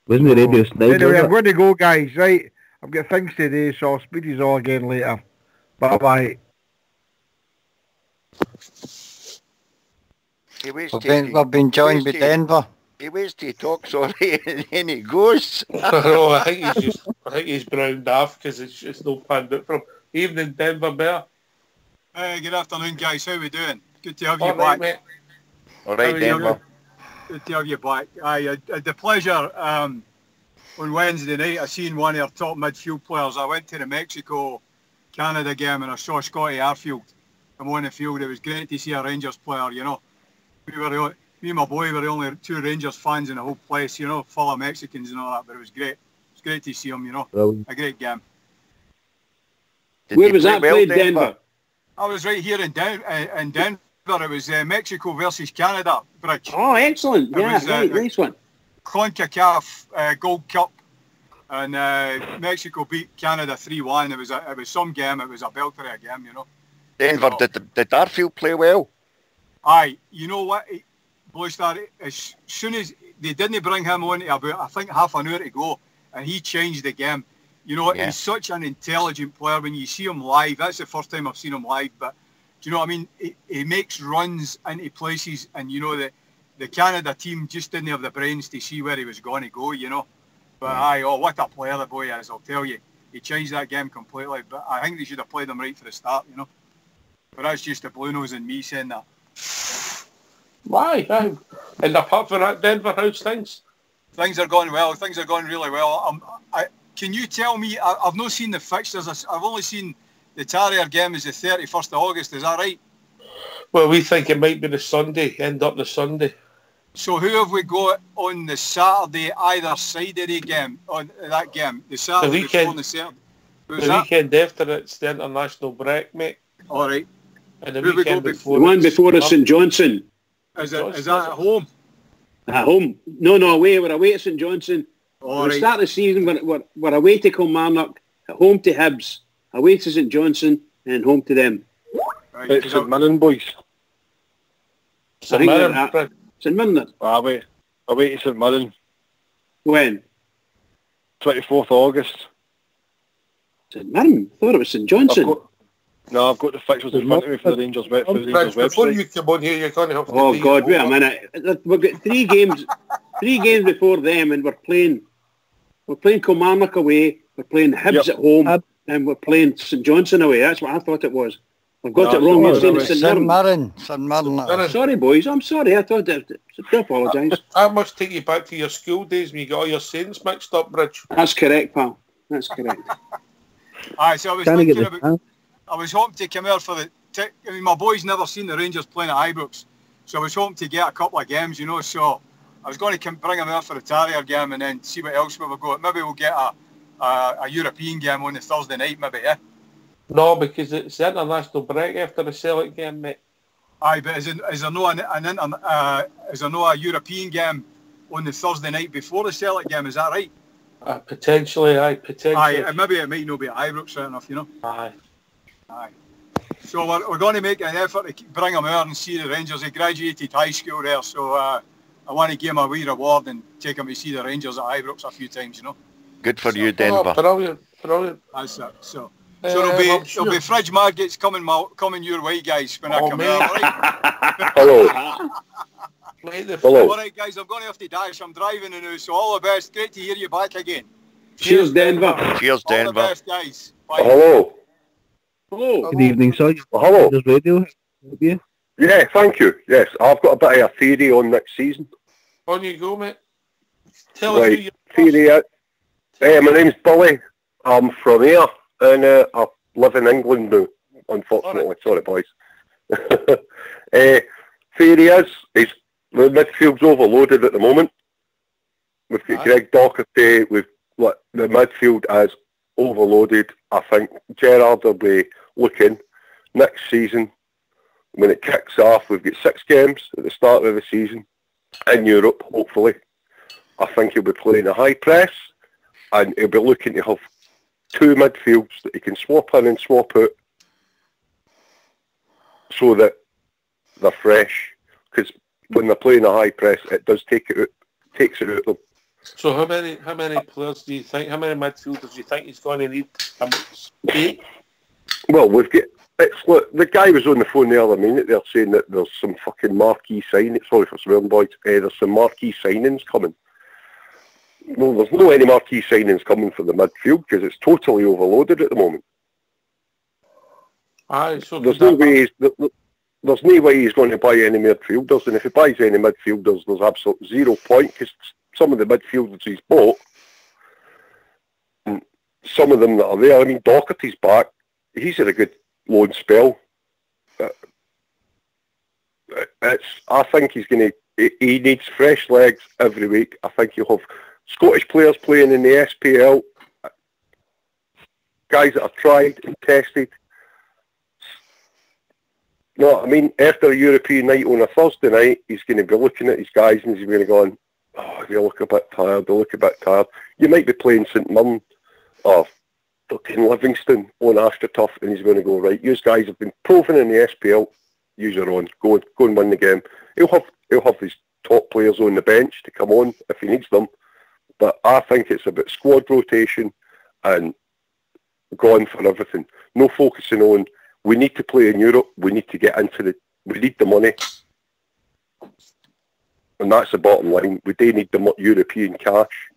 Speaker 18: Wasn't the radio snipe?
Speaker 4: Anyway, I'm going to go, guys, right? I've got things to do, so I'll speak to you all again later. Bye-bye.
Speaker 2: We've been joined by Denver.
Speaker 5: He waits to talk, sorry, and then he goes.
Speaker 1: No, I think he's browned off because it's just no panned out from evening, Denver Bear.
Speaker 19: Good afternoon, guys. How are we doing? Good to have you
Speaker 1: All
Speaker 19: back.
Speaker 1: right, mate.
Speaker 5: All right, Denver.
Speaker 19: Good to have you back. I had the pleasure on Wednesday night. I seen one of our top midfield players. I went to the Mexico-Canada game and I saw Scotty Arfield come on the field. It was great to see a Rangers player, you know. Me and my boy were the only two Rangers fans in the whole place, you know, full of Mexicans and all that, but it was great. It was great to see him, you know. A great game.
Speaker 3: Where was that played, Denver?
Speaker 19: I was right here in Denver. It was Mexico versus Canada. Bridge.
Speaker 3: Oh, excellent. Yeah, right, nice one.
Speaker 19: CONCACAF Gold Cup. And Mexico beat Canada 3-1. It was some game. It was a belter of a game, you know.
Speaker 5: Denver, did Arfield play well?
Speaker 19: Aye, you know what? Bluestar, as soon as they didn't bring him on to about, I think, half an hour to go, and he changed the game. You know, He's such an intelligent player. When you see him live, that's the first time I've seen him live, but do you know what I mean? He makes runs into places, and you know, the Canada team just didn't have the brains to see where he was going to go, you know. But what a player the boy is, I'll tell you. He changed that game completely, but I think they should have played him right for the start, you know. But that's just the Blue Nose and me saying that.
Speaker 1: Why? And apart from that, Denver, how's things?
Speaker 19: Things are going well. Things are going really well. Can you tell me, I've not seen the fixtures. I've only seen the Terrier game is the 31st of August. Is that right?
Speaker 1: Well, we think it might be the Sunday, end up the Sunday.
Speaker 19: So who have we got on the Saturday either side of the game, on that game? The Saturday before the Saturday.
Speaker 1: The weekend after it's the international break, mate.
Speaker 19: All right.
Speaker 1: And the weekend before
Speaker 3: the one before is St Johnstone.
Speaker 19: Is that at home?
Speaker 3: At home? No, away. We're away to St Johnstone. We'll start the season, we're away to Kilmarnock, at home to Hibs, away to St Johnstone, and home to them.
Speaker 8: Right, it's St Mirren, boys.
Speaker 3: St Mirren? St Mirren?
Speaker 8: Away to St Mirren.
Speaker 3: When?
Speaker 8: 24th of August.
Speaker 3: St Mirren? I thought it was St Johnstone.
Speaker 8: I've got the fixtures in front of me for the Rangers website.
Speaker 1: Before you come on here, you're going to have to...
Speaker 3: Oh, God, wait a minute. We've got 3 games before them, and we're playing Kilmarnock away, we're playing Hibs at home, and we're playing St Johnstone away. That's what I thought it was. I've got it wrong. You're saying it's St Mirren.
Speaker 2: St Mirren.
Speaker 3: Sorry, boys. I'm sorry. I thought that. I apologise.
Speaker 1: I must take you back to your school days when you got all your sayings mixed up, Bridge.
Speaker 3: That's correct, pal. That's correct.
Speaker 19: Aye, so I was thinking about... I was hoping to come out for the... my boys never seen the Rangers playing at Ibrox, so I was hoping to get a couple of games, so I was going to bring them out for the Terrier game and then see what else we will go. Maybe we'll get a European game on the Thursday night, maybe, yeah?
Speaker 1: No, because it's the international break after the Celtic game, mate.
Speaker 19: Aye, but is there no a European game on the Thursday night before the Celtic game, is that right?
Speaker 1: Potentially, aye, potentially.
Speaker 19: Aye, maybe it might not be at Ibrox, fair enough,
Speaker 1: Aye.
Speaker 19: Aye. So we're going to make an effort to bring him out and see the Rangers. He graduated high school there, so I want to give him a wee reward and take him to see the Rangers at Ibrox a few times,
Speaker 5: Good for you, Denver.
Speaker 1: Brilliant.
Speaker 19: That's it. So there'll be fridge markets coming your way, guys, when I come out. Right?
Speaker 6: Hello.
Speaker 19: Hello. All right, guys, I'm going to have to dash. I'm driving now, so all the best. Great to hear you back again.
Speaker 3: Cheers, Denver.
Speaker 5: Cheers, Denver.
Speaker 19: All the best, guys. Bye.
Speaker 6: Hello.
Speaker 3: Hello.
Speaker 18: Good evening, sir.
Speaker 6: Hello.
Speaker 18: Radio.
Speaker 6: Yeah, thank you. Yes, I've got a bit of a theory on next season.
Speaker 1: On you go, mate. Tell us who you're...
Speaker 6: Theory. My name's Billy. I'm from here, and I live in England now, unfortunately. Right. Sorry, boys. Theory is the midfield's overloaded at the moment. We've got Greg Docherty, the midfield is overloaded. I think Gerrard will be looking next season when it kicks off. We've got 6 games at the start of the season in Europe, hopefully. I think he'll be playing a high press and he'll be looking to have 2 midfields that he can swap in and swap out so that they're fresh. Because when they're playing a high press, it does takes it out of them.
Speaker 1: So how many players do you think, how many midfielders do you think he's going to need? 8?
Speaker 6: Well, we've got, the guy was on the phone the other minute, they're saying that there's some fucking marquee signings, sorry for swearing, boys, there's some marquee signings coming. Well, there's no any marquee signings coming for the midfield because it's totally overloaded at the moment.
Speaker 1: Aye, so
Speaker 6: there's no way he's going to buy any midfielders, and if he buys any midfielders, there's absolutely 0 point because some of the midfielders he's bought, and some of them that are there, I mean, Docherty's back. He's had a good loan spell. I think he's going to... He needs fresh legs every week. I think he'll have Scottish players playing in the SPL, guys that have tried and tested. No, I mean, after a European night on a Thursday night, he's going to be looking at his guys and he's going to go, oh, they look a bit tired, they look a bit tired. You might be playing St Mirren or fucking Livingston on AstroTurf and he's going to go, right, you guys have been proven in the SPL, use your own, go and win the game. He'll have his top players on the bench to come on if he needs them. But I think it's about squad rotation and going for everything. No focusing on, we need to play in Europe, we need to get into we need the money. And that's the bottom line. We do need the European cash.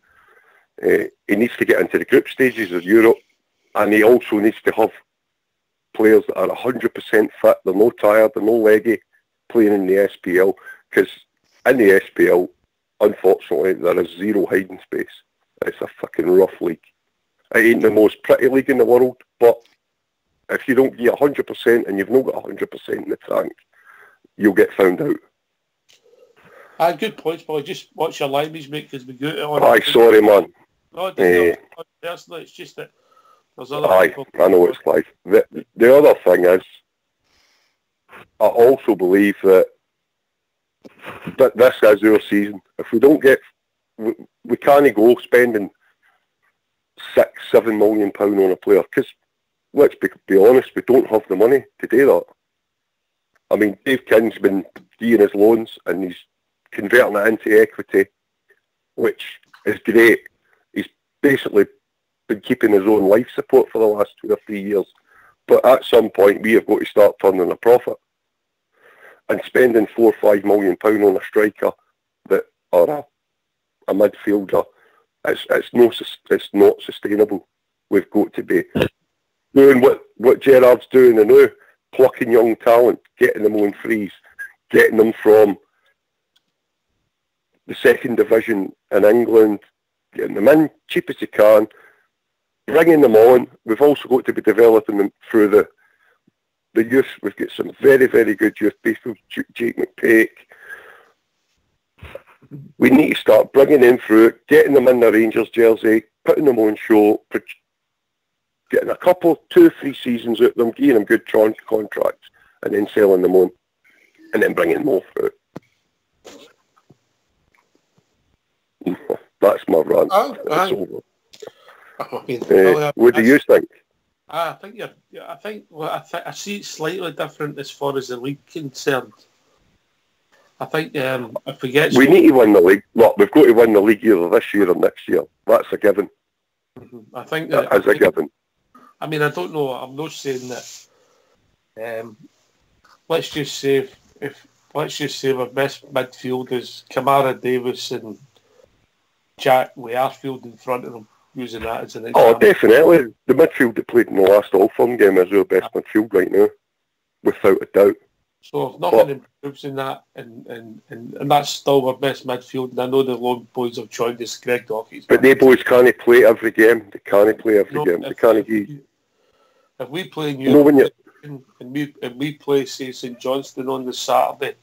Speaker 6: He needs to get into the group stages of Europe, and he also needs to have
Speaker 20: players that are 100% fit, they're no tired, they're no leggy, playing in the SPL, because in the SPL, unfortunately, there is zero hiding space. It's a fucking rough league. It ain't the most pretty league in the world, but if you don't get 100% and you've not got 100% in the tank, you'll get found out.
Speaker 1: Good points, boy. Just watch your libraries, mate, because we go to on.
Speaker 20: Aye, sorry, man.
Speaker 1: No, personally, it's just that there's other people.
Speaker 20: I know it's life. The other thing is, I also believe that this is our season. If we don't get, we can't go spending £6-7 million on a player, because let's be honest, we don't have the money to do that. I mean, Dave King's been doing his loans and he's converting it into equity, which is great. He's basically been keeping his own life support for the last 2 or 3 years. But at some point, we have got to start turning a profit. And spending £4 or £5 million on a striker that or a midfielder, it's not sustainable. We've got to be doing what Gerrard's doing now, plucking young talent, getting them on frees, getting them from the second division in England, getting them in cheap as you can, bringing them on. We've also got to be developing them through the youth. We've got some very, very good youth people, Jake McPake. We need to start bringing them through, getting them in the Rangers jersey, putting them on show, getting a couple, 2-3 seasons out of them, giving them good contracts, and then selling them on, and then bringing more through. That's my rant. It's over. What do you think?
Speaker 1: I see it slightly different as far as the league concerned. I think if we get...
Speaker 20: We need to win the league. Look, we've got to win the league either this year or next year. That's a given.
Speaker 1: I think
Speaker 20: that is a given.
Speaker 1: I mean, I don't know. I'm not saying that. Let's just say our best midfield is Kamara, Davis, and Jack with Arfield in front of them. Using that as an example.
Speaker 20: Oh, definitely. The midfield that played in the last All Firm game is our best midfield right now, without a doubt.
Speaker 1: So if nothing improves in that, and that's still our best midfield, and I know the lone boys have joined us, Greg Dockett.
Speaker 20: But they boys can't play every game. They can't play every game. They can't give.
Speaker 1: If we play and we play, say, St Johnstone on the Saturday,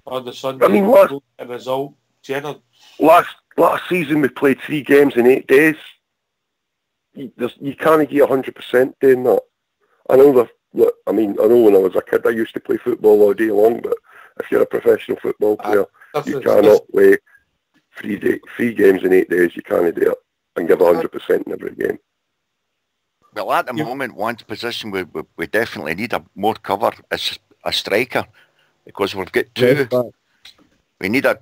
Speaker 1: or the Sunday,
Speaker 20: I mean, last season we played 3 games in 8 days. You can't get 100% doing that. I know I know when I was a kid I used to play football all day long, but if you're a professional football player, you cannot play 3 games in 8 days. You can't do it and give 100% in every game.
Speaker 5: Well, at the moment, one position we definitely need more cover is a striker, because we've got 2. We need a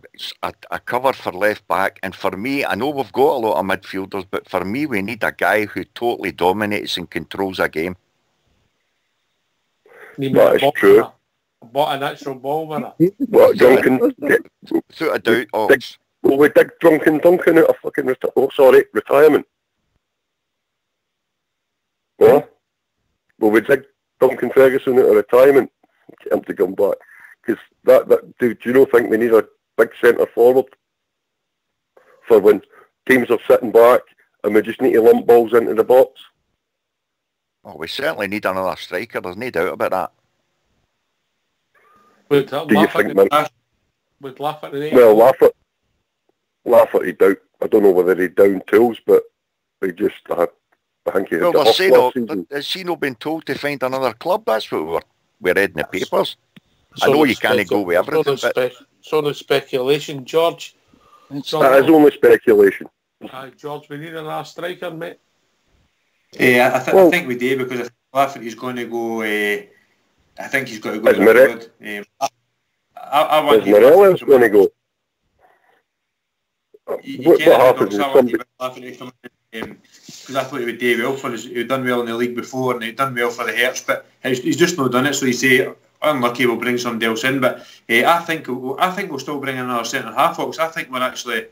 Speaker 5: cover for left back, and for me, I know we've got a lot of midfielders, but for me, we need a guy who totally dominates and controls a game.
Speaker 20: That is true.
Speaker 1: What an actual ball winner.
Speaker 20: Well, Duncan,
Speaker 5: without a doubt.
Speaker 20: We dig Duncan out of fucking retirement. Well, we dig Duncan Ferguson out of retirement, get him to come back. Because do you not think we need a big centre forward for when teams are sitting back and we just need to lump balls into the box?
Speaker 5: Oh, we certainly need another striker. There's no doubt about that.
Speaker 20: Do you think, man?
Speaker 1: With Lafferty?
Speaker 20: Well, Lafferty down. I don't know whether he down tools, but they just I think he had
Speaker 5: last season. Has he not been told to find another club? That's what we read in the papers. I know you can't go with everything, but...
Speaker 1: It's only speculation, George.
Speaker 20: That is only speculation.
Speaker 1: George, we need another striker, mate.
Speaker 16: I think we do, because if Lafferty's going to go... I think he's got to go...
Speaker 20: Is Morelos going to go?
Speaker 16: What happens is somebody... Because I thought he would do well for us. He'd done well in the league before, and he'd done well for the Hertz, but he's just not done it, so you say... Unlucky, we'll bring somebody else in, but I think we'll still bring in another centre half. Folks, I think we're actually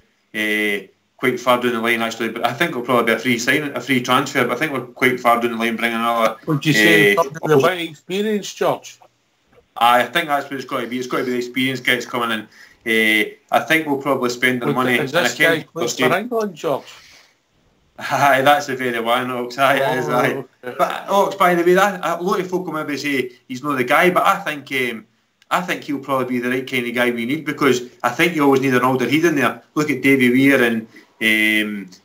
Speaker 16: quite far down the line actually, but I think it'll probably be a free signing, a free transfer. But I think we're quite far down the line bringing another.
Speaker 1: Would you say the way experience, George?
Speaker 16: I think that's what it's got to be. It's got to be the experienced guys coming in. I think we'll probably spend their money.
Speaker 1: Is this guy playing for England, George?
Speaker 16: Aye, that's the very one, Ox. Aye, it is, aye. Okay. But Ox, by the way, a lot of folk will maybe say he's not the guy, but I think he'll probably be the right kind of guy we need, because I think you always need an older head in there. Look at Davy Weir and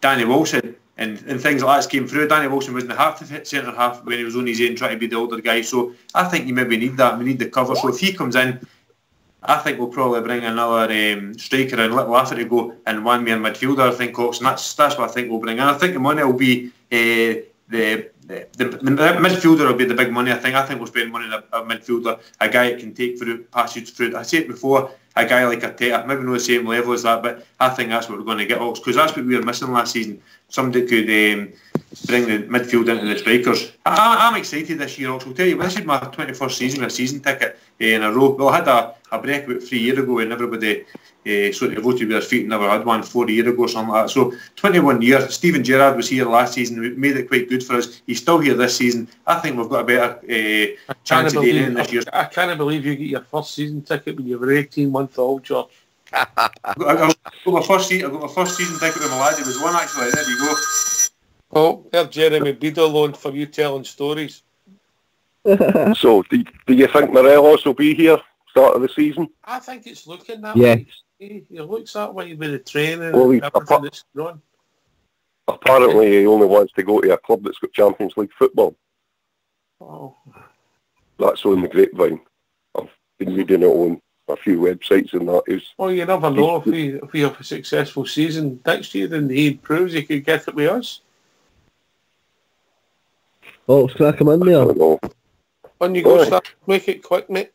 Speaker 16: Danny Wilson and things like that came through. Danny Wilson wasn't half the centre half when he was on his own trying to be the older guy. So I think you maybe need that. We need the cover. So if he comes in, I think we'll probably bring another striker and let Lafferty go and one man midfielder. I think, Ox, and that's what I think we'll bring in. I think the money will be the midfielder will be the big money. I think we'll spend money on a midfielder, a guy that can take passage through. I said it before, a guy like Arteta, maybe not the same level as that, but I think that's what we're going to get, Ox, because that's what we were missing last season. Somebody could bring the midfield into the strikers. I'm excited this year, Ox. I'll tell you, this is my 21st season with a season ticket in a row. Well, I had a break about 3 years ago when everybody sort of voted with their feet and never had one 4 years ago or something like that. So 21 years. Stephen Gerrard was here last season. We made it quite good for us. He's still here this season. I think we've got a better chance of getting in this year.
Speaker 1: I can't believe you get your first season ticket when you were 18 months old, George.
Speaker 16: I got my first season ticket with my lad. It was one actually. There you go.
Speaker 1: Oh, there's Jeremy Beadle on for you telling stories.
Speaker 20: So, do you think Morelos will be here start of the season?
Speaker 1: I think it's looking that way. It looks that way with the training and everything that's going.
Speaker 20: Apparently, he only wants to go to a club that's got Champions League football.
Speaker 1: Oh.
Speaker 20: That's on the grapevine. I've been reading it on a few websites and that is.
Speaker 1: Well, you never know if we have a successful season next year, then he proves he could get it with us.
Speaker 18: Oh, can I come in there?
Speaker 1: When you go start, make it quick, mate.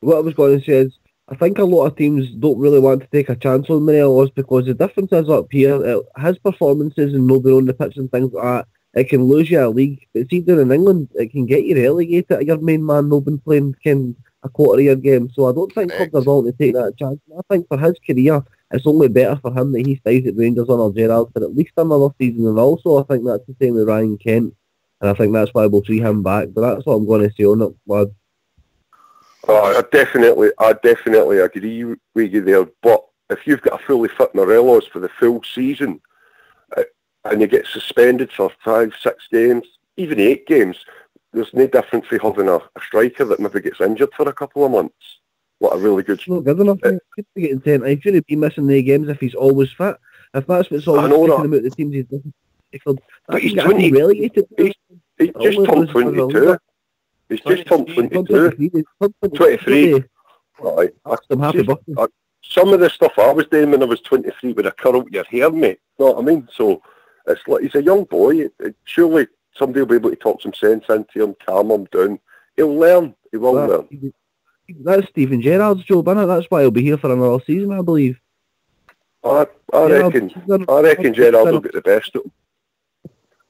Speaker 18: What I was going to say is, I think a lot of teams don't really want to take a chance on Morelos because the difference is up here, his performances and nobody on the pitch and things like that, it can lose you a league. But see, down in England, it can get you relegated. Your main man not been playing a quarter of your game. So I don't think clubs are willing to take that chance. I think for his career, it's only better for him that he stays at Rangers under Gerrard for at least another season. And also, I think that's the same with Ryan Kent. And I think that's why we'll see him back. But that's what I'm going to say on it, lad.
Speaker 20: I definitely agree with you there. But if you've got a fully fit Morelos for the full season, and you get suspended for 5-6 games, even 8 games, there's no difference for having a striker that maybe gets injured for a couple of months. What a really good...
Speaker 18: It's not good enough. He shouldn't be missing the games if he's always fit. If that's what's always taking him out the teams he's doing.
Speaker 20: But he's 20. Relegated. He's just turned 22. He's just turned 22. 23. Right. Some of the stuff I was doing when I was 23 with a curl with your hair, mate. You know what I mean? So it's like he's a young boy. Surely somebody will be able to talk some sense into him, calm him down. He'll learn. He will learn.
Speaker 18: That's Stephen Gerrard's job, isn't it? That's why he'll be here for another season, I believe.
Speaker 20: I reckon Gerrard will get the best of him.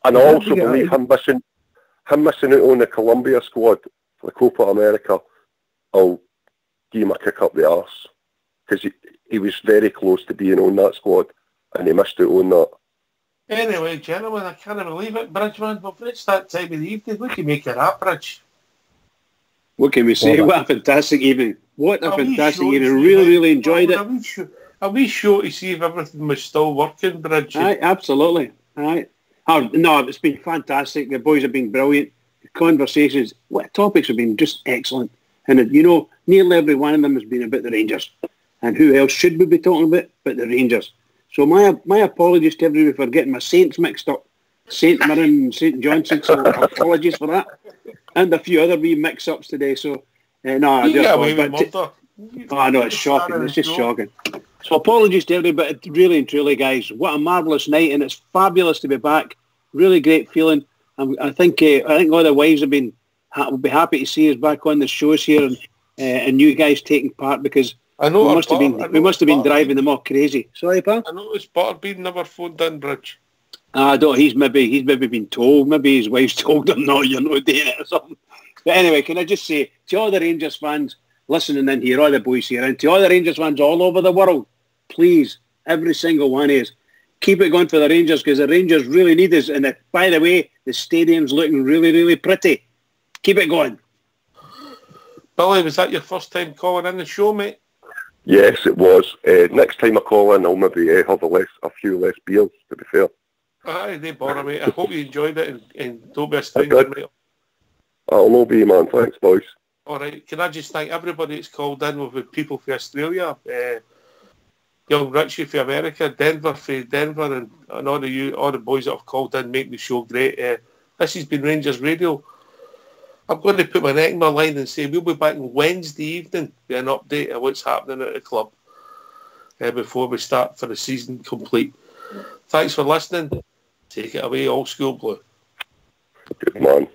Speaker 20: And I also believe him missing out on the Colombia squad for the Copa America will give him a kick up the arse. Because he was very close to being on that squad and he missed out on that.
Speaker 1: Anyway, gentlemen, I can't believe it, Bridgeman, but it's that time of the evening. What do you make of that, Bridge?
Speaker 3: What can we say? What a fantastic evening. What a fantastic evening. Really enjoyed it.
Speaker 1: Are we sure to see if everything was still working, Bridge?
Speaker 3: Aye, absolutely. Aye. No, it's been fantastic. The boys have been brilliant. The conversations, topics have been just excellent. And, nearly every one of them has been about the Rangers. And who else should we be talking about but the Rangers? So my apologies to everybody for getting my saints mixed up. St Mirren and St Johnson, so apologies for that. And a few other wee mix-ups today. So, no, it's shocking. It's just shocking. So apologies to everybody, but really and truly, guys, what a marvellous night, and it's fabulous to be back. Really great feeling. And I think all the wives will be happy to see us back on the shows here, and you guys taking part, because we must have been driving them all crazy. Sorry, pal?
Speaker 1: I noticed Butterbean never phoned in, Bridge.
Speaker 3: I don't. He's maybe been told. Maybe his wife's told him, no, you're not doing it or something. But anyway, can I just say to all the Rangers fans listening in here, all the boys here, and to all the Rangers fans all over the world, please every single one is. Keep it going for the Rangers, because the Rangers really need us. And by the way, the stadium's looking really, really pretty. Keep it going.
Speaker 1: Billy, was that your first time calling in the show, mate?
Speaker 20: Yes, it was. Next time I call in, I'll maybe have a few less beers, to be fair.
Speaker 1: Aye, they bother, mate. I hope you enjoyed it and don't be a stranger, mate.
Speaker 20: I'll no be, man. Thanks, boys.
Speaker 1: All right. Can I just thank everybody that's called in with people from Australia, young Richie from America, Denver from Denver, and all the boys that have called in, making the show great. This has been Rangers Radio. I'm going to put my neck in my line and say we'll be back on Wednesday evening with an update of what's happening at the club before we start for the season complete. Thanks for listening. Take it away, Old School Blue.
Speaker 20: Good man.